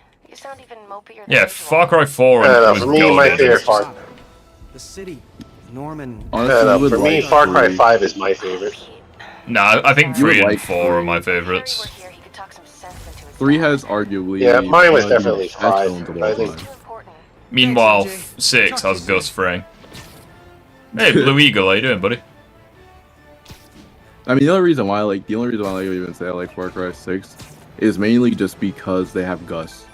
Yeah, Far Cry 4 was for me, my favorite Far. The city, Norman. Honestly, for me, Far Cry 5 is my favorite. Nah, I think 3 and 4 are my favorites. 3 has arguably. Yeah, mine was definitely 5. I think. Meanwhile, 6 has Gus Fring. Hey, Blue Eagle, how you doing, buddy? I mean, the only reason why I even say I like Far Cry 6 is mainly just because they have Gus.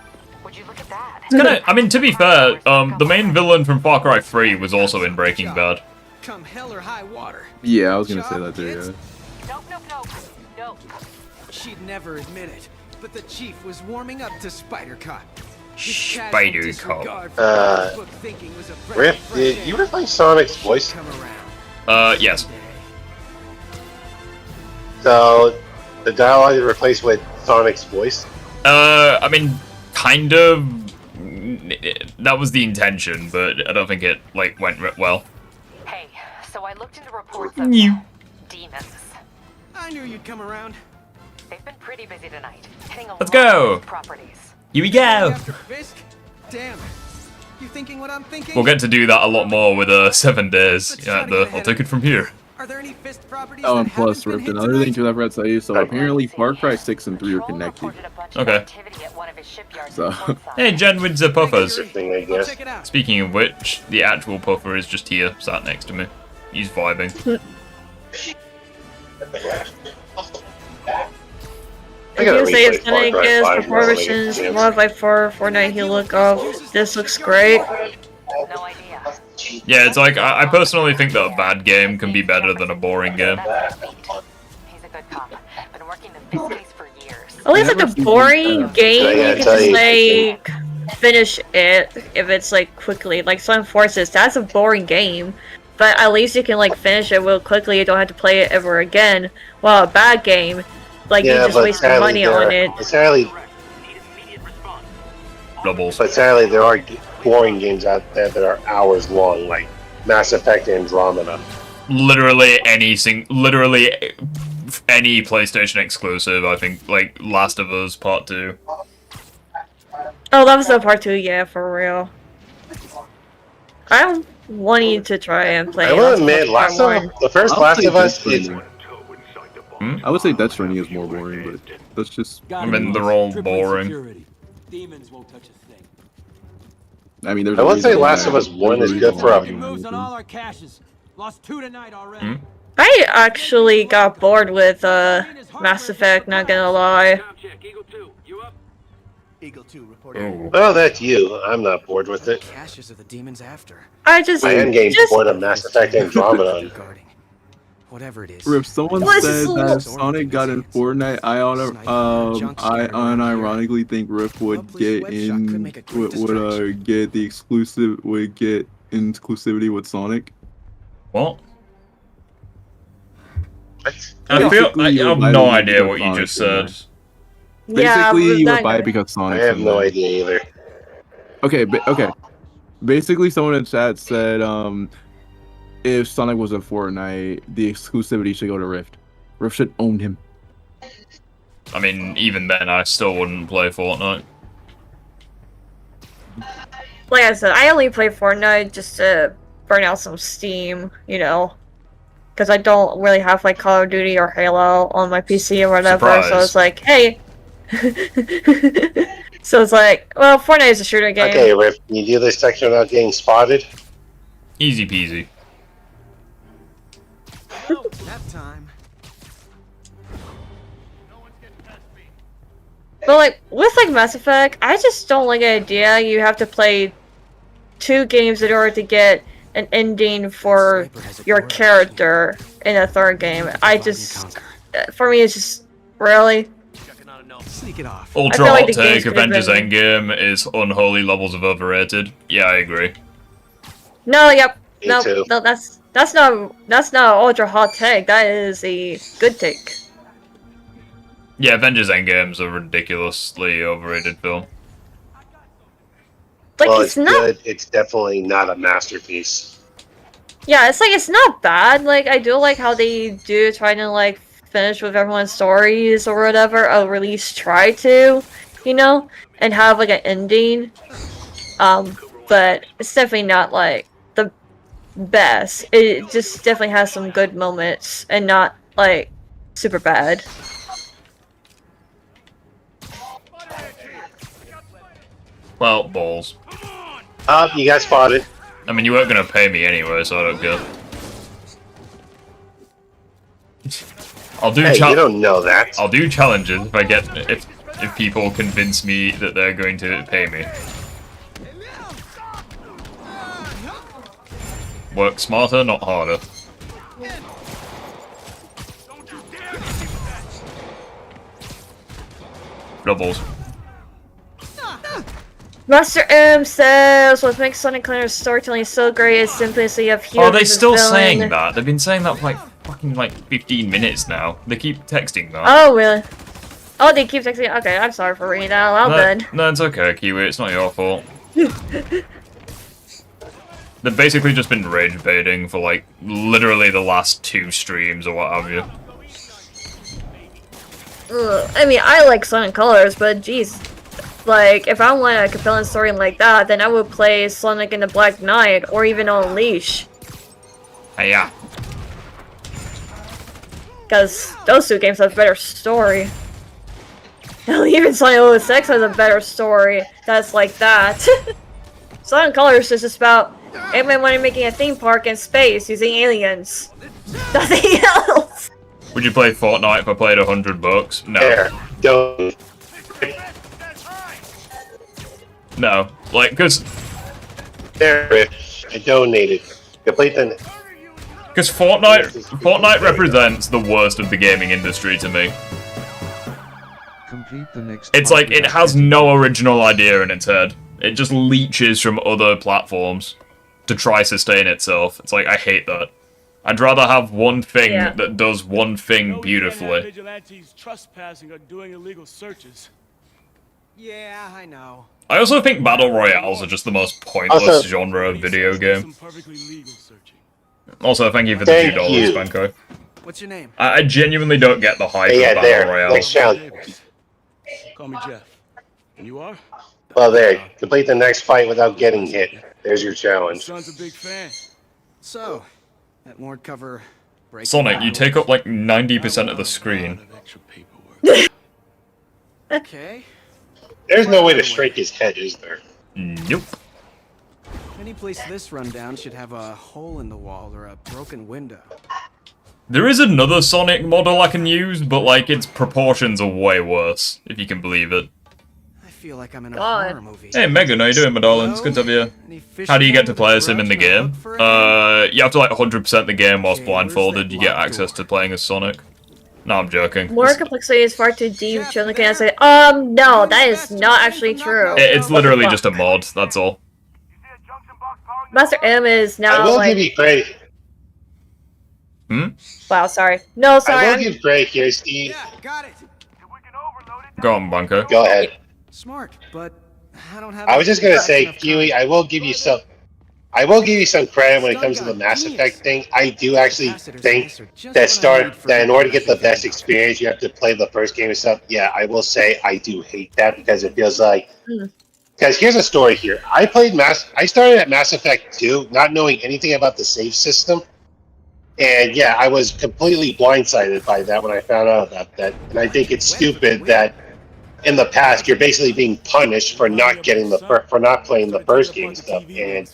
I mean, to be fair, the main villain from Far Cry 3 was also in Breaking Bad. Come hell or high water. Yeah, I was gonna say that too. Yeah. No. She'd never admit it, but the chief was warming up to Spider Cop. Spider Cop. Rip, did you replace Sonic's voice? Yes. So, the dialogue is replaced with Sonic's voice? I mean, kind of. That was the intention, but I don't think it, like, went well. Hey, so I looked into reports of demons. I knew you'd come around. They've been pretty busy tonight, hitting a Let's lot go. of properties. Here we go. Damn. You thinking what I'm thinking? We'll get to do that a lot more with 7 days. Yeah, I'll take it from here. Are there any fist properties Oh, that and plus, haven't Rift, been hit another thing tonight? too that I forgot to tell you. So apparently, Far Cry 6 and 3 are connected. Okay. So. Hey, Jen with the puffers. Thing, I guess. Speaking of which, the actual puffer is just here, sat next to me. He's vibing. I was gonna say it's gonna get performances modified for Fortnite Heal look of this looks great. Yeah, it's like I personally think that a bad game can be better than a boring game. At least like a boring game, you can just like finish it if it's like quickly. Like Sun Forces, that's a boring game, but at least you can like finish it real quickly. You don't have to play it ever again. While a bad game, like you just waste your money on it. Doubles. But sadly, there are boring games out there that are hours long, like Mass Effect Andromeda. Literally any PlayStation exclusive. I think like Last of Us Part 2. Oh, that was the part 2, yeah, for real. I'm wanting to try and play. I will admit, the first Last of Us is. I would say Death Stranding is more boring, but that's just. I mean, they're all boring. Demons won't touch a thing. I mean, there's. I would say Last of Us 1 is good for a. Moves on all our caches. Lost 2 tonight already. I actually got bored with Mass Effect, not gonna lie. Eagle 2 reporting. Oh, that's you. I'm not bored with it. Caches of the demons after. I just. I am getting bored of Mass Effect Andromeda. Whatever it is. If someone said that Sonic got in Fortnite, I unironically think Rift would get get exclusivity with Sonic. What? I have no idea what you just said. Basically, you would buy it because Sonic. I have no idea either. Okay, okay. Basically, someone in chat said, if Sonic was in Fortnite, the exclusivity should go to Rift. Rift should own him. I mean, even then, I still wouldn't play Fortnite. Like I said, I only play Fortnite just to burn out some steam, you know, because I don't really have like Call of Duty or Halo on my PC or whatever. Surprise. So it's like, hey. So it's like, well, Fortnite is a shooter game. Okay, Riff, can you do this section without getting spotted? Easy peasy. Nap time. But like with like Mass Effect, I just don't like the idea you have to play 2 games in order to get an ending for your character in a 3rd game. I just, for me, it's just really. Sneak it off. Ultra like hot the games take: could have Avengers been- Endgame is unholy levels of overrated. Yeah, I agree. No, yep, Me no, too. no, that's not an ultra hot take. That is a good take. Yeah, Avengers Endgame's a ridiculously overrated film. Like Well, it's not. good. It's definitely not a masterpiece. Yeah, it's like it's not bad. Like I do like how they do try to like finish with everyone's stories or whatever, or at least try to, you know, and have like an ending. But it's definitely not like the best. It just definitely has some good moments and not like super bad. Well, balls. You got spotted. I mean, you weren't gonna pay me anyway, so I don't care. I'll do. Hey, you don't know that. I'll do challenges if I get if people convince me that they're going to pay me. Work smarter, not harder. Doubles. Master M says, what makes Sonic Cleaner's storytelling so great is simply so you have heroes. Oh, they're still villain. saying that. They've been saying that for like fucking 15 minutes now. They keep texting that. Oh, really? Oh, they keep texting. Okay, I'm sorry for reading that out loud then. No, it's okay, Kiwi. It's not your fault. They've basically just been rage baiting for like literally the last 2 streams or what have you. Ugh, I mean, I like Sonic Colors, but geez, Like, if I want a compelling story like that, then I would play Sonic and the Black Knight, or even Unleash. Yeah. Because those two games have better story. Hell, even Sonic 06 has a better story that's like that. Sonic Colors is just about everyone making a theme park in space using aliens. Nothing else! Would you play Fortnite if I played $100? No. There, don't. No. Like, cause... There, I donated. Complete the... Because Fortnite represents the worst of the gaming industry to me. Complete the next It's like, it has no original idea in its head. It just leeches from other platforms to try sustain itself. It's like, I hate that. I'd rather have one thing that does one thing beautifully. Vigilantes trespassing or doing illegal searches. Yeah, I know. I also think Battle Royales are just the most pointless genre of video game. Also, thank you for the $2, Banco. What's your name? I genuinely don't get the hype of Battle Royales. Next challenge. Call me Jeff. And you are? Well, there. Complete the next fight without getting hit. There's your challenge. Son's a big fan. So, that ward cover... Sonic, you take up like 90% of the screen. Okay. There's no way to shrink his head, is there? Nope. Any place this rundown should have a hole in the wall or a broken window. There is another Sonic model I can use, but like its proportions are way worse, if you can believe it. I feel like I'm in a horror movie. Hey Megan, how you doing, my darling? It's good to have you. How do you get to play as him in the game? You have to like 100% the game whilst blindfolded. You get access to playing as Sonic. No, I'm joking. More complexity is far too deep. Children can say, no, that is not actually true. It's literally just a mod, that's all. Master M is now I will like... give you credit. Wow, sorry. No, sorry. I will give credit here, Steve. Yeah, got it. Go on, Banco. Go ahead. Smart, but I don't have... I was just gonna say, Huey, I will give you some credit when it comes to the Mass Effect thing. I do actually think that in order to get the best experience, you have to play the first game and stuff. Yeah, I will say I do hate that because it feels like... Because here's a story here. I started at Mass Effect 2, not knowing anything about the save system. And yeah, I was completely blindsided by that when I found out about that. And I think it's stupid that in the past you're basically being punished for not getting for not playing the first game stuff. And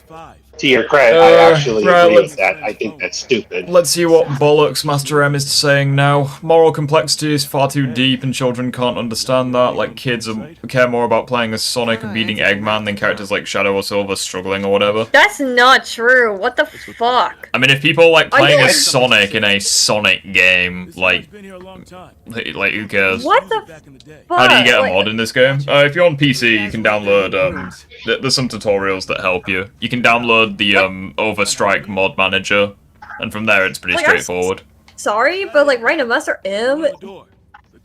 to your credit, I actually agree with that. I think that's stupid. Let's see what bollocks Master M is saying now. Moral complexity is far too deep and children can't understand that. Like, kids care more about playing as Sonic and beating Eggman than characters like Shadow or Silver struggling or whatever. That's not true. What the fuck? I mean, if people like playing as Sonic in a Sonic game, like who cares? What the fuck? How do you get a mod in this game? If you're on PC, you can download, there's some tutorials that help you. You can download the Overstrike mod manager, and from there it's pretty straightforward. Sorry, but like right now, Master M,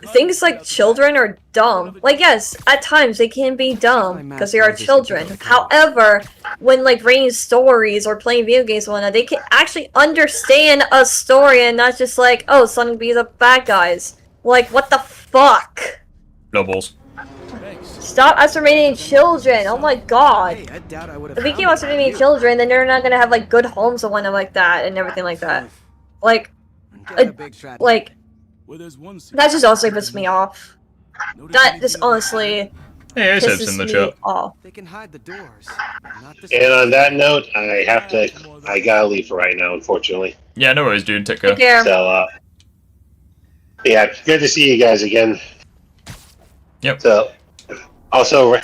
things like children are dumb. Like, yes, at times they can be dumb because they are children. However, when like reading stories or playing video games and whatnot, they can actually understand a story and not just like, oh, Sonic beats up bad guys. Like, what the fuck? No balls. Stop estimating children! Oh my god! If we keep estimating children, then they're not gonna have like good homes and whatnot like that and everything like that. Like, that just honestly pisses me off. That just honestly pisses me off. They can hide the doors. And on that note, I gotta leave for right now, unfortunately. Yeah, no worries, dude. Take care. Take care. So, yeah, good to see you guys again. Yep. So, also,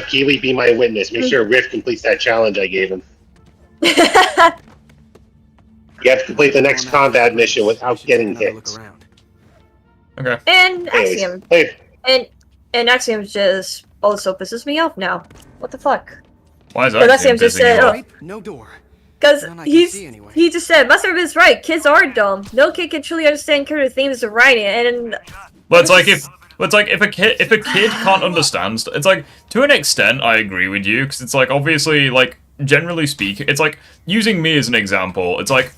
Kiwi, be my witness. Make sure Riff completes that challenge I gave him. You have to complete the next combat mission without getting hit. Okay. And Axiom. And Axiom just also pisses me off now. What the fuck? Why is Axiom just pissing you off? No door. Because he just said, Master is right, kids are dumb. No kid can truly understand character themes of writing, and... Well, it's like if a kid can't understand, it's like, to an extent, I agree with you, because it's like, obviously, like, generally speaking, it's like, using me as an example, it's like,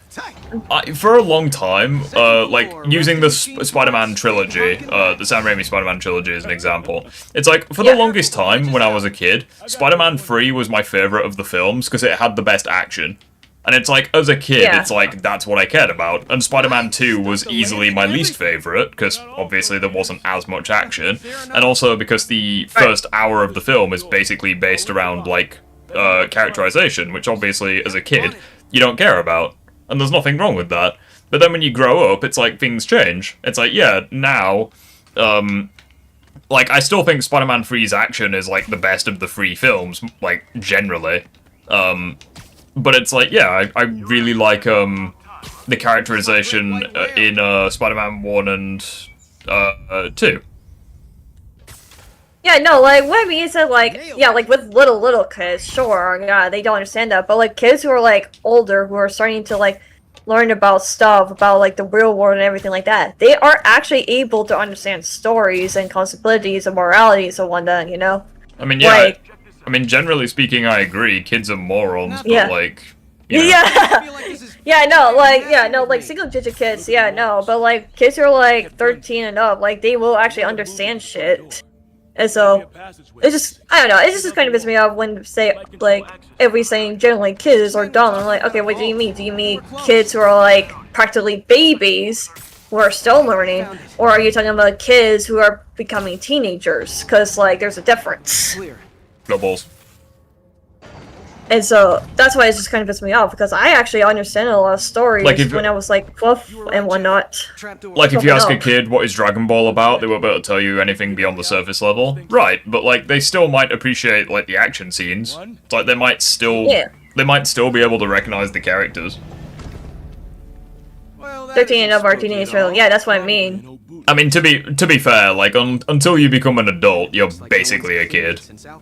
For a long time, like, using the Spider-Man trilogy, the Sam Raimi Spider-Man trilogy as an example, it's like, for the longest time, when I was a kid, Spider-Man 3 was my favourite of the films, because it had the best action. And it's like, as a kid, it's like, that's what I cared about. And Spider-Man 2 was easily my least favourite, because obviously there wasn't as much action. And also because the first hour of the film is basically based around, like, characterization, which obviously, as a kid, you don't care about. And there's nothing wrong with that. But then when you grow up, it's like, things change. It's like, yeah, now, like, I still think Spider-Man 3's action is, like, the best of the 3 films, like, generally. But it's like, yeah, I really like the characterization in Spider-Man 1 and 2. Yeah, no, like, what I mean is that, like, yeah, like, with little kids, sure, yeah, they don't understand that, but, like, kids who are, like, older, who are starting to, like, learn about stuff, about, like, the real world and everything like that, they are actually able to understand stories and consequences and moralities and whatnot, you know? I mean, yeah, like, I mean, generally speaking, I agree. Kids are morons, but like, you know. Yeah, no, like single-digit kids, yeah, no, but like kids who are like 13 and up, like they will actually understand shit. And so, it's just, I don't know, it just kind of pisses me off when say, like, if we saying generally kids are dumb, I'm like, okay, what do you mean? Do you mean kids who are like practically babies who are still learning, or are you talking about kids who are becoming teenagers? Because like, there's a difference. No balls. And so that's why it just kind of pisses me off, because I actually understand a lot of stories like when I was like 12 and whatnot. Like if you ask a kid what is Dragon Ball about, they won't be able to tell you anything beyond the surface level. Right, but like they still might appreciate like the action scenes. It's like they might still be able to recognize the characters. 13 and up are teenagers, yeah, that's what I mean. I mean, to be fair, like until you become an adult, you're basically a kid,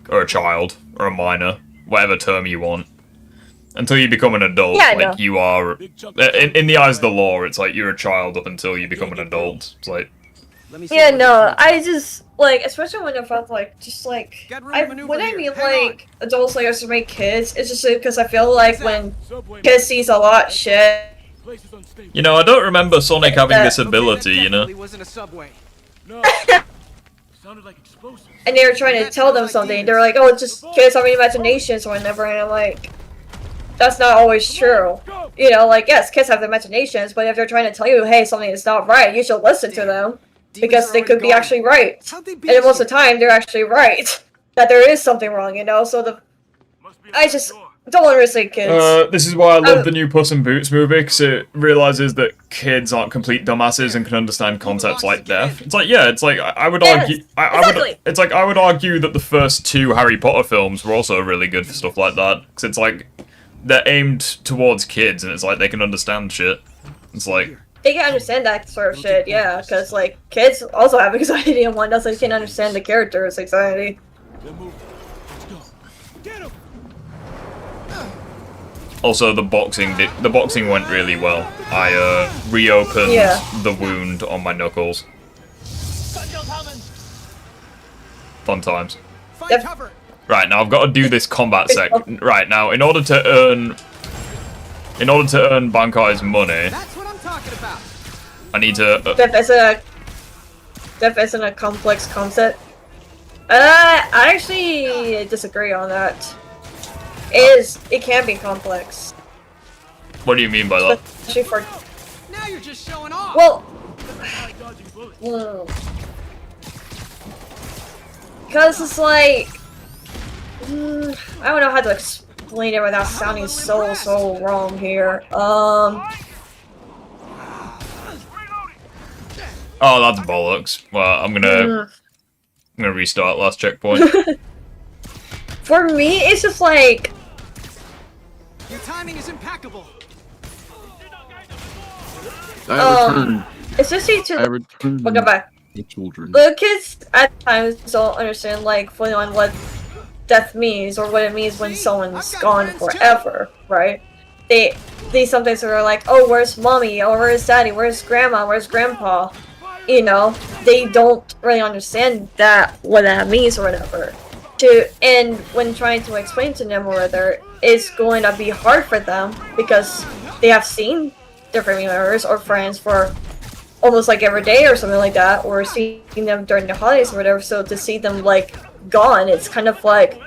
or a child, or a minor. Whatever term you want. Until you become an adult, like you are, in the eyes of the law, it's like you're a child up until you become an adult. It's like, yeah, no, I just like, especially when I felt like, just like, when I mean like adults like us to make kids, it's just because I feel like when kids sees a lot of shit. You know, I don't remember Sonic having this ability, you know. And they were trying to tell them something. They're like, oh, it's just kids having imaginations or whatever. And I'm like, that's not always true. You know, like, yes, kids have imaginations, but if they're trying to tell you, hey, something is not right, you should listen to them. Because they could be actually right. And most of the time, they're actually right. That there is something wrong, you know? So I just don't understand kids. This is why I love the new Puss in Boots movie, because it realizes that kids aren't complete dumbasses and can understand concepts like death. It's like, yeah, it's like, I would argue... It's like, I would argue that the first 2 Harry Potter films were also really good for stuff like that. Because it's like, they're aimed towards kids, and it's like, they can understand shit. It's like... They can understand that sort of shit, yeah, because, like, kids also have anxiety and whatnot, so they can understand the character's anxiety. Also, the boxing went really well. I reopened the wound on my knuckles. Fun times. Right, now I've got to do this combat Right, now in order to earn Bankai's money, I need to Death isn't a complex concept. I actually disagree on that. It can be complex. What do you mean by that? Especially for... Now you're just showing off. Well, because it's like, I don't know how to explain it without sounding so wrong here. Oh, that's bollocks. Well, I'm gonna restart last checkpoint. For me, it's just like, your timing is impeccable. especially to welcome back. The children. The kids at times don't understand like fully on what death means or what it means when someone's gone forever, right? They sometimes are like, oh, where's mommy? Oh, where's daddy? Where's grandma? Where's grandpa? You know, they don't really understand what that means or whatever. And when trying to explain to them or whether it's going to be hard for them because they have seen their family members or friends for almost like every day or something like that, or seeing them during the holidays or whatever. So to see them like gone, it's kind of like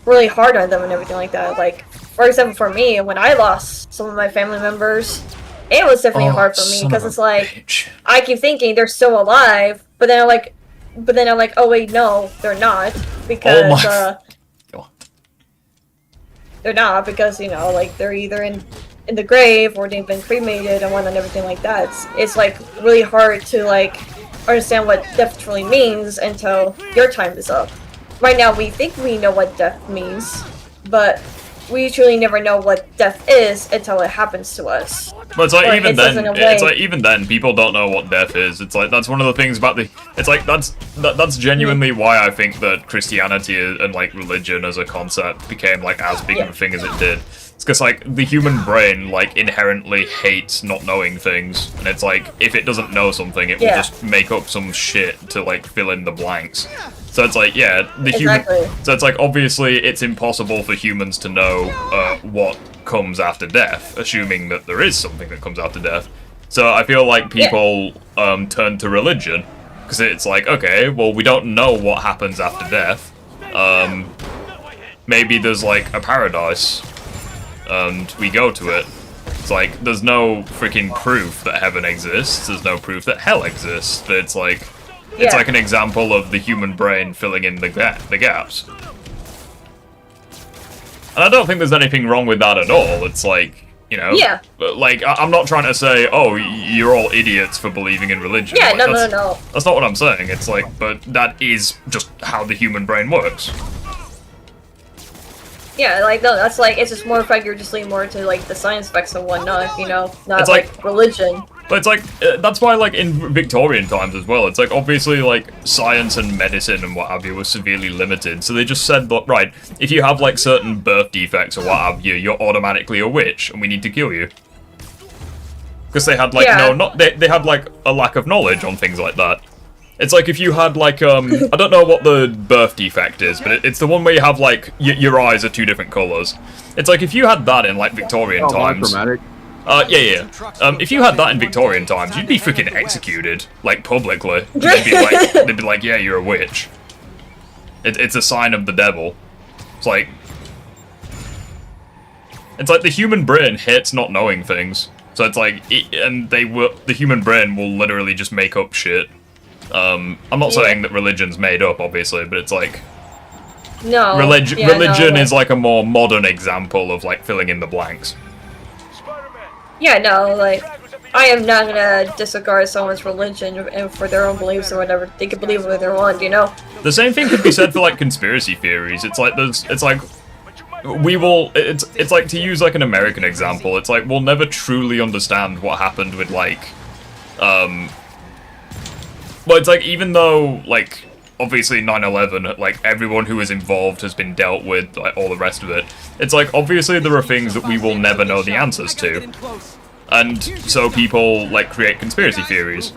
really hard on them and everything like that. Like, for example, for me, when I lost some of my family members, it was definitely hard for me because it's like I keep thinking they're still alive, but then I'm like, oh wait, no, they're not, because they're not, because you know, like they're either in the grave or they've been cremated and whatnot and everything like that. It's like really hard to like understand what death truly means until your time is up. Right now, we think we know what death means, but we truly never know what death is until it happens to us. But it's like Or even it does then, in a way- it's like even then, people don't know what death is. It's like that's one of the things about the. It's like that's genuinely why I think that Christianity and like religion as a concept became like as big of a thing as it did. It's because like the human brain like inherently hates not knowing things, and it's like if it doesn't know something, it will just make up some shit to like fill in the blanks. So it's like, yeah, the human. So it's like obviously it's impossible for humans to know what comes after death, assuming that there is something that comes after death. So I feel like people turn to religion because it's like, okay, well we don't know what happens after death. Maybe there's like a paradise, and we go to it. It's like there's no freaking proof that heaven exists. There's no proof that hell exists. But it's like. It's like an example of the human brain filling in the gaps. And I don't think there's anything wrong with that at all. It's like, you know, like, I'm not trying to say, oh, you're all idiots for believing in religion. Yeah, like, no. That's not what I'm saying. It's like, but that is just how the human brain works. Yeah, like, no, that's like, it's just more of like you're just leaning more to like the science specs and whatnot, you know, not It's like religion. But it's like, that's why, like, in Victorian times as well, it's like, obviously, like, science and medicine and what have you was severely limited, so they just said, right, if you have, like, certain birth defects or what have you, you're automatically a witch, and we need to kill you. Because they had, like, they had, like, a lack of knowledge on things like that. It's like if you had, like, I don't know what the birth defect is, but it's the one where you have, like, your eyes are two different colours. It's like if you had that in, like, Victorian times... if you had that in Victorian times, you'd be freaking executed, like, publicly. They'd be like, yeah, you're a witch. It's a sign of the devil. It's like the human brain hates not knowing things. So it's like, the human brain will literally just make up shit. I'm not saying that religion's made up, obviously, but it's like... No. Religion is like a more modern example of, like, filling in the blanks. Yeah, no, like, I am not gonna disregard someone's religion and for their own beliefs or whatever. They can believe what they want, you know? The same thing could be said for, like, conspiracy theories. It's like, it's like, it's like, to use, like, an American example, it's like, we'll never truly understand what happened with, like, well, it's like, even though, like, obviously 9/11, like, everyone who was involved has been dealt with, like, all the rest of it. It's like, obviously there are things that we will never know the answers to. And so people, like, create conspiracy theories.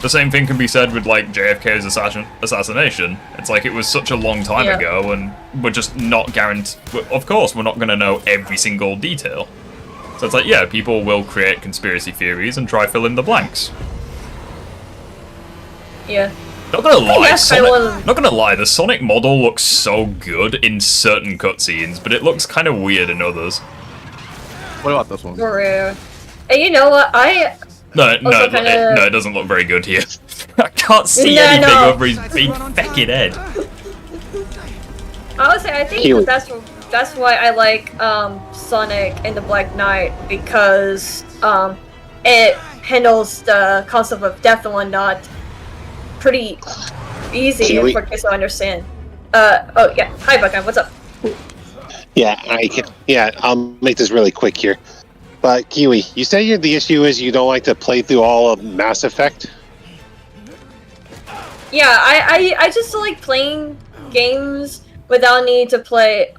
The same thing can be said with, like, JFK's assassination. It's like, it was such a long time ago, and we're just not guaranteed... Of course, we're not going to know every single detail. So it's like, yeah, people will create conspiracy theories and try fill in the blanks. Yeah. Not gonna lie, not gonna lie, the Sonic model looks so good in certain cutscenes, but it looks kind of weird in others. What about this one? And you know what, No, it doesn't look very good here. I can't see anything over his big feckin' head. I would say, I think that's why I like Sonic and the Black Knight, because it handles the concept of death and whatnot pretty easy for kids to understand. Oh yeah, hi Buckeye, what's up? Yeah, I'll make this really quick here. But Kiwi, you say the issue is you don't like to play through all of Mass Effect? Yeah, I just like playing games without need to play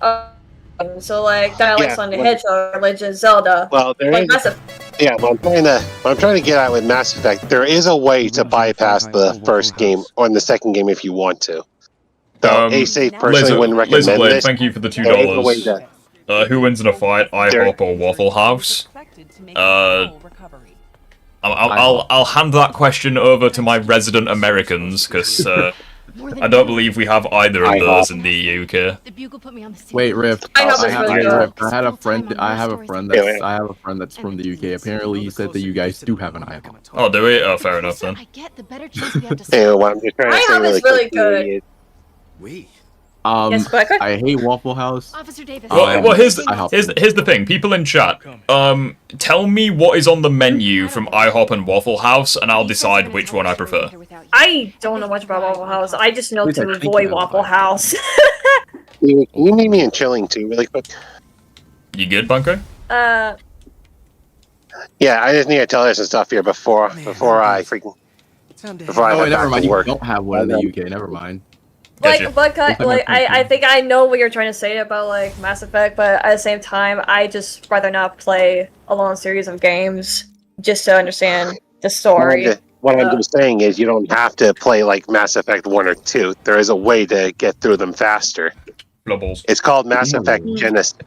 so like that, like Sonic the Hedgehog, Legend of Zelda. Well, there like is. Yeah, what I'm trying to get at with Mass Effect, there is a way to bypass the first game or the second game if you want to. So, Ace personally wouldn't recommend Blade, this. thank you for the $2. Who wins in a fight, IHOP or Waffle House? I'll hand that question over to my resident Americans, because I don't believe we have either of those in the UK. Wait, Rift. I I have a friend that's from the UK. Apparently, he said that you guys do have an IHOP. Oh, do we? Oh, fair enough then. Hey, what I'm just trying to say IHOP is really good. Yes, Becca? I hate Waffle House. Officer Davis. Well, here's the thing. People in chat, tell me what is on the menu from IHOP and Waffle House, and I'll decide which one I prefer. I don't know much about Waffle House. I just know to avoid Waffle House. Can you meet me in Chilling too, really quick? You good, Bunker? Yeah, I just need to tell you some stuff here before I freaking never mind. You don't have one in the UK. Never mind. I think I know what you're trying to say about like Mass Effect, but at the same time, I just rather not play a long series of games just to understand the story. What I'm just saying is you don't have to play like Mass Effect 1 or 2. There is a way to get through them faster. Blubbles. It's called Mass Effect Genesis.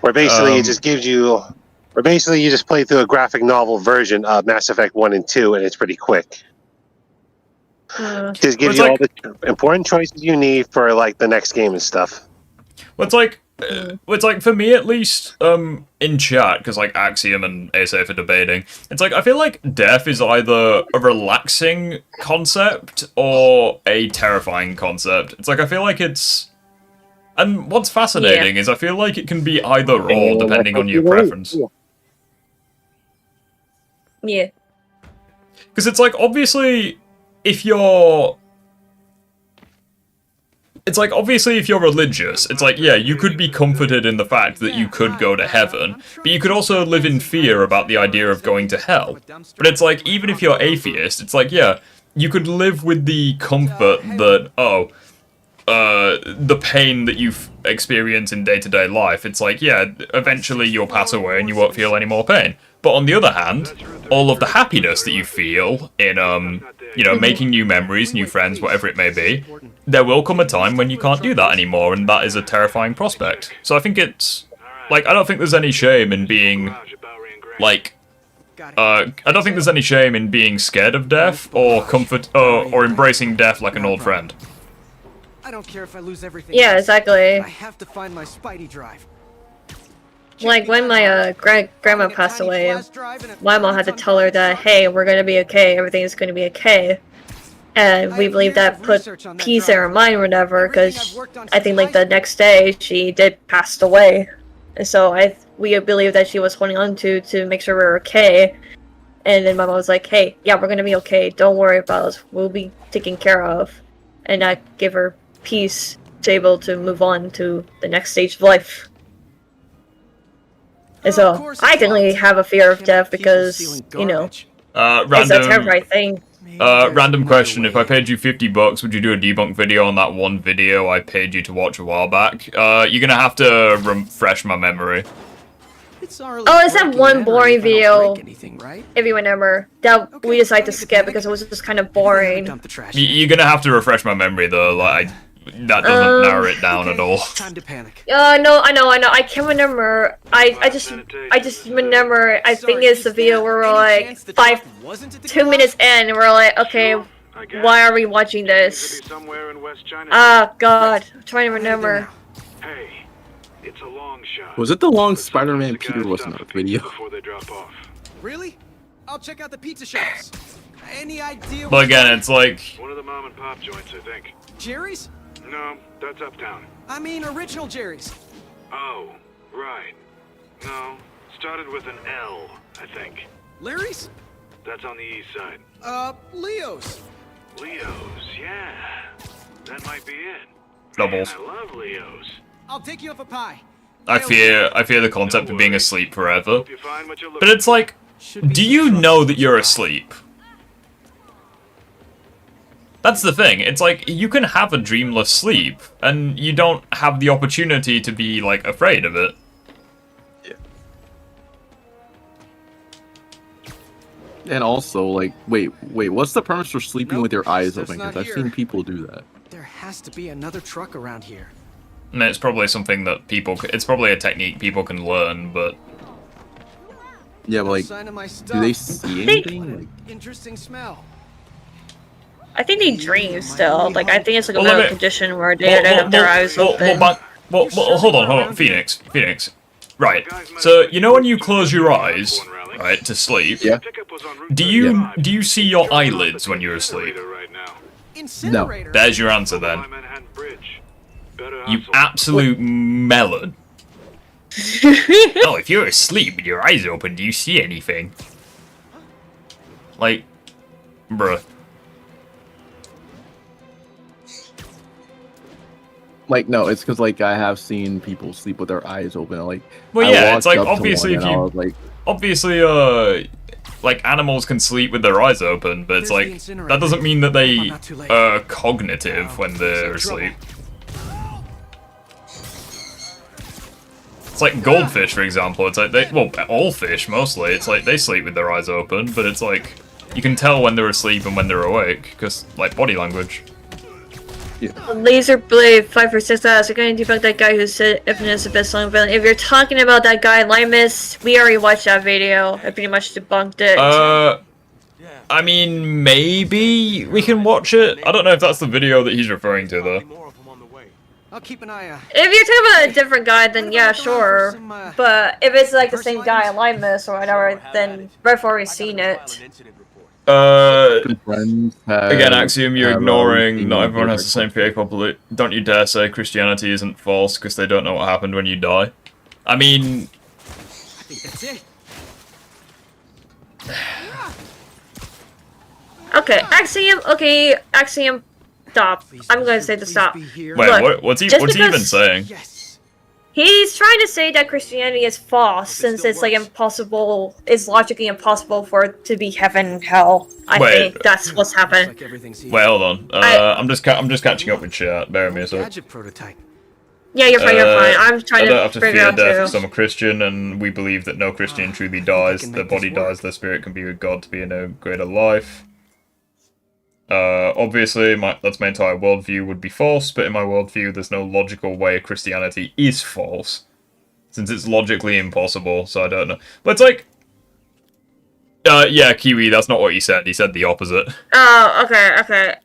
Where basically it just gives you... Where basically you just play through a graphic novel version of Mass Effect 1 and 2, and it's pretty quick. Just gives you all the important choices you need for like the next game and stuff. Well, it's like for me at least, in chat, because like Axiom and ASAF are debating, it's like I feel like death is either a relaxing concept or a terrifying concept. It's like I feel like it's, and what's fascinating is I feel like it can be either or depending on your preference. Yeah. Because it's like obviously if you're religious, it's like, yeah, you could be comforted in the fact that you could go to heaven, but you could also live in fear about the idea of going to hell. But it's like, even if you're atheist, it's like, yeah, you could live with the comfort that, the pain that you experience in day-to-day life, it's like, yeah, eventually you'll pass away and you won't feel any more pain. But on the other hand, all of the happiness that you feel in, you know, making new memories, new friends, whatever it may be, there will come a time when you can't do that anymore, and that is a terrifying prospect. So I think it's, like, I don't think there's any shame in being, like, I don't think there's any shame in being scared of death, or or embracing death like an old friend. I don't care if I lose everything. Yeah, exactly. I have to find my Spidey drive. Like, when my grandma passed away, my mom had to tell her that, hey, we're gonna be okay, everything is gonna be okay. And we believe that put peace in her mind or whatever, because I think, like, the next day, she did pass away. And so we believe that she was holding on to make sure we were okay. And then my mom was like, hey, yeah, we're gonna be okay, don't worry about us, we'll be taken care of. And that gave her peace to be able to move on to the next stage of life. And so, I definitely have a fear of death because, you know, it's a terrifying thing. Random question, if I paid you $50, would you do a debunk video on that one video I paid you to watch a while back? You're gonna have to refresh my memory. It's that one boring video, if you remember, that we decided to skip because it was just kind of boring. You're gonna have to refresh my memory though, like, that doesn't narrow it down at all. Time to panic. No, I know. I can't remember. I just remember. I think it's the video where we're like 2 minutes in, and we're like, okay, why are we watching this? Ah, God, I'm trying to remember. It's a long shot. Was it the long Spider-Man Peter Wilson video? Really? I'll check out the pizza shops. Any idea? But again, it's like one of the mom and pop joints, I think. Jerry's? No, that's uptown. I mean, original Jerry's. Oh, right. No, started with an L, I think. Larry's? That's on the east side. Leo's. Leo's, yeah. That might be it. Doubles. Man, I love Leo's. I'll take you up a pie. I fear the concept of being asleep forever. But it's like, do you know that you're asleep? That's the thing, it's like, you can have a dreamless sleep, and you don't have the opportunity to be, like, afraid of it. Yeah. And also, like, wait, what's the premise for sleeping with your eyes open? Because I've seen people do that. There has to be another truck around here. And it's probably something that it's probably a technique people can learn, but Yeah, but like, Sign of my do stuff. they see anything? Like, Interesting smell. I think they dream still. Like, I think it's like a Well, let mental me- condition where they don't have their eyes open. Hold on, Phoenix. Right. So you know when you close your eyes, right, to sleep. Yeah. Do you see your eyelids when you're asleep? No. There's your answer then. You absolute melon. Oh, if you're asleep with your eyes open, do you see anything? Like, bruh. Like, no, it's because, like, I have seen people sleep with their eyes open. Like, Well, I yeah, it's walked like, up to obviously, one if and I you... was like, Obviously, like, animals can sleep with their eyes open, but it's like, that doesn't mean that they are cognitive when they're asleep. It's like goldfish, for example. It's like well, all fish mostly. It's like they sleep with their eyes open, but it's like you can tell when they're asleep and when they're awake because like body language. Yeah. Laser Blade 546 asks, you're going to debunk that guy who said Infinite is the best selling villain. If you're talking about that guy, Limus, we already watched that video. I pretty much debunked it. I mean, maybe we can watch it. I don't know if that's the video that he's referring to though. I'll keep an eye out. If you're talking about a different guy, then yeah, sure. But if it's like the same guy, Limus or whatever, then we've already seen it. Again, Axiom, you're ignoring. Not everyone has the same faith. Probably. Don't you dare say Christianity isn't false because they don't know what happened when you die. I mean, I think that's it. Okay, Axiom, stop. I'm gonna say to stop. wait, Look, what's he just even because saying? He's trying to say that Christianity is false since it's like impossible, it's logically impossible for it to be heaven and hell. I Wait. think that's what's happened. Wait, hold on. I'm just catching up with chat. Bear with me a sec. Gadget prototype. Yeah, you're fine, I'm trying I don't to have to figure fear out death too. because I'm a Christian, and we believe that no Christian truly dies. Their body dies, their spirit can be with God to be in a greater life. Obviously, that's my entire worldview would be false, but in my worldview, there's no logical way Christianity is false, since it's logically impossible. So I don't know, but it's like, yeah, Kiwi, that's not what he said. He said the opposite. Oh, okay.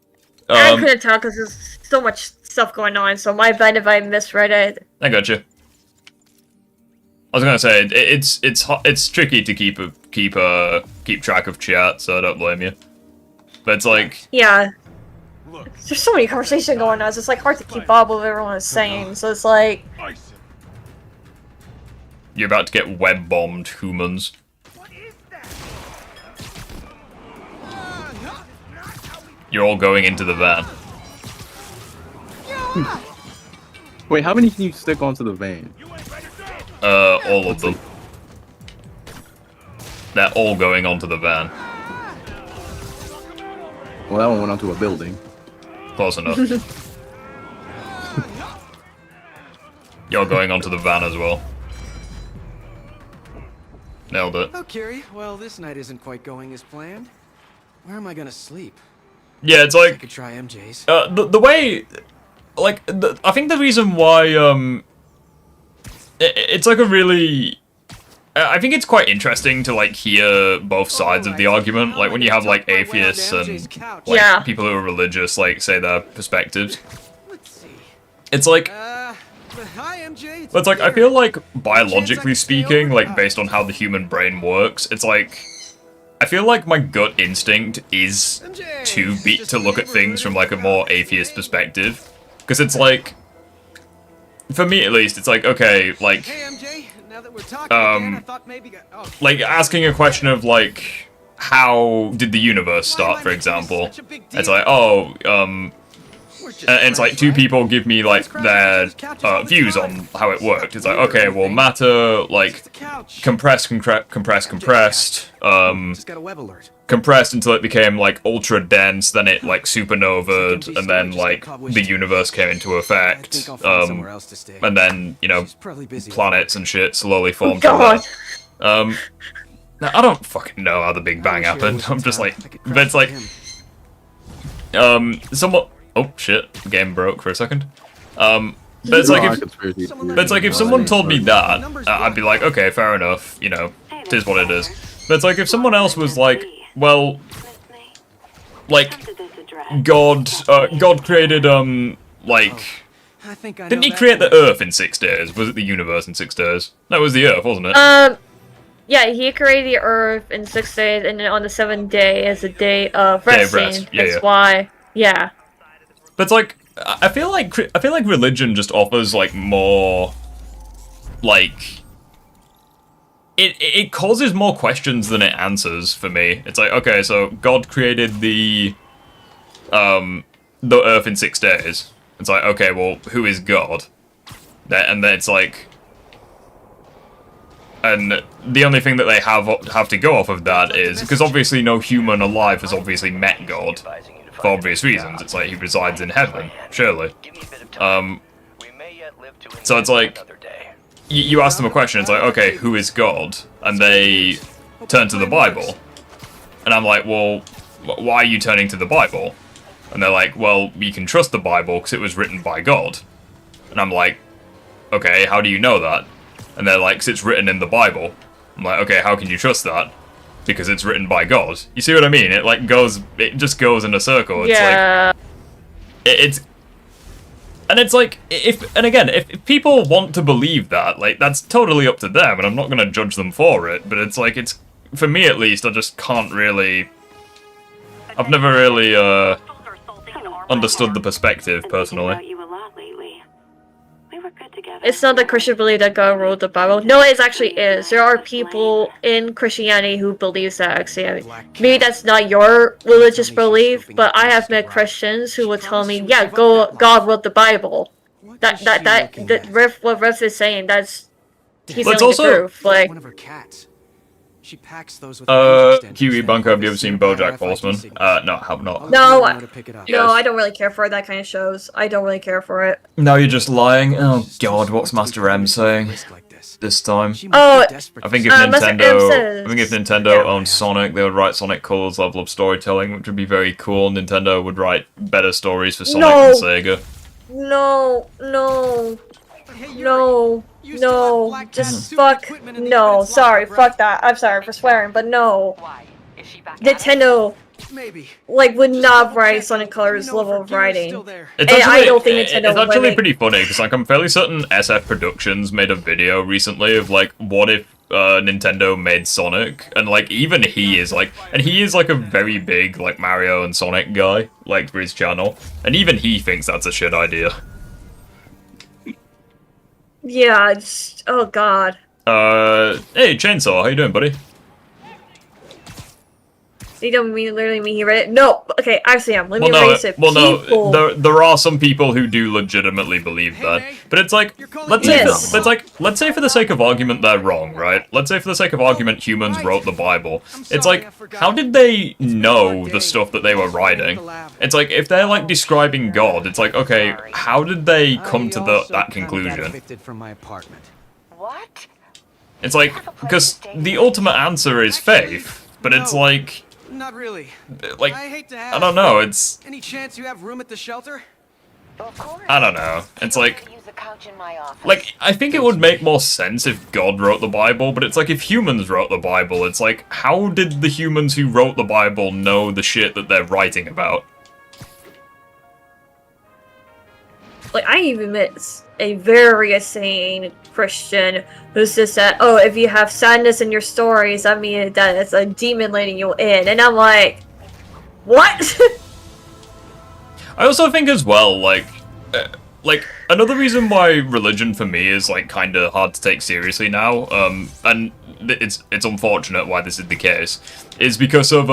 I couldn't tell because there's so much stuff going on, so my bad if I misread it. I gotcha. I was gonna say it's tricky to keep track of chat, so I don't blame you. But it's like, Yeah. There's so many conversations going on, so it's like hard to keep up with what everyone is saying, so it's like... you're about to get web bombed, humans. You're all going into the van. wait, how many can you stick onto the van? All of them. They're all going onto the van. Well, that one went onto a building. Close enough. You're going onto the van as well. Nailed it. Oh, Kiri, well, this night isn't quite going as planned. Where am I gonna sleep? Yeah, it's like I could try MJ's. the way, like, I think the reason why it's like a really. I think it's quite interesting to like hear both sides of the argument, like when you have like atheists and like people who are religious like say their perspectives. It's like, but it's like I feel like biologically speaking, like based on how the human brain works, it's like I feel like my gut instinct is to look at things from like a more atheist perspective, because it's like, for me at least, it's like okay, like. Like asking a question of like, how did the universe start, for example? It's like, oh, and it's like two people give me like their views on how it worked. It's like, okay, well, matter like compressed, compressed until it became like ultra dense, then it like supernovaed, and then like the universe came into effect, and then you know planets and shit slowly formed. Now I don't fucking know how the Big Bang happened. I'm just like, but it's like, somewhat. Oh shit, the game broke for a second. But it's like if someone told me that, I'd be like, okay, fair enough, you know, is what it is. But it's like, if someone else was like, well, like, God created, like, didn't he create the Earth in 6 days? Was it the universe in 6 days? No, it was the Earth, wasn't it? Yeah, he created the Earth in 6 days, and then on the 7th day is the day of resting. That's why, yeah. But it's like, I feel like religion just offers like more, like, it causes more questions than it answers for me. It's like, okay, so God created the Earth in 6 days. It's like, okay, well, who is God? And then it's like, and the only thing that they have to go off of that is, because obviously no human alive has obviously met God, for obvious reasons. It's like he resides in heaven, surely. So it's like, you ask them a question, it's like, okay, who is God? And they turn to the Bible. And I'm like, well, why are you turning to the Bible? And they're like, well, you can trust the Bible because it was written by God. And I'm like, okay, how do you know that? And they're like, 'cause it's written in the Bible. I'm like, okay, how can you trust that? Because it's written by God. You see what I mean? It like it just goes in a circle. It's yeah. Like, and it's like, if people want to believe that, like, that's totally up to them, and I'm not gonna judge them for it, but it's like, for me at least, I just can't really, I've never really, understood the perspective, personally. It's not that Christians believe that God wrote the Bible. No, it actually is. There are people in Christianity who believes that, actually. Maybe that's not your religious belief, but I have met Christians who will tell me, yeah, God wrote the Bible. What Rev is saying, he's telling the truth. Like, one of her cats. She packs those with Kiwi Bunker, have you ever seen BoJack Horseman? No, I have not. No, I don't really care for that kind of shows. I don't really care for it. No, you're just lying. Oh God, what's Master M saying this time? Oh, I think if Nintendo owned Sonic, they would write Sonic Colors level of storytelling, which would be very cool. Nintendo would write better stories for Sonic than Sega. No, just fuck, no, sorry, fuck that, I'm sorry for swearing, but no. Nintendo, like, would not write Sonic Colors level of writing. I don't think Nintendo It's actually pretty funny, because, like, I'm fairly certain SF Productions made a video recently of, like, what if Nintendo made Sonic, and, like, even he is, like, a very big, like, Mario and Sonic guy, like, for his channel, and even he thinks that's a shit idea. Yeah, oh god. Hey, Chainsaw, how you doing, buddy? You don't literally mean he read it? No, okay, actually let me erase it. There are some people who do legitimately believe that. But it's like, let's say for the sake of argument they're wrong, right? Let's say for the sake of argument humans wrote the Bible. It's like, how did they know the stuff that they were writing? It's like, if they're like describing God, it's like, okay, how did they come to that conclusion? What? It's like, because the ultimate answer is faith, but it's like, not really. Like, I hate to ask, I don't know, it's... Any chance you have room at the shelter? I don't know. It's like... Like, I think it would make more sense if God wrote the Bible, but it's like, if humans wrote the Bible, it's like, how did the humans who wrote the Bible know the shit that they're writing about? Like, I even met a very insane Christian who says that, oh, if you have sadness in your stories, I mean that it's a demon letting you in. And I'm like, what? I also think as well, like, another reason why religion for me is, like, kind of hard to take seriously now, and it's unfortunate why this is the case, is because of,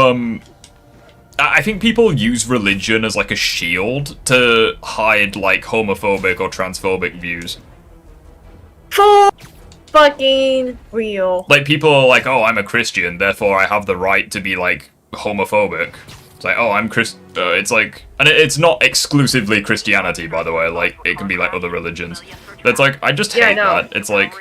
I think people use religion as, like, a shield to hide, like, homophobic or transphobic views. Fucking real. Like, people are like, oh, I'm a Christian, therefore I have the right to be, like, homophobic. It's like, oh, it's like, and it's not exclusively Christianity, by the way, like, it can be, like, other religions. But it's like, I just hate that. It's like...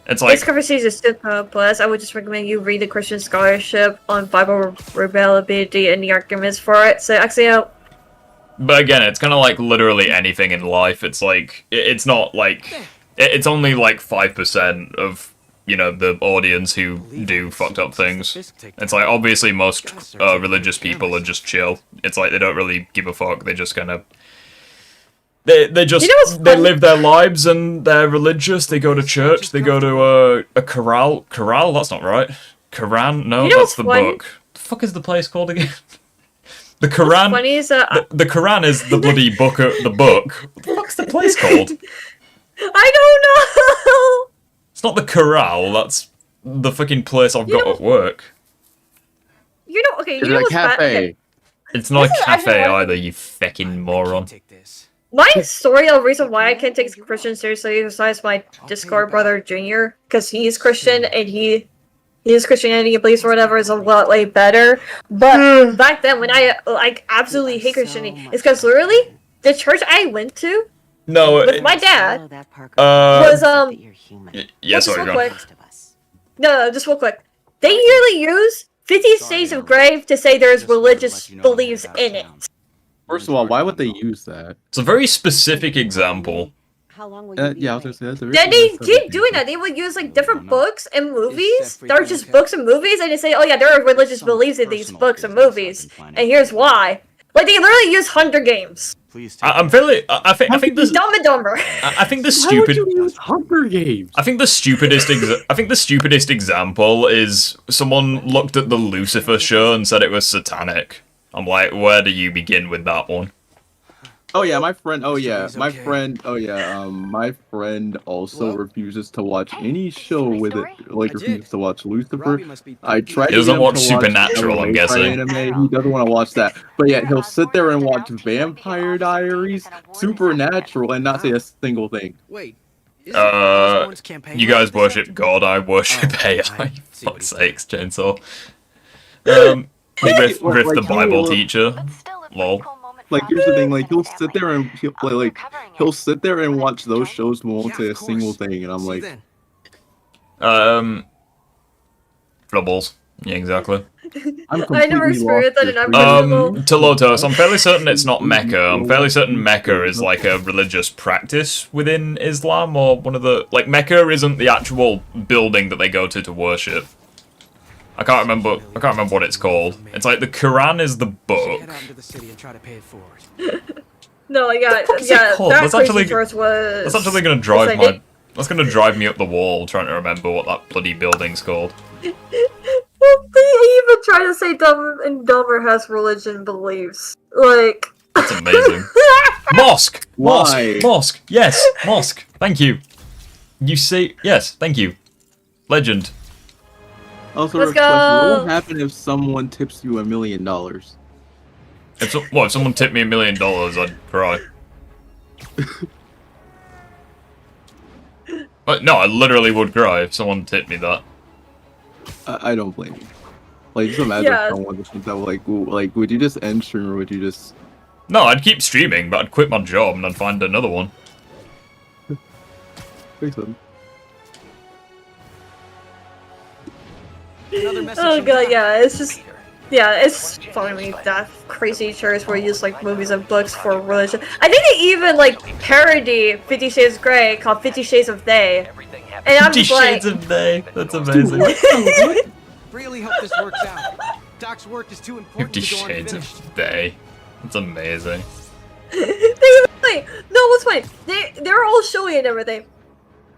This conversation is still complex. I would just recommend you read the Christian scholarship on Bible rebellibility and the arguments for it. So, actually, but again, it's kind of like literally anything in life. It's like, it's not like, it's only like 5% of you know, the audience who do fucked up things. It's like, obviously most religious people are just chill. It's like, they don't really give a fuck, they just kind of... They just, they live their lives and they're religious, they go to church, they go to a chorale. Chorale? That's not right. Quran? No, that's the book. The fuck is the place called again? The Quran. What's funny is that the Quran is the bloody book. The book. What the fuck's the place called? I don't know. It's not the Corral. That's the fucking place I've got at work. You know, okay. You know what's cafe. It's not a cafe either. You fucking moron. My story, the reason why I can't take Christian seriously, besides my Discord brother Junior, because he's Christian and his Christianity beliefs or whatever is a lot like better. But back then, when I like absolutely hate Christianity, it's because literally the church I went to with my dad was yeah, sorry, go on. No, just real quick. They usually use 50 Shades of Grey to say there's religious beliefs in it. First of all, why would they use that? It's a very specific example. Yeah, I was gonna say that's a very Then they keep doing that. They would use like different books and movies. They're just books and movies, and they say, "Oh yeah, there are religious beliefs in these books and movies, and here's why." Like they literally use Hunger Games. I'm fairly. I think this. Dumb and Dumber. I think the stupid. Why would you use Hunger Games? I think the stupidest. I think the stupidest example is someone looked at the Lucifer show and said it was satanic. I'm like, where do you begin with that one? Oh yeah, my friend. Oh yeah, my friend. Oh yeah, my friend also refuses to watch any show with it. Like refuses to watch Lucifer. I tried. He doesn't watch Supernatural, I'm guessing. Anime. He doesn't want to watch that. But yet he'll sit there and watch Vampire Diaries, Supernatural, and not say a single thing. Wait. You guys worship God. I worship AI. Fuck's sakes, Chainsaw. Riff the Bible teacher. Lol. Like here's the thing, like he'll sit there and he'll sit there and watch those shows and won't say a single thing, and I'm like, Flubbles. Yeah, exactly. I never experienced that, and I'm to Lotus, I'm fairly certain it's not Mecca. I'm fairly certain Mecca is like a religious practice within Islam, or one of the like Mecca isn't the actual building that they go to worship. I can't remember what it's called. It's like the Quran is the book. No, yeah, That's actually gonna drive my. That's gonna drive me up the wall trying to remember what that bloody building's called. They even try to say Dumb and Dumber has religion beliefs. Like that's amazing. Mosque. Yes, mosque. Thank you. You say yes. Thank you. Legend. Also, Let's question, go. what will happen if someone tips you $1 million? If someone tipped me $1 million, I'd cry. But no, I literally would cry if someone tipped me that. I don't blame you. Like, just imagine someone just that, like, would you just end stream or would you just... No, I'd keep streaming, but I'd quit my job and I'd find another one. Oh god, yeah, it's just, yeah, it's funny that crazy church where you use like movies and books for religion. I think they even like parody 50 Shades of Grey called 50 Shades of They. And I'm 50 just like, Shades of They, that's amazing. Really hope this works out. Doc's work is too important 50 to go Shades unfinished. of They. That's amazing. wait, no, what's funny? They're all showing and everything.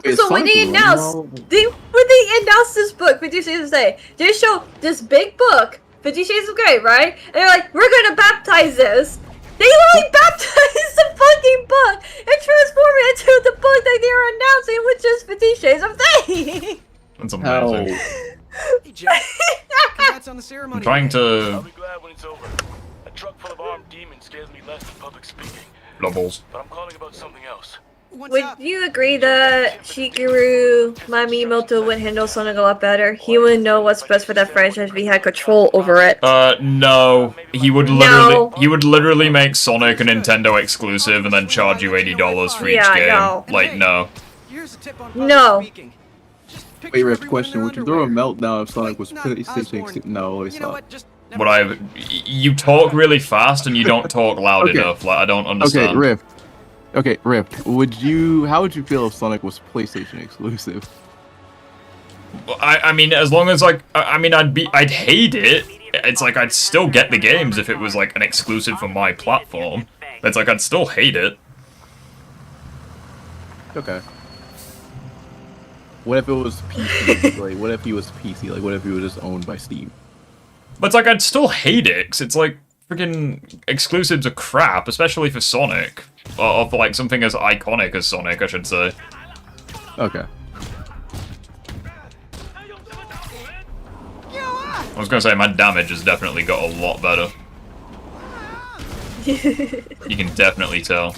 Wait, So when they announced, when they announced this book, 50 Shades of Grey, they show this big book, 50 Shades of Grey, right? And they're like, we're gonna baptize this. They literally baptized the fucking book and transformed it into the book that they were announcing, which is 50 Shades of Grey. That's amazing. Hey, Jay. Congrats on the ceremony. I'm trying to... I'll be glad when it's over. A truck full of armed demons scares me less than public speaking. Levels. But I'm calling about something else. Would you agree that Shigeru Miyamoto would handle Sonic a lot better? He would know what's best for that franchise if he had control over it. No. He would literally make Sonic a Nintendo exclusive and then charge you $80 for each game. No. Like, no. No. Wait, Riff, question. Would you throw a meltdown if Sonic was PlayStation? No, it's not. You talk really fast and you don't talk loud enough. Like, I don't understand. Okay, Riff. Okay, Riff. How would you feel if Sonic was PlayStation exclusive? I mean, as long as like, I mean, I'd hate it. It's like I'd still get the games if it was like an exclusive for my platform. It's like I'd still hate it. Okay. What if it was PC? Like, what if he was PC? Like, what if he was just owned by Steam? But it's like I'd still hate it, 'cause it's like freaking exclusives are crap, especially for Sonic, or for like something as iconic as Sonic, I should say. Okay. I was gonna say my damage has definitely got a lot better. You can definitely tell.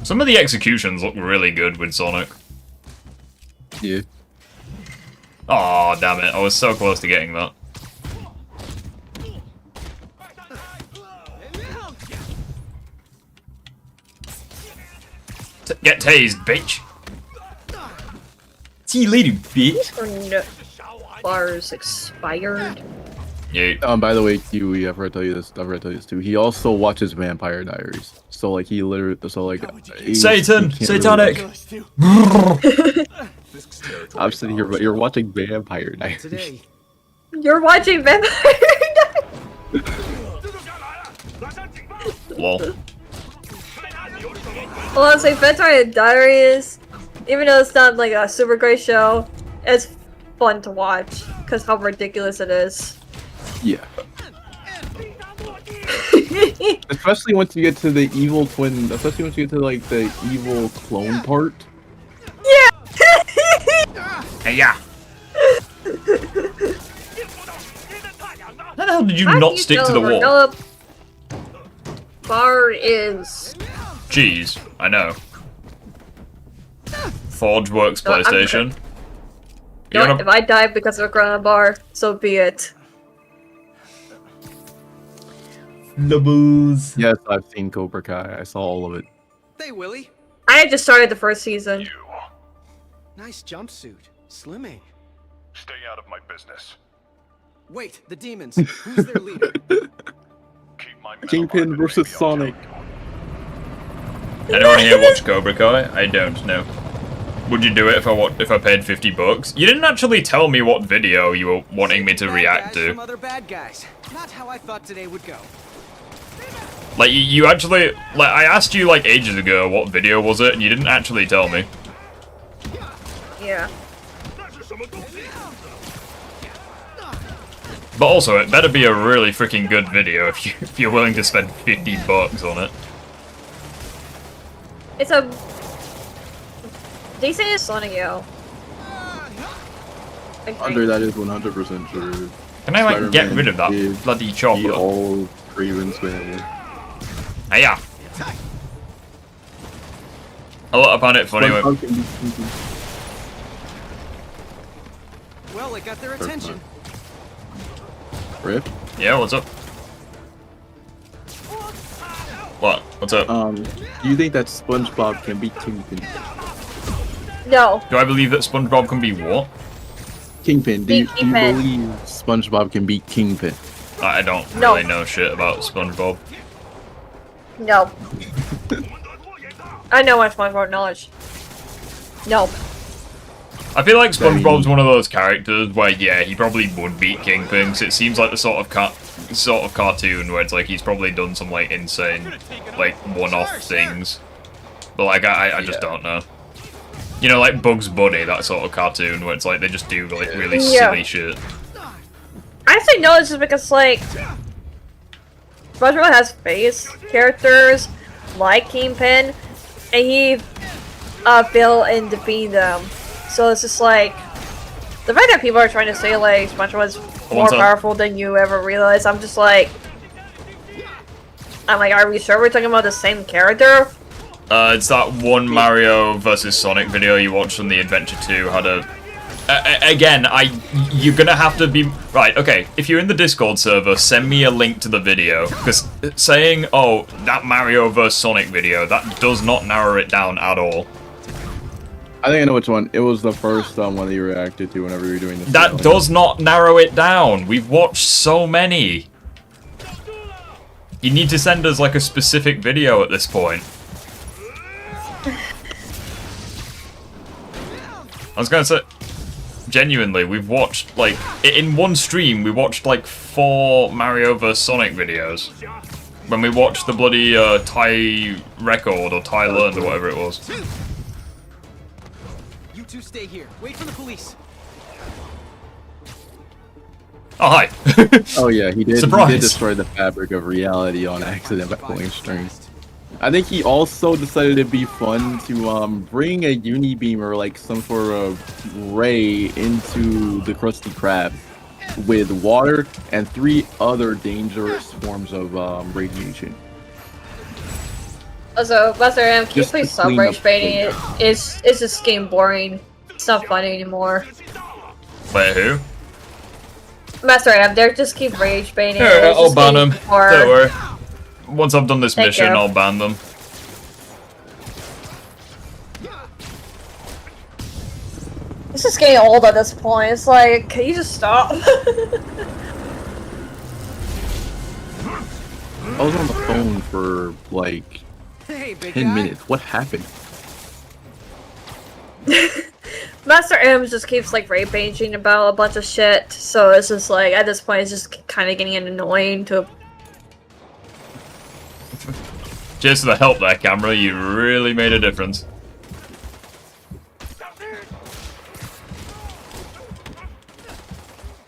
Some of the executions look really good with Sonic. Yeah. Aw, damn it. I was so close to getting that. Get tased, bitch. See you later, bitch. Bars expired. Yeah. By the way, Kiwi, I forgot to tell you this. I forgot to tell you this too. He also watches Vampire Diaries. So like he literally, so like Satan, satanic. I'm sitting here, but you're watching Vampire Diaries. You're watching Vampire Lol. Well, I'll say Vampire Diaries, even though it's not like a super great show, it's fun to watch because how ridiculous it is. Yeah. Especially once you get to the evil twin, especially once you get to like the evil clone part. Yeah. Hey, yeah. How the hell did you not stick to the wall? Bar is. Jeez, I know. Forge works PlayStation. If I die because of a Gunna bar, so be it. Doubles. Yes, I've seen Cobra Kai. I saw all of it. Hey, Willie. I just started the first season. Nice jumpsuit. Slimming. Stay out of my business. Wait, the demons. Who's their leader? Kingpin versus Sonic. Anyone here watch Cobra Kai? I don't know. Would you do it if I paid $50? You didn't actually tell me what video you were wanting me to react to. From other bad guys. Not how I thought today would go. Like you actually, like I asked you like ages ago what video was it, and you didn't actually tell me. Yeah. But also, it better be a really freaking good video if you're willing to spend $50 on it. It's a. They say it's Sonic Yo. Under that is 100% true. Can I like get rid of that bloody chopper? All Raven's family. Hiya. Hello, I found it funny. Well, it got their attention. Rip? Yeah, what's up? What? What's up? Do you think that SpongeBob can beat Kingpin? No. Do I believe that SpongeBob can be what? Kingpin. Do you believe SpongeBob can beat Kingpin? I don't really know shit about SpongeBob. No. I know my SpongeBob knowledge. No. I feel like SpongeBob's one of those characters where, yeah, he probably would beat Kingpin, because it seems like the sort of cartoon where it's like he's probably done some like insane, like one-off things. But like I just don't know. You know, like Bugs Bunny, that sort of cartoon where it's like they just do like really silly shit. I say no, it's just because like SpongeBob has face characters like Kingpin, and he failed in defeating them. So it's just like the fact that people are trying to say like SpongeBob is more powerful than you ever realize. I'm just like, are we sure we're talking about the same character? It's that one Mario vs Sonic video you watched on the Adventure 2 had a... again, you're gonna have to be... Right, okay, if you're in the Discord server, send me a link to the video, because saying, oh, that Mario vs Sonic video, that does not narrow it down at all. I think I know which one. It was the first one that you reacted to whenever you were doing this. That does not narrow it down. We've watched so many. You need to send us like a specific video at this point. I was gonna say, genuinely, we've watched like in one stream we watched like 4 Mario vs Sonic videos. When we watched the bloody Thai record or Thai learned or whatever it was. You two stay here. Wait for the police. Oh hi. Oh yeah, he did. Surprise. He did destroy the fabric of reality on accident by pulling strings. I think he also decided it'd be fun to bring a unibeam or like some sort of ray into the Krusty Krab with water and 3 other dangerous forms of radiation. Also, Master M, can you Just to please stop clean rage up baiting it? It's this game boring. It's not funny anymore. Wait, who? Master M, they just keep rage baiting. Yeah, I'll ban them. Or... Don't worry. Once I've done this Thank mission, you. I'll ban them. This is getting old at this point. It's like, can you just stop? I was on the phone for like 10 minutes. What happened? Master M just keeps like rage baiting about a bunch of shit. So it's just like, at this point, it's just kind of getting annoying to. Cheers to the help there, camera. You really made a difference.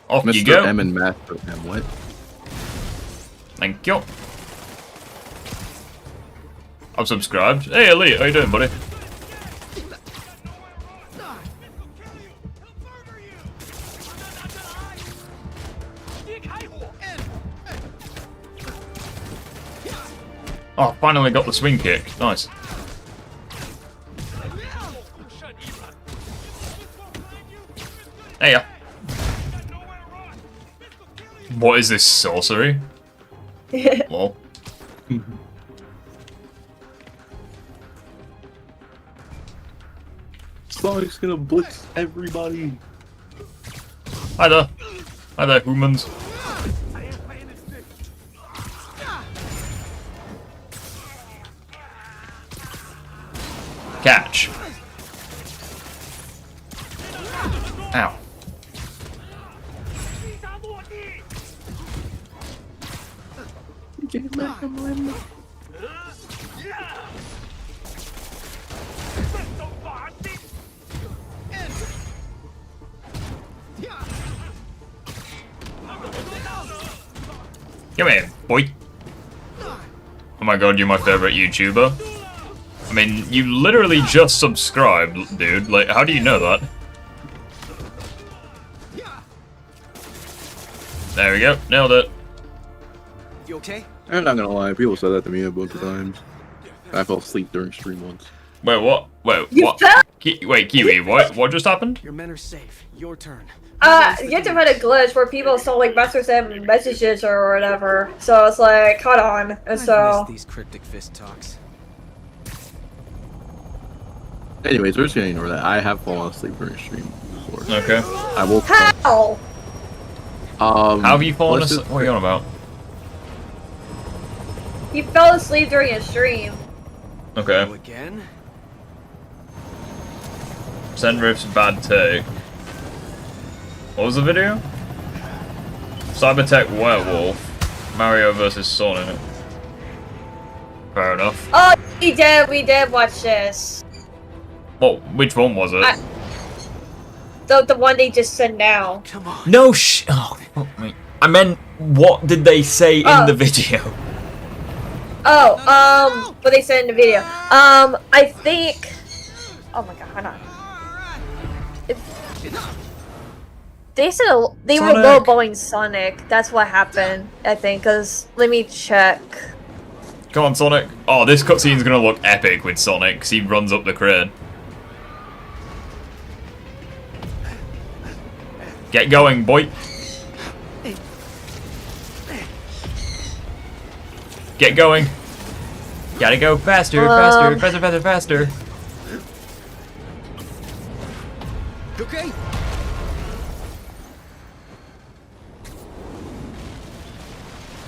Off you Mr. go. M and Master M, what? Thank you. I'm subscribed. Hey, Elite, how you doing, buddy? Oh, finally got the swing kick. Nice. Hey, yeah. What is this sorcery? Lol. Sonic's gonna blitz everybody. Hi there. Hi there, humans. Catch. Ow. Come here, boy. Oh my god, you're my favorite YouTuber. I mean, you literally just subscribed, dude. Like, how do you know that? There we go, nailed it. You okay? I'm not gonna lie, people said that to me a bunch of times. I fell asleep during stream once. Wait, what? Wait, what? Wait, Kiwi, what just happened? Your men are safe. Your turn. YouTube had a glitch where people saw like Master M messages or whatever. So it's like, hold on. And so. These cryptic fist talks. Anyways, we're just gonna ignore that. I have fallen asleep during stream before. Okay. I woke How? up. How have you fallen asleep? What are you on about? You fell asleep during a stream. Okay. Again? Send Riff's bad take. What was the video? Cybertech Werewolf. Mario vs Sonic. Fair enough. Oh, we did watch this. What? Which one was it? The one they just sent now. Come on. No oh, fuck me. I meant, what did they say in the video? Oh, what they said in the video. I think. Oh my god, hold on. They said they were lowballing Sonic. That's what happened, I think. Cause let me check. Come on, Sonic. Oh, this cutscene's gonna look epic with Sonic, because he runs up the crane. Get going, boy. Get going. Gotta go faster, faster, faster, faster, faster. Okay.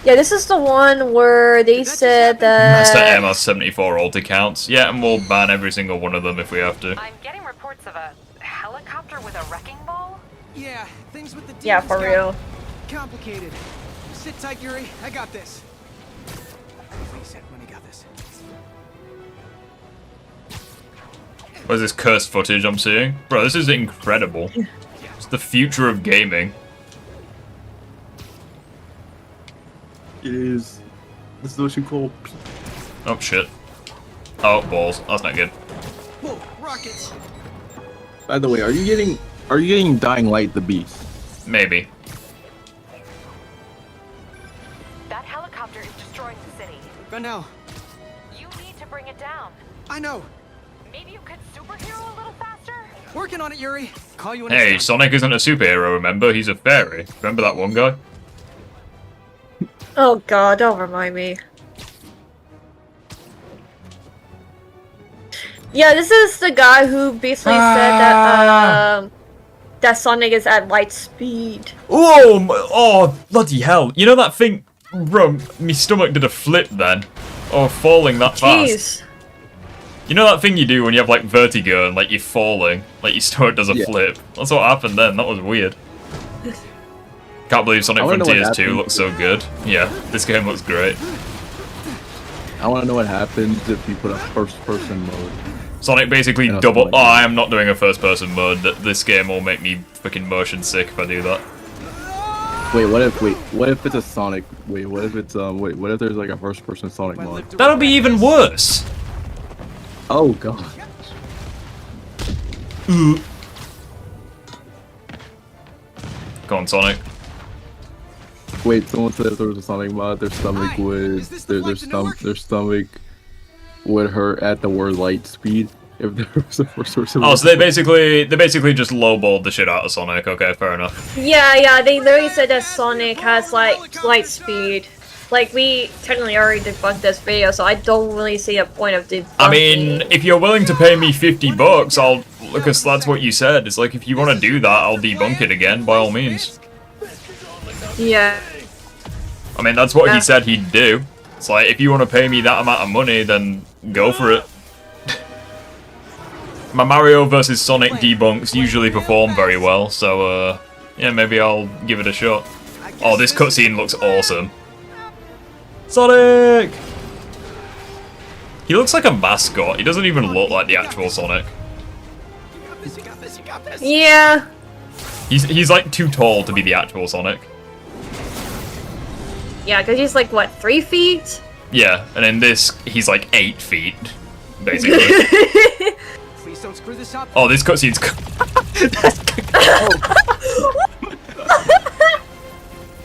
Yeah, this is the one where they said Master that... MS-74 alt accounts. Yeah, and we'll ban every single one of them if we have to. I'm getting reports of a helicopter with a wrecking ball. Yeah, things with the demons Yeah, for got real. complicated. Sit tight, Yuri. I got this. Reset when you got this. Where's this cursed footage I'm seeing? Bro, this is incredible. It's the future of gaming. It is. This is what you call. Oh shit. Oh, balls. That's not good. Whoa, rockets! By the way, are you getting Dying Light the Beast? Maybe. That helicopter is destroying the city. Gunna, You need to bring it down. I know. Maybe you could superhero a little faster? Working on it, Yuri. Call you when Hey, it's Sonic isn't a superhero, remember? He's a fairy. Remember that one guy? Oh god, don't remind me. Yeah, this is the guy who basically said that that Sonic is at light speed. Oh, bloody hell. You know that thing? Bro, my stomach did a flip then. Or falling that fast. Jeez. You know that thing you do when you have like vertigo and like you're falling? Like your stomach does a flip? That's what happened then, that was weird. Can't believe Sonic Frontiers 2 looks so good. Yeah, this game looks great. I want to know what happens if you put a first-person mode. Sonic basically double. Oh, I am not doing a first-person mode. This game will make me freaking motion sick if I do that. Wait, what if it's a Sonic? Wait, what if it's what if there's like a first-person Sonic mode? That'll be even worse. Oh god. Go on, Sonic. Wait, someone said if there was a Sonic mod, their stomach would their stomach would hurt at the word light speed if there was a first-person. Oh, so they basically just lowballed the shit out of Sonic. Okay, fair enough. Yeah, they literally said that Sonic has like light speed. Like, we technically already debunked this video, so I don't really see a point of debunking. I mean, if you're willing to pay me $50, I'll, because that's what you said. It's like, if you want to do that, I'll debunk it again, by all means. Yeah. I mean, that's what he said he'd do. It's like, if you want to pay me that amount of money, then go for it. My Mario vs. Sonic debunks usually perform very well, so, yeah, maybe I'll give it a shot. Oh, this cutscene looks awesome. Sonic! He looks like a mascot. He doesn't even look like the actual Sonic. Yeah. He's like too tall to be the actual Sonic. Yeah, because he's like, what, 3 feet? Yeah, and in this, he's like 8 feet, basically. Please don't screw this up. Oh, this cutscene's...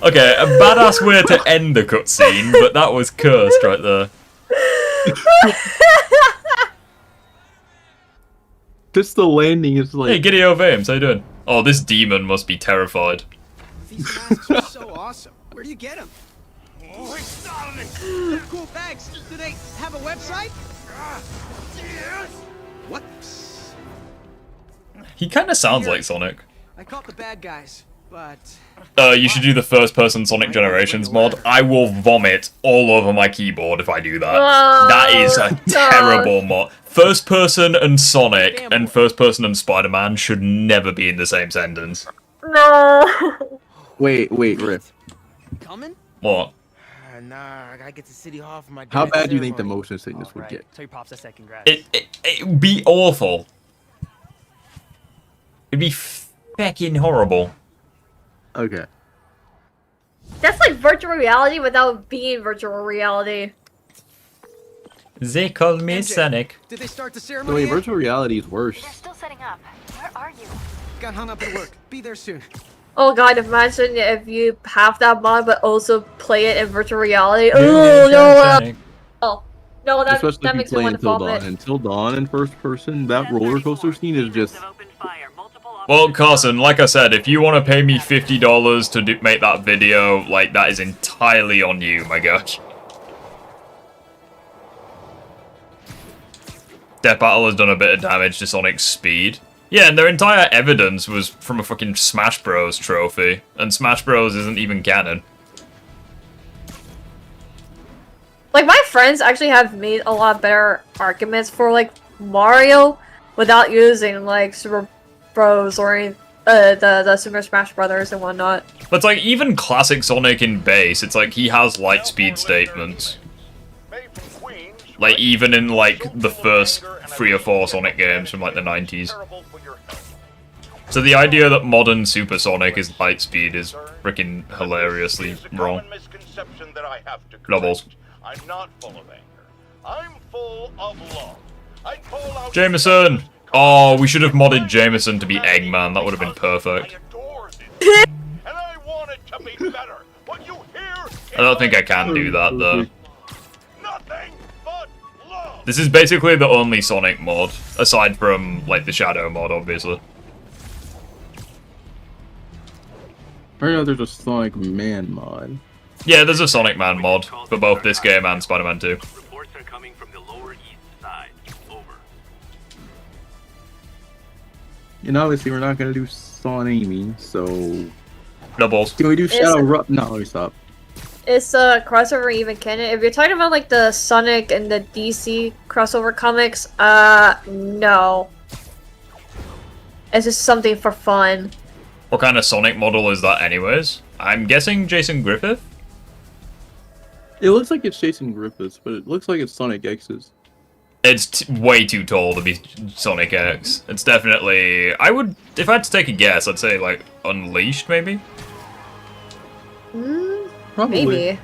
Okay, a badass way to end the cutscene, but that was cursed right there. Just the landing is like... Hey, Giddy O'Vames, how you doing? Oh, this demon must be terrified. These masks are so awesome. Where do you get them? Oh, it's cool bags. Do they have a website? Yes. What? He kind of sounds like Sonic. I caught the bad guys, but... You should do the first-person Sonic Generations mod. I will vomit all over my keyboard if I do that. That is a terrible mod. First-person and Sonic and first-person and Spider-Man should never be in the same sentence. No. Wait, Riff. Coming? What? Nah, I gotta get to City Hall for my How dad's bad do you think the ceremony. motion sickness would get? Tell your pops I said congrats. It would be awful. It'd be fucking horrible. Okay. That's like virtual reality without being virtual reality. They call me Sonic. Did they start the No, ceremony wait, yet? virtual reality is worse. They're still setting up. Where are you? Got hung up at work. Be there soon. Oh god, imagine if you have that mod but also play it in virtual reality. Oh no! No, that Especially that if you makes me play want to Until vomit. Dawn. Until Dawn in first person, that roller coaster scene is just... Well, Carson, like I said, if you want to pay me $50 to make that video, like, that is entirely on you, my gosh. Death Battle has done a bit of damage to Sonic's speed. Yeah, and their entire evidence was from a fucking Smash Bros. Trophy, and Smash Bros. Isn't even canon. Like, my friends actually have made a lot better arguments for, like, Mario without using, like, Super Bros or any, the Super Smash Brothers and whatnot. But it's like, even classic Sonic in base, it's like, he has light speed statements. Like, even in, like, the first 3 or 4 Sonic games from, like, the 90s. So the idea that modern Super Sonic is light speed is freaking hilariously wrong. Doubles. I'm not full of anger. I'm full of love. I call out Jameson! Oh, we should have modded Jameson to be Eggman. That would have been perfect. and I want it to be better. What you hear? I don't think I can do that, though. This is basically the only Sonic mod, aside from, like, the Shadow mod, obviously. I know there's a Sonic Man mod. Yeah, there's a Sonic Man mod for both this game and Spider-Man 2. Reports are coming from the lower east side. Over. And obviously we're not gonna do Sonic, so... Doubles. Can we do Shadow No, let me stop. It's a crossover even canon. If you're talking about like the Sonic and the DC crossover comics, no. It's just something for fun. What kind of Sonic model is that anyways? I'm guessing Jason Griffith? It looks like it's Jason Griffiths, but it looks like it's Sonic X's. It's way too tall to be Sonic X. It's definitely... I would... If I had to take a guess, I'd say, like, Unleashed, maybe? Probably. Maybe.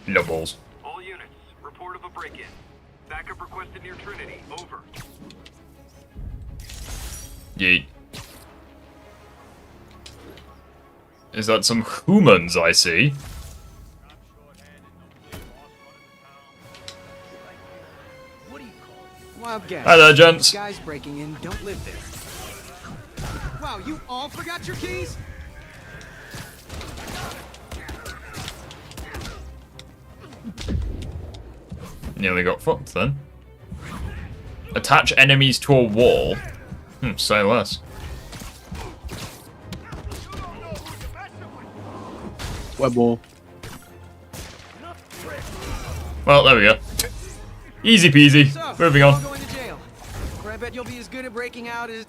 No balls. All units, report of a break-in. Backup requested near Trinity. Over. Yeet. Is that some humans I see? Wild guess. Hi there, gents. Guys breaking in don't live there. Wow, you all forgot your keys? Nearly got fucked then. Attach enemies to a wall. Say less. Web wall. Well, there we go. Easy peasy. So, Moving you're all on. going to jail. But I bet you'll be as good at breaking out as...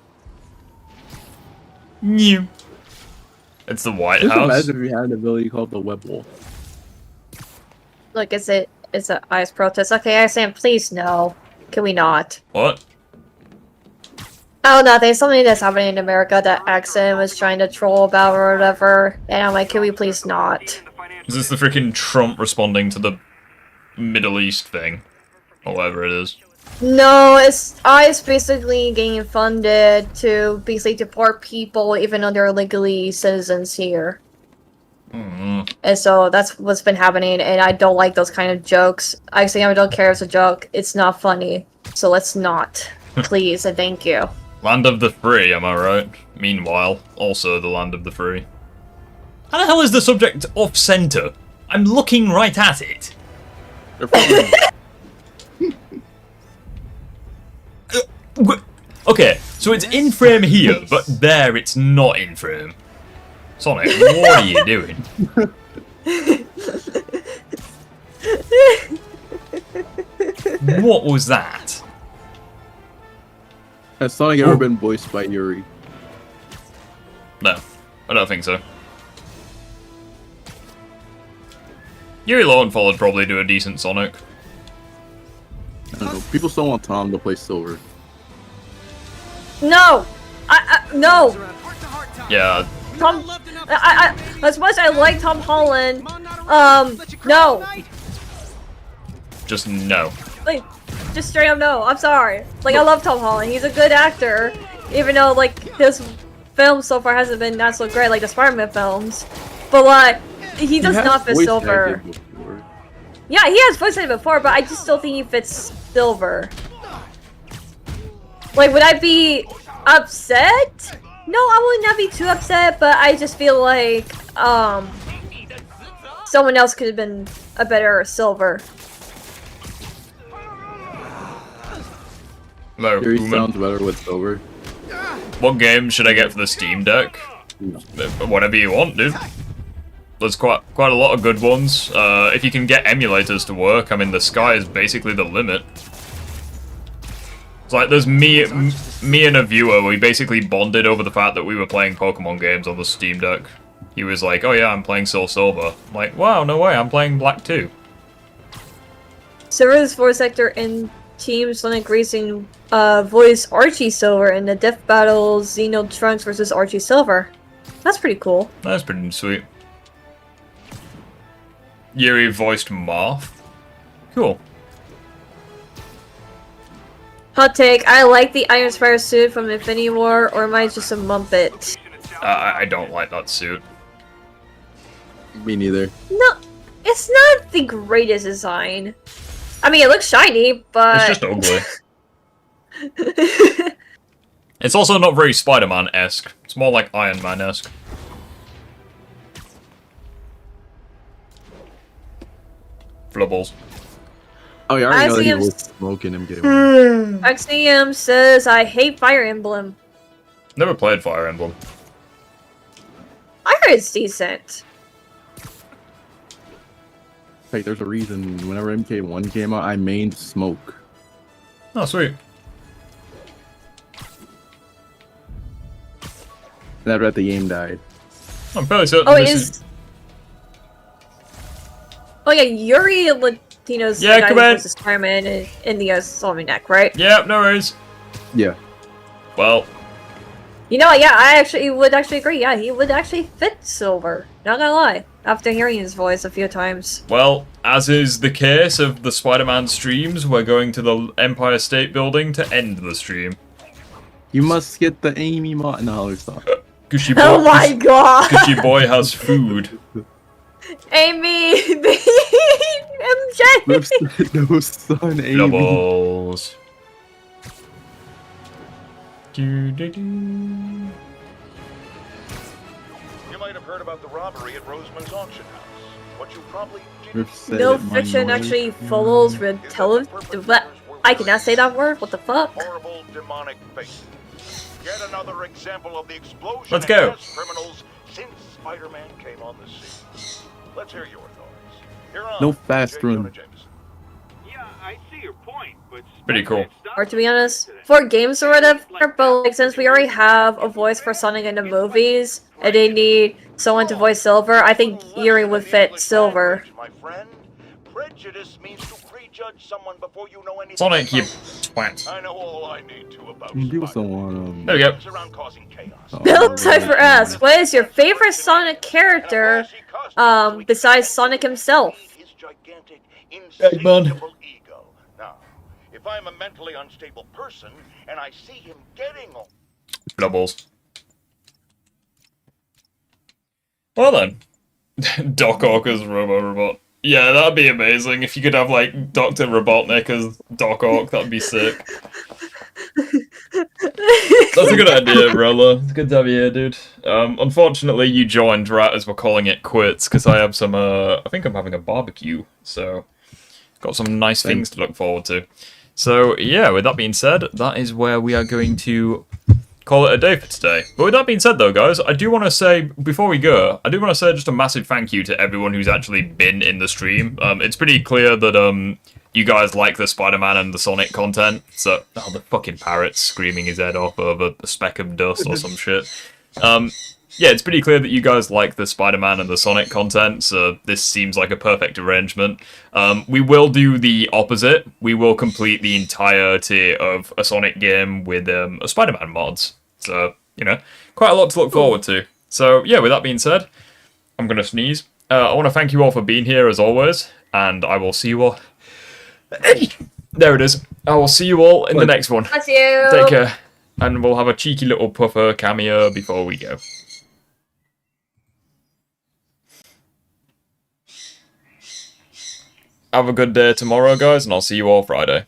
New. It's the White Just House. imagine if you had an ability called the web wall. Look, it's an ice protest. Okay, I say please no. Can we not? What? Oh, nothing. Something that's happening in America that Accent was trying to troll about or whatever. And I'm like, can we please not? Is this the freaking Trump responding to the Middle East thing? Or whatever it is. No, it's ICE basically getting funded to basically deport people even though they're legally citizens here. And so that's what's been happening, and I don't like those kind of jokes. I don't care if it's a joke. It's not funny. So let's not. Please and thank you. Land of the free, am I right? Meanwhile, also the land of the free. How the hell is the subject off-center? I'm looking right at it. Okay, so it's in frame here, but there it's not in frame. Sonic, what are you doing? What was that? Has Sonic ever been voiced by Yuri? No, I don't think so. Yuri Lowenthal would probably do a decent Sonic. I don't know. People still want Tom to play Silver. No! No! Yeah. Tom, as much as I like Tom Holland, no. Just no. Like, just straight up no. I'm sorry. Like, I love Tom Holland. He's a good actor, even though, like, his film so far hasn't been not so great, like the Spider-Man films. But, like, he does not fit Silver. Yeah, he has voiced acted before, but I just still think he fits Silver. Like, would I be upset? No, I would not be too upset, but I just feel like, someone else could have been a better Silver. No, Yuri sounds better with Silver. What games should I get for the Steam Deck? Whatever you want, dude. There's quite a lot of good ones. If you can get emulators to work, I mean, the sky is basically the limit. It's like there's me and a viewer. We basically bonded over the fact that we were playing Pokemon games on the Steam Deck. He was like, "Oh yeah, I'm playing Soul Silver." I'm like, "Wow, no way, I'm playing Black 2." Servers for Sector and Team Sonic Racing voice Archie Silver in the Death Battle Xeno Trunks versus Archie Silver. That's pretty cool. That's pretty sweet. Yuri voiced Marth. Cool. Hot take, I like the Iron Spire suit from Infinity War, or am I just a muppet? I don't like that suit. Me neither. No, it's not the greatest design. I mean, it looks shiny, but... It's just ugly. It's also not very Spider-Man-esque. It's more like Iron Man-esque. Flubbles. Oh yeah, I already know that he was smoking him getting one. Axiom says, I hate Fire Emblem. Never played Fire Emblem. I heard it's decent. Like, there's a reason whenever MK1 came out, I mained Smoke. Oh, sweet. And after that, the game died. I'm fairly certain Oh yeah, Yuri Latino's the guy who voices Spider-Man in the Zombie Neck, right? Yeah, no worries. Yeah. Well. You know, yeah, I would agree. Yeah, he would actually fit Silver. Not gonna lie. After hearing his voice a few times. Well, as is the case of the Spider-Man streams, we're going to the Empire State Building to end the stream. You must get the Amy Martin Holler stuff. Gushy boy, oh my god! Gushy boy has food. Amy! MJ! No son, Amy. Doubles. You might have heard about the robbery at Roseman's auction house. What you probably No fiction actually follows what? I cannot say that word. What the fuck? Horrible demonic faces. Yet another example of the explosion Let's go. of criminals since Spider-Man came on the scene. Let's hear your thoughts. You're on. No fast run. Yeah, I see your point, but pretty cool. Or to be honest, for games or whatever, but like since we already have a voice for Sonic in the movies, and they need someone to voice Silver, I think Yuri would fit Silver. My friend, prejudice means to prejudge someone before you know anything. Sonic, you twat. I know all I need to about People still want There we go. Bill Typher asks, what is your favorite Sonic character, besides Sonic himself? Eggman. Now, if I'm a mentally unstable person and I see him getting all Doubles. Well then. Doc Ock as Robo-Robot. Yeah, that'd be amazing. If you could have, like, Dr. Robotnik as Doc Ock, that'd be sick. That's a good idea, Rolla. It's good to have you here, dude. Unfortunately, you joined right as we're calling it quits, because I have some, I think I'm having a barbecue, so got some nice things to look forward to. So, yeah, with that being said, that is where we are going to call it a day for today. But with that being said, though, guys, I do want to say, before we go, I do want to say just a massive thank you to everyone who's actually been in the stream. It's pretty clear that, you guys like the Spider-Man and the Sonic content, so... Oh, the fucking parrot's screaming his head off over a speck of dust or some shit. Yeah, it's pretty clear that you guys like the Spider-Man and the Sonic content, so this seems like a perfect arrangement. We will do the opposite. We will complete the entirety of a Sonic game with a Spider-Man mods. So, you know, quite a lot to look forward to. So, yeah, with that being said, I'm going to sneeze. I want to thank you all for being here, as always, and I will see you all... There it is. I will see you all in the next one. Bless you. Take care. And we'll have a cheeky little puffer cameo before we go. Have a good day tomorrow, guys, and I'll see you all Friday.